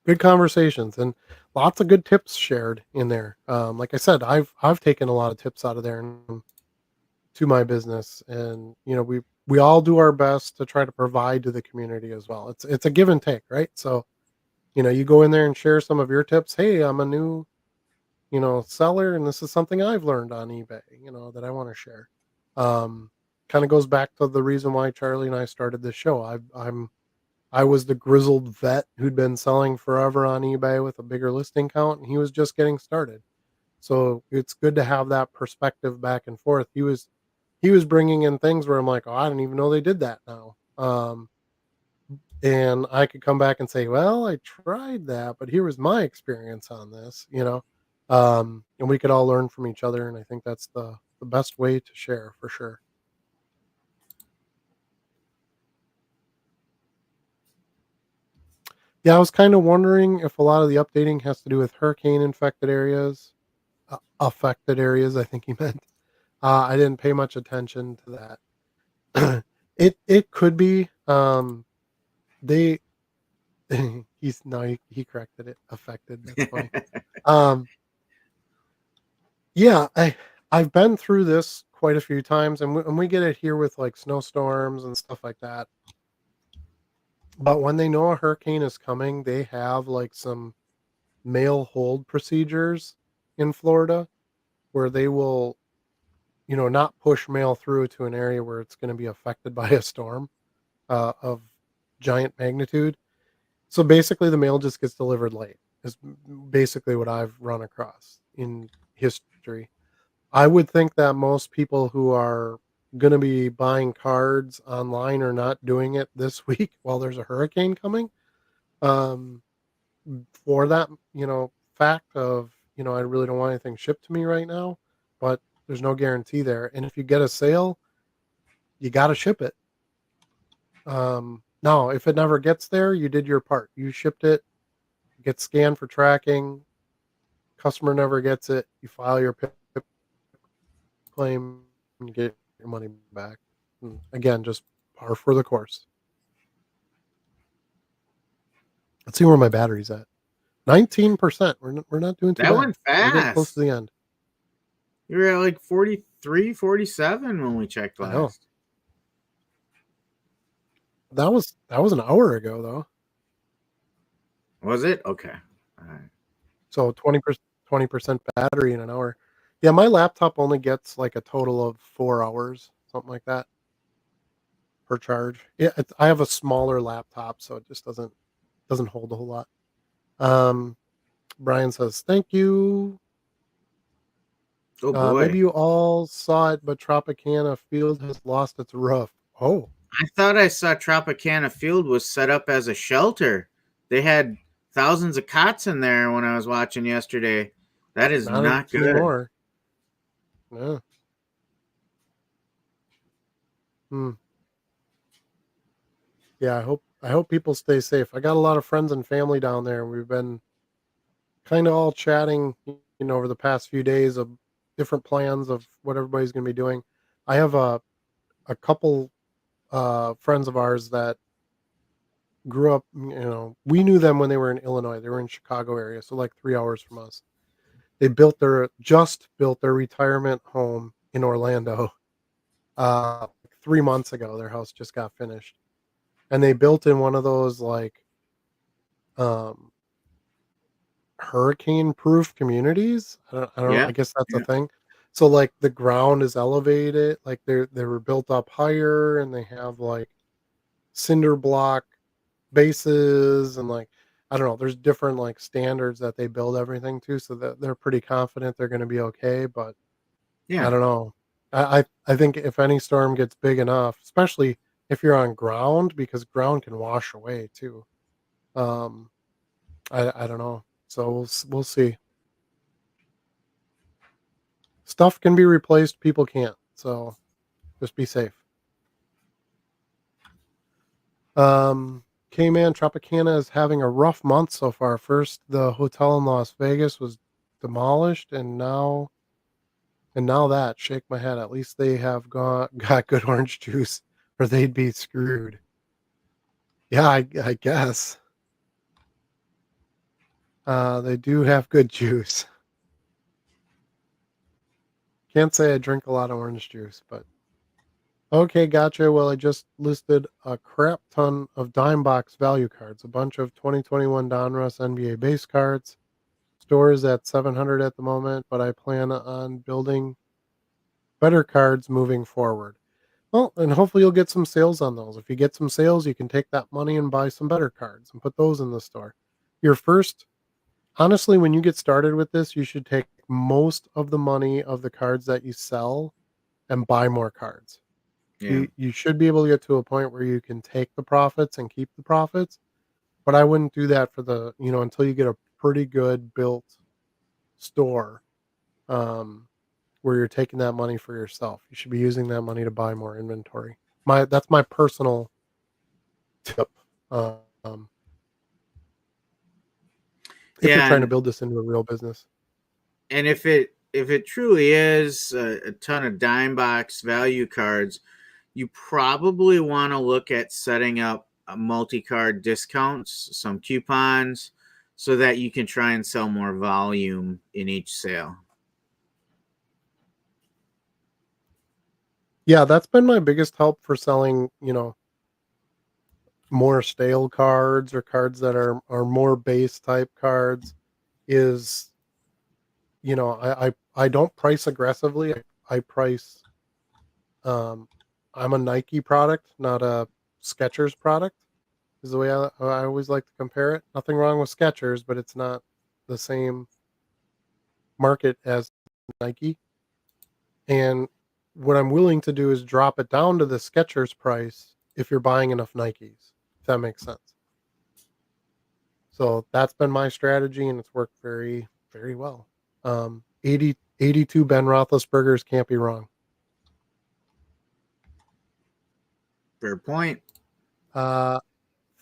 Good conversations and lots of good tips shared in there. Like I said, I've taken a lot of tips out of there to my business, and we all do our best to try to provide to the community as well. It's a give and take, right? So you go in there and share some of your tips. Hey, I'm a new seller, and this is something I've learned on eBay, that I want to share. Um, Kind of goes back to the reason why Charlie and I started this show. I was the grizzled vet who'd been selling forever on eBay with a bigger listing count, and he was just getting started. So it's good to have that perspective back and forth. He was bringing in things where I'm like, oh, I didn't even know they did that now. And I could come back and say, well, I tried that, but here was my experience on this. And we could all learn from each other. And I think that's the best way to share for sure. Yeah, I was kind of wondering if a lot of the updating has to do with hurricane affected areas. I think he meant. I didn't pay much attention to that. It could be. They he's no he corrected it. Affected. That's funny. Um, yeah, I've been through this quite a few times, and we get it here with like snowstorms and stuff like that. But when they know a hurricane is coming, they have like some mail hold procedures in Florida where they will, not push mail through to an area where it's going to be affected by a storm of giant magnitude. So basically, the mail just gets delivered late. Is basically what I've run across in history. I would think that most people who are going to be buying cards online are not doing it this week while there's a hurricane coming. Um, for that, fact of, I really don't want anything shipped to me right now, but there's no guarantee there. And if you get a sale, you got to ship it. Now, if it never gets there, you did your part. You shipped it, it gets scanned for tracking, customer never gets it, you file your claim, and you get your money back. And again, just par for the course. Let's see where my battery's at. 19%. We're not doing too That bad. went We're getting close to fast. the end. You were at like 43, 47 when we checked I know. last. That was an hour ago though. Was it? Okay. All right. So 20% battery in an hour. Yeah, my laptop only gets like a total of 4 hours, something like that per charge. Yeah, I have a smaller laptop, so it just doesn't hold a whole lot. Um, Brian says, "Thank you. Oh Maybe boy. you all saw it, but Tropicana Field has lost its roof." Oh, I thought I saw Tropicana Field was set up as a shelter. They had thousands of cots in there when I was watching yesterday. That is not not good. anymore. Yeah. Hmm. Yeah, I hope people stay safe. I got a lot of friends and family down there, and we've been kind of all chatting, over the past few days of different plans of what everybody's going to be doing. I have a couple friends of ours that grew up. We knew them when they were in Illinois. They were in Chicago area, so like 3 hours from us. They just built their retirement home in Orlando 3 months ago. Their house just got finished, and they built in one of those like um hurricane proof communities. I don't Yeah. I guess that's a Yeah. thing. So like the ground is elevated, like they were built up higher, and they have like cinder block bases, and like I don't know, there's different like standards that they build everything to, so that they're pretty confident they're going to be okay. But I Yeah. don't know. I think if any storm gets big enough, especially if you're on ground, because ground can wash away too. Um, I don't know. So we'll see. Stuff can be replaced, people can't. So just be safe. K-Man Tropicana is having a rough month so far. First, the hotel in Las Vegas was demolished, and now that shake my head. At least they have got good orange juice, or they'd be screwed. Yeah, I guess they do have good juice. Can't say I drink a lot of orange juice, but okay, gotcha. Well, I just listed a crap ton of dime box value cards, a bunch of 2021 Donruss NBA base cards, store is at 700 at the moment, but I plan on building better cards moving forward. Well, and hopefully you'll get some sales on those. If you get some sales, you can take that money and buy some better cards and put those in the store. Your first Honestly, when you get started with this, you should take most of the money of the cards that you sell and buy more cards. Yeah. You should be able to get to a point where you can take the profits and keep the profits, but I wouldn't do that until you get a pretty good built store, um, where you're taking that money for yourself. You should be using that money to buy more inventory. That's my personal tip, um, if you're Yeah, trying to build this into a real business. and if it truly is a ton of dime box value cards, you probably want to look at setting up a multi-card discounts, some coupons, so that you can try and sell more volume in each sale. Yeah, that's been my biggest help for selling, more stale cards or cards that are more base type cards is, I don't price aggressively. I price, um I'm a Nike product, not a Skechers product, is the way I always like to compare it. Nothing wrong with Skechers, but it's not the same market as Nike. And what I'm willing to do is drop it down to the Skechers price if you're buying enough Nikes, if that makes sense. So that's been my strategy, and it's worked very, very well. 82 Ben Roethlisbergers can't be wrong. Fair point. Uh,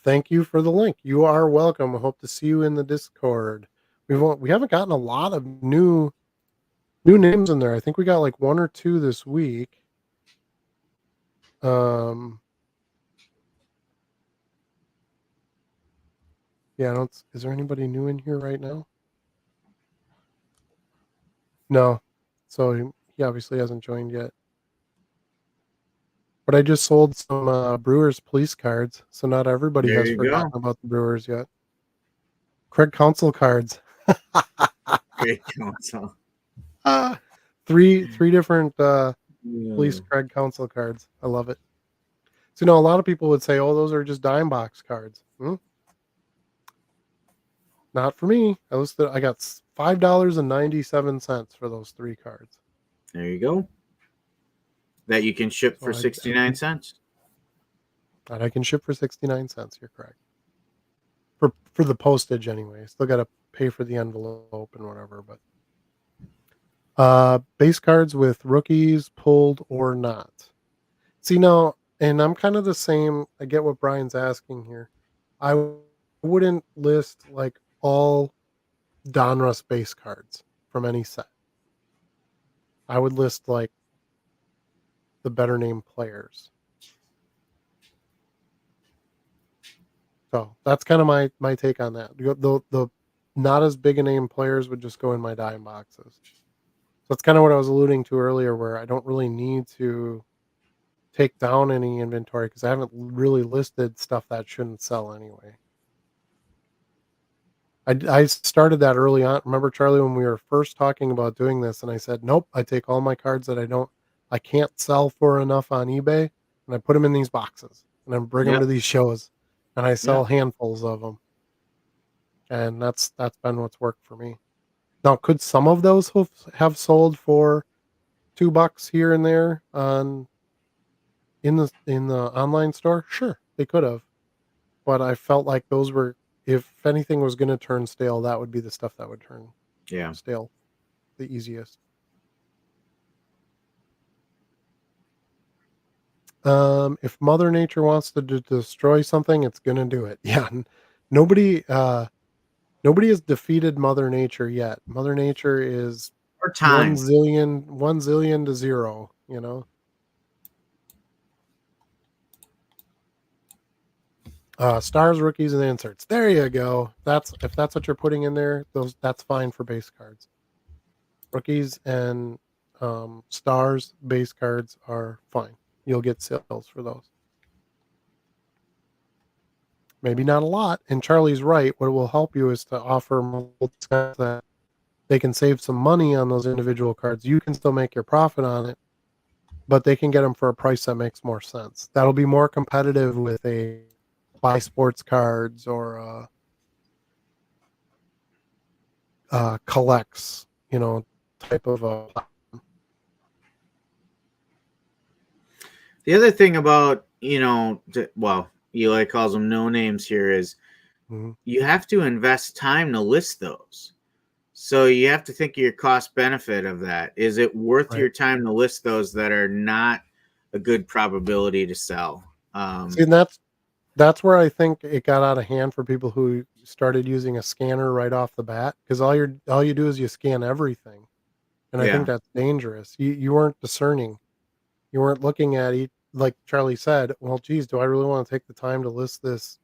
Thank you for the link. You are welcome. I hope to see you in the Discord. We haven't gotten a lot of new names in there. I think we got like one or two this week. Um, yeah, I don't. Is there anybody new in here right now? No. So he obviously hasn't joined yet. But I just sold some Brewers police cards, so not everybody There has you forgotten go. about the Brewers yet. Craig Counsell cards. Great counsel. Ah, three different police Yeah. Craig Counsell cards. I love it. So a lot of people would say, "Oh, those are just dime box cards." Not for me. I got $5.97 for those three cards. There you go. That you can ship So for 69 cents. that I can ship for 69 cents. You're correct. For the postage anyway. Still got to pay for the envelope and whatever, but base cards with rookies pulled or not. See now, and I'm kind of the same. I get what Brian's asking here. I wouldn't list like all Donruss base cards from any set. I would list like the better name players. So that's kind of my take on that. The not as big a name players would just go in my dime boxes. So that's kind of what I was alluding to earlier, where I don't really need to take down any inventory because I haven't really listed stuff that shouldn't sell anyway. I started that early on. Remember, Charlie, when we were first talking about doing this, and I said, nope, I take all my cards that I can't sell for enough on eBay, and I put them in these boxes, and I bring them to Yep. these shows, and I sell Yep. handfuls of them, and that's been what's worked for me. Now, could some of those have sold for $2 here and there on in the online store? Sure, they could have, but I felt like those were, if anything was going to turn stale, that would be the stuff that would turn Yeah. stale the easiest. If Mother Nature wants to destroy something, it's gonna do it. Yeah, nobody, nobody has defeated Mother Nature yet. Mother Nature is Or one time. zillion, 1 zillion to zero. Stars, rookies, and inserts. There you go. If that's what you're putting in there. That's fine for base cards. Rookies and stars base cards are fine. You'll get sales for those. Maybe not a lot. And Charlie's right. What will help you is to offer multiple they can save some money on those individual cards. You can still make your profit on it, but they can get them for a price that makes more sense. That'll be more competitive with a buy sports cards or collects, type of a. The other thing about, well, Eli calls them no names here, is Mhm. you have to invest time to list those. So you have to think of your cost benefit of that. Is it worth Right. your time to list those that are not a good probability to sell? See, and that's where I think it got out of hand for people who started using a scanner right off the bat, because all you do is you scan everything, and I think Yeah. that's dangerous. You weren't discerning. You weren't looking at each, like Charlie said, well, geez, do I really want to take the time to list this,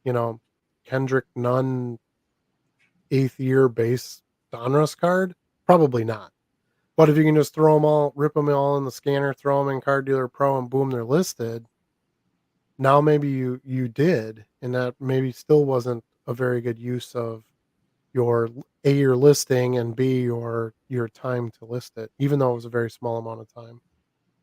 you know, Kendrick Nunn 8th year base Donruss card? Probably not. But if you can just rip them all in the scanner, throw them in Card Dealer Pro, and boom, they're listed. Now maybe you did, and that maybe still wasn't a very good use of your listing, and B, your time to list it, even though it was a very small amount of time.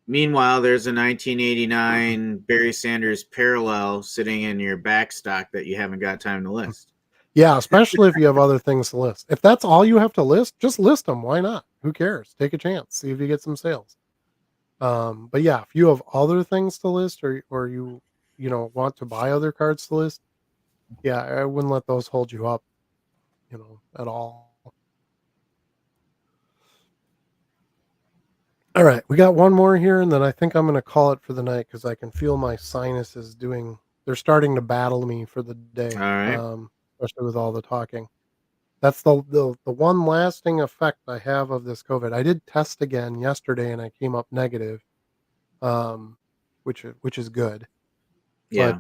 Meanwhile, there's a 1989 Barry Sanders parallel sitting in your back stock that you haven't got time to list. Yeah, especially if you have other things to list. If that's all you have to list, just list them. Why not? Who cares? Take a chance. See if you get some sales. But yeah, if you have other things to list, or you want to buy other cards to list, yeah, I wouldn't let those hold you up, at all. All right, we got one more here, and then I think I'm going to call it for the night because I can feel my sinuses they're starting to battle me for the All day, right. especially with all the talking. That's the one lasting effect I have of this COVID. I did test again yesterday, and I came up negative, um, which is good. Yeah.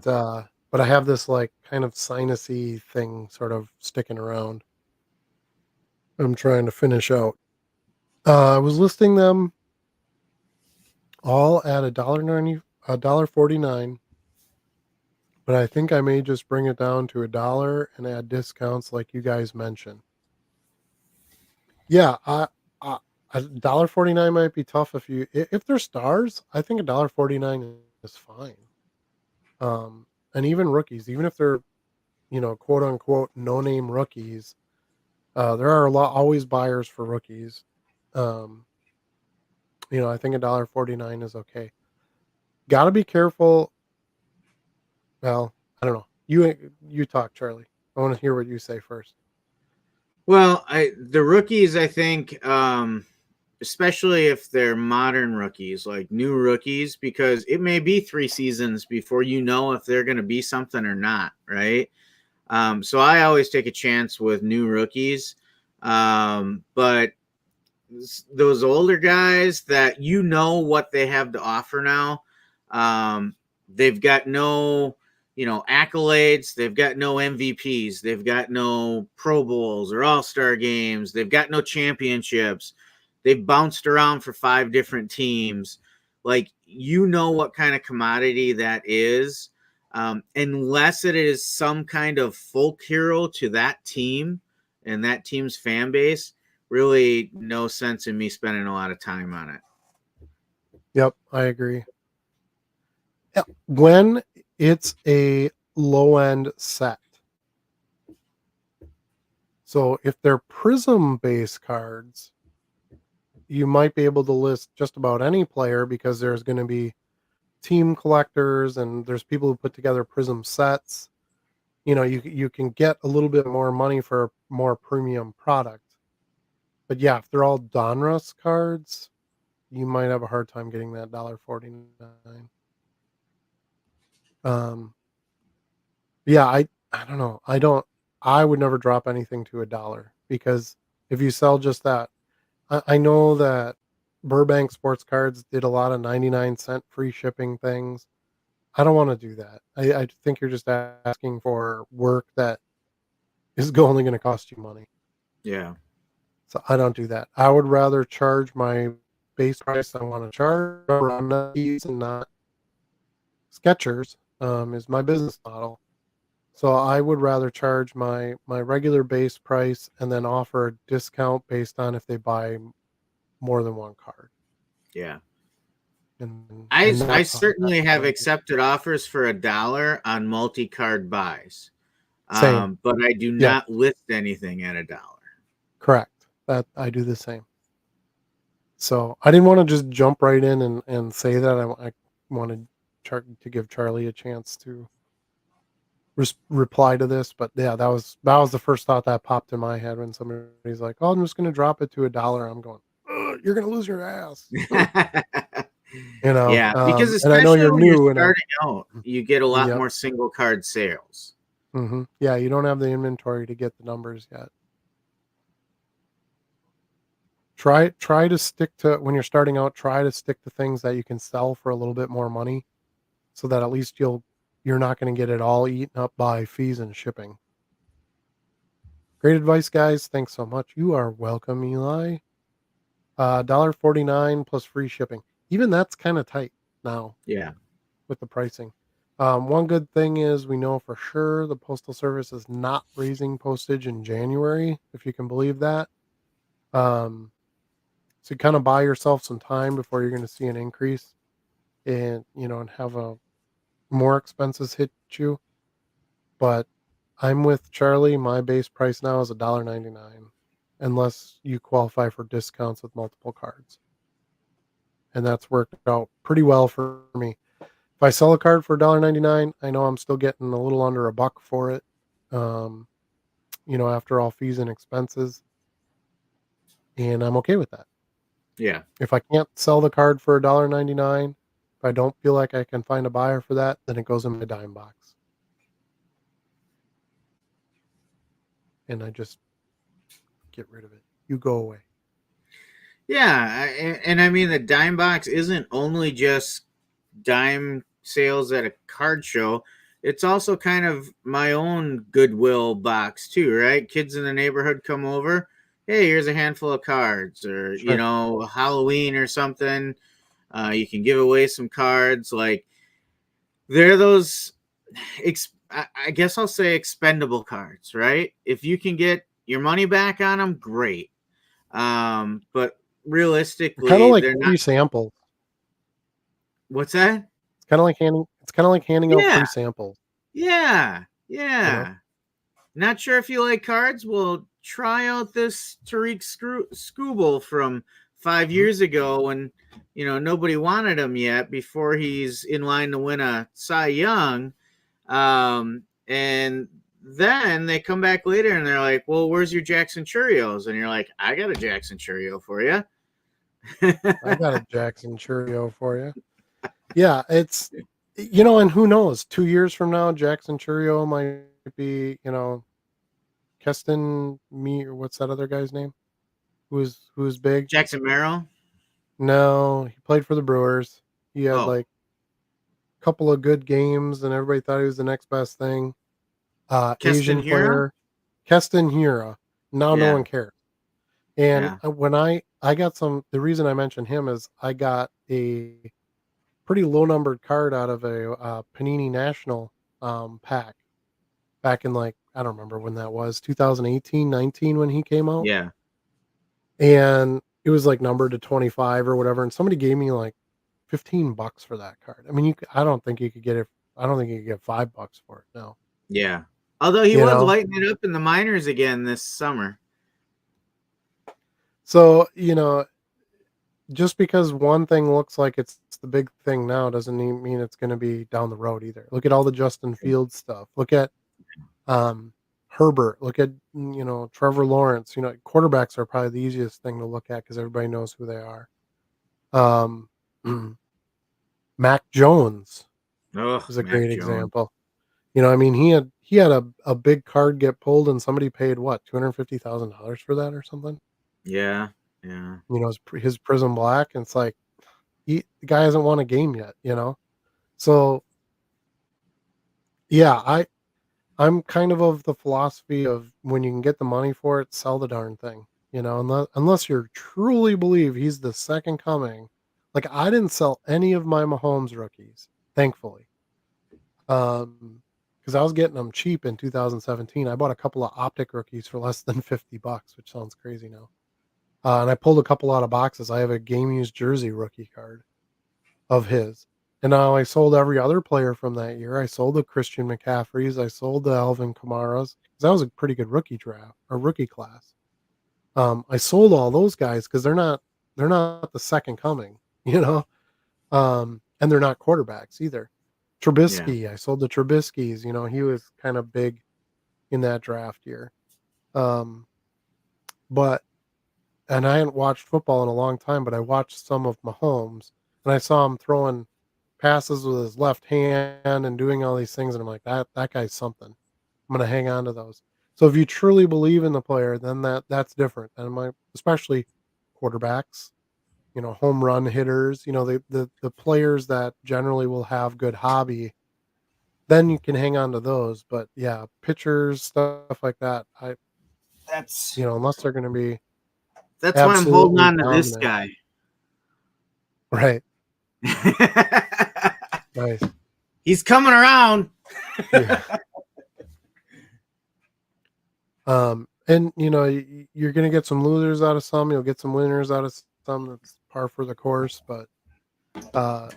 But I have this, like, kind of sinusy thing sort of sticking around. I'm trying to finish out. I was listing them all at $1.49, but I think I may just bring it down to $1 and add discounts like you guys mentioned. Yeah, I $1.49 might be tough if they're stars. I think $1.49 is fine. And even rookies, even if they're, quote unquote no name rookies, there are always buyers for rookies. Um, I think $1.49 is okay. Got to be careful. Well, I don't know. You talk, Charlie. I want to hear what you say first. Well, the rookies, I think, especially if they're modern rookies, like new rookies, because it may be 3 seasons before you know if they're going to be something or not, right? So I always take a chance with new rookies. But those older guys that what they have to offer now, they've got no, accolades. They've got no MVPs. They've got no Pro Bowls or All Star games. They've got no championships. They've bounced around for 5 different teams. Like, what kind of commodity that is. Unless it is some kind of folk hero to that team and that team's fan base, really no sense in me spending a lot of time on it. Yep, I agree. Yeah, when it's a low end set. So if they're prism based cards, you might be able to list just about any player because there's going to be team collectors and there's people who put together prism sets. You can get a little bit more money for a more premium product. But yeah, if they're all Donruss cards, you might have a hard time getting that $1.49. Um, yeah, I don't know. I would never drop anything to $1 because if you sell just that, I know that Burbank Sports Cards did a lot of 99-cent free shipping things. I don't want to do that. I think you're just asking for work that is only going to cost you money. Yeah. So I don't do that. I would rather charge my base price I want to charge. I'm not these and not Skechers, is my business model. So I would rather charge my regular base price and then offer a discount based on if they buy more than one card. Yeah. And I that's certainly how have I do. accepted offers for $1 on multi-card buys. Same. But I do Yes, not list anything at $1. correct. That I do the same. So I didn't want to just jump right in and say that. I wanted to give Charlie a chance to reply to this. But yeah, that was the first thought that popped in my head when somebody's like, "Oh, I'm just going to drop it to $1." I'm going, "Ugh, you're going to lose your ass." Yeah, because And I know especially you're when you're new starting out, you get a lot yep. more single card sales. Yeah, you don't have the inventory to get the numbers yet. Try to stick to when you're starting out, try to stick to things that you can sell for a little bit more money so that at least you're not going to get it all eaten up by fees and shipping. Great advice, guys. Thanks so much. You are welcome, Eli. $1.49 plus free shipping. Even that's kind of tight now Yeah. with the pricing. One good thing is we know for sure the Postal Service is not raising postage in January, if you can believe that. Um, so kind of buy yourself some time before you're going to see an increase and have a more expenses hit you. But I'm with Charlie. My base price now is $1.99, unless you qualify for discounts with multiple cards. And that's worked out pretty well for me. If I sell a card for $1.99, I know I'm still getting a little under $1 for it. Um, after all fees and expenses, and I'm okay with that. Yeah. If I can't sell the card for $1.99, if I don't feel like I can find a buyer for that, then it goes in my dime box, and I just get rid of it. You go away. Yeah, and I mean the dime box isn't only just dime sales at a card show. It's also kind of my own goodwill box too, right? Kids in the neighborhood come over. Hey, here's a handful of cards, or Sure. Halloween or something. You can give away some cards. Like they're those. I guess I'll say expendable cards, right? If you can get your money back on them, great. But They're kind of realistically, like they're not. free samples. What's that? It's kind of like handing out Yeah, free samples. yeah, You know. yeah. Not sure if you like cards? Well, try out this Tariq Skubal from 5 years Mhm. ago when nobody wanted him yet before he's in line to win a Cy Young. And then they come back later and they're like, "Well, where's your Jackson Churios?" And you're like, "I got a Jackson Churio for you." I got a Jackson Churio for you. Yeah, and who knows? 2 years from now, Jackson Churio might be, Keston me or what's that other guy's name? Who's big? Jackson Merrill. No, he played for the Brewers. He had Oh, like a couple of good games, and everybody thought he was the next best thing. Keston Asian Hero. player, Keston Hira. Now no Yeah, one cares. And yeah, when I got the reason I mentioned him is I got a pretty low numbered card out of a Panini National pack back in like I don't remember when that was 2018, 19 when he came out, yeah. and it was like numbered to 25 or whatever, and somebody gave me like $15 for that card. I mean, I don't think you could get it. I don't think you could get $5 for it. No, Yeah. Although he you was know. lighting it up in the minors again this summer. So just because one thing looks like it's the big thing now doesn't mean it's going to be down the road either. Look at all the Justin Fields stuff. Look at um, Herbert. Look at Trevor Lawrence. Quarterbacks are probably the easiest thing to look at because everybody knows who they are. Um, Mac Jones Oh, is a Mac great Jones. example. I mean, he had a big card get pulled, and somebody paid what $250,000 for that or something. Yeah, yeah, His Prism Black, and it's like the guy hasn't won a game yet. So yeah, I'm kind of the philosophy of when you can get the money for it, sell the darn thing. Unless you truly believe he's the second coming. Like I didn't sell any of my Mahomes rookies, thankfully. Um, because I was getting them cheap in 2017. I bought a couple of Optic rookies for less than $50, which sounds crazy now. And I pulled a couple out of boxes. I have a game used jersey rookie card of his. And now I sold every other player from that year. I sold the Christian McCaffreys. I sold the Alvin Kamaras because that was a pretty good rookie draft or rookie class. I sold all those guys because they're not the second coming, you know. And they're not quarterbacks either. Yeah. Trubisky, I sold the Trubisky's. You know, he was kind of big in that draft year. Um, but and I hadn't watched football in a long time, but I watched some of Mahomes, and I saw him throwing passes with his left hand and doing all these things, and I'm like, that guy's something. I'm gonna hang on to those. So if you truly believe in the player, then that's different. And my especially quarterbacks, you know, home run hitters, you know, the players that generally will have good hobby, then you can hang on to those. But yeah, pitchers, stuff like that, That's unless they're gonna be that's why I'm holding absolutely on to this dominant. guy. Right. Nice. He's coming around. Yeah. And you're gonna get some losers out of some, you'll get some winners out of some. That's par for the course. But uh,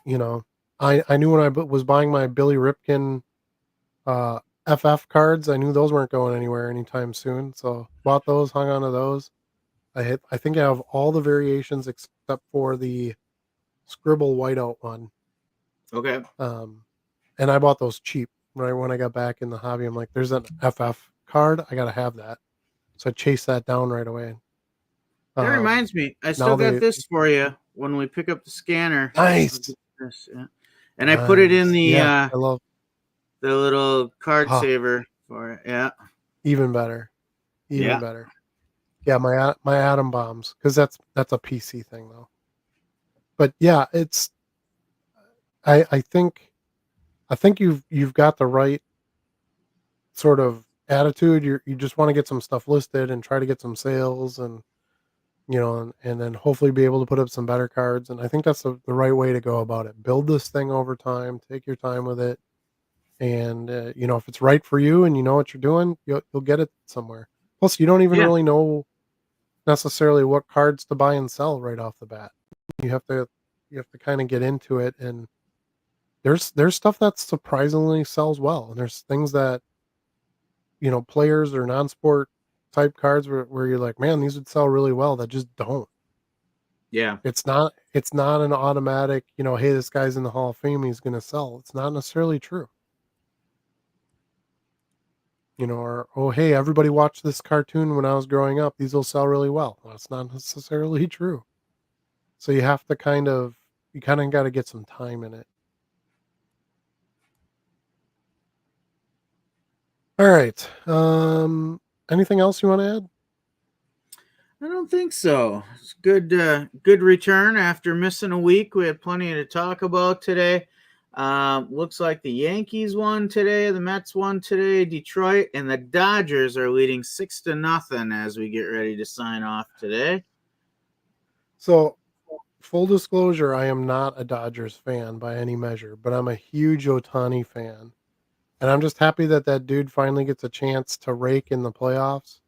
you know, I knew when was buying my Billy Ripken uh FF cards, I knew those weren't going anywhere anytime soon. So bought those, hung on to those. I think I have all the variations except for the scribble whiteout one. Okay. Um, and I bought those cheap right when I got back in the hobby. I'm like, there's an FF card, I gotta have that. So I chased that down right away. That Um, reminds me, I still now got they this for you when we pick up the scanner. I'll nice, get this, yeah. And I put it in nice. Yeah, I love the little card ah, saver for it. Yeah. even better, even Yeah. better. Yeah, my atom bombs, because that's a PC thing though. But yeah, it's I think you've got the right sort of attitude. You just want to get some stuff listed and try to get some sales, and and then hopefully be able to put up some better cards. And I think that's the right way to go about it. Build this thing over time, take your time with it. And if it's right for you and you know what you're doing, you'll get it somewhere. Plus, you don't even Yeah. really know necessarily what cards to buy and sell right off the bat. You have to you have to kind of get into it, and there's stuff that surprisingly sells well, and there's things that players or non-sport type cards where you're like, man, these would sell really well, that just don't. Yeah. It's not an automatic, hey, this guy's in the Hall of Fame, he's going to sell. It's not necessarily true. Or, oh, hey, everybody watched this cartoon when I was growing up, these will sell really well. That's not necessarily true. So you kind of got to get some time in it. All right. Anything else you want to add? I don't think so. It's good return after missing a week. We had plenty to talk about today. Looks like the Yankees won today, the Mets won today, Detroit, and the Dodgers are leading 6-0 as we get ready to sign off today. So, full disclosure, I am not a Dodgers fan by any measure, but I'm a huge Otani fan. And I'm just happy that that dude finally gets a chance to rake in the playoffs.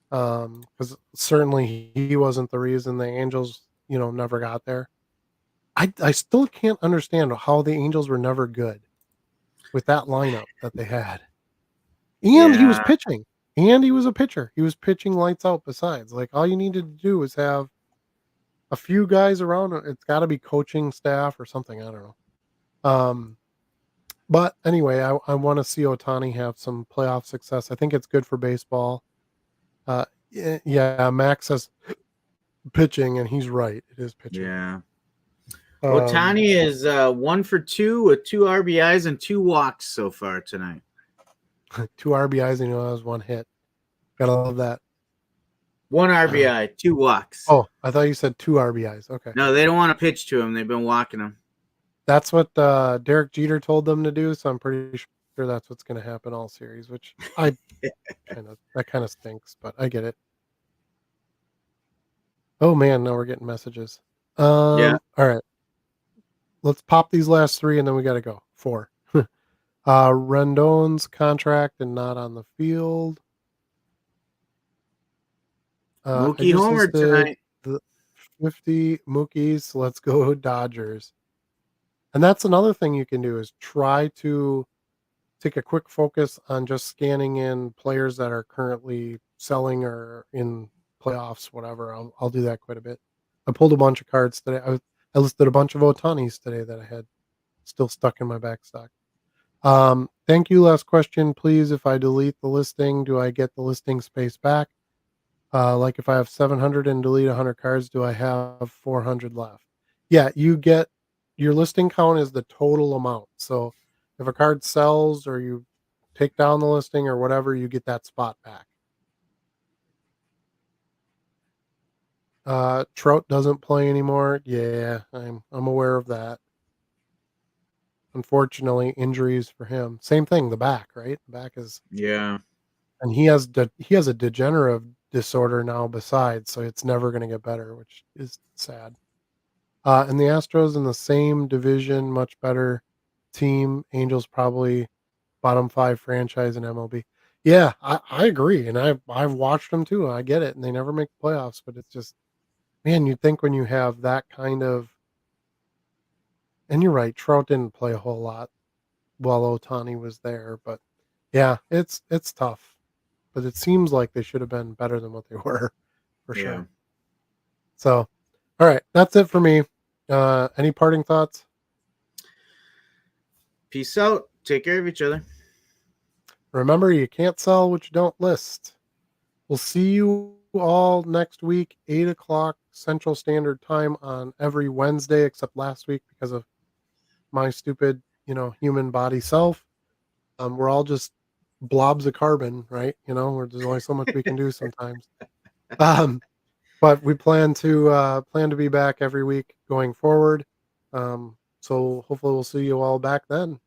Because certainly he wasn't the reason the Angels, never got there. I still can't understand how the Angels were never good with that lineup that they had. And he was Yeah, pitching. And he was a pitcher. He was pitching lights out besides. Like, all you needed to do was have a few guys around. It's got to be coaching staff or something. I don't know. Um, but anyway, I want to see Otani have some playoff success. I think it's good for baseball. Yeah, Max says pitching, and he's right. It is pitching. yeah. Um, Otani is 1 for 2 with 2 RBIs and 2 walks so far tonight. 2 RBIs, and that was one hit. Gotta love that. One RBI, 2 walks. Oh, I thought you said 2 RBIs. Okay. No, they don't want to pitch to him. They've been walking him. That's what Derek Jeter told them to do, so I'm pretty sure that's what's going to happen all series, which that kind of stinks, but I get it. Oh man, now we're getting messages. Yeah. All right. Let's pop these last three and then we got to go. 4. Rendon's contract and not on the field. I Mookie just homered listed tonight. the 50 Mookies. Let's go Dodgers. And that's another thing you can do is try to take a quick focus on just scanning in players that are currently selling or in playoffs, whatever. I'll do that quite a bit. I pulled a bunch of cards today. I listed a bunch of Otanis today that I had still stuck in my backstock. Thank you. Last question, please. If I delete the listing, do I get the listing space back? Like if I have 700 and delete 100 cards, do I have 400 left? Yeah, you get your listing count is the total amount. So if a card sells or you take down the listing or whatever, you get that spot back. Trout doesn't play anymore. Yeah, I'm aware of that. Unfortunately, injuries for him. Same thing, the back, right? The back is, Yeah. and he has a degenerative disorder now besides, so it's never going to get better, which is sad. And the Astros in the same division, much better team. Angels probably bottom 5 franchise in MLB. Yeah, I agree, and I've watched them too. I get it, and they never make the playoffs, but it's just, man, you'd think when you have that kind of, and you're right, Trout didn't play a whole lot while Otani was there, but yeah, it's tough. But it seems like they should have been better than what they were, for Yeah. sure. So, all right, that's it for me. Any parting thoughts? Peace out. Take care of each other. Remember, you can't sell what you don't list. We'll see you all next week, 8 o'clock Central Standard Time on every Wednesday, except last week because of my stupid, human body self. We're all just blobs of carbon, right? Where there's only so much we can do sometimes. Um, but we plan to be back every week going forward. So hopefully we'll see you all back then.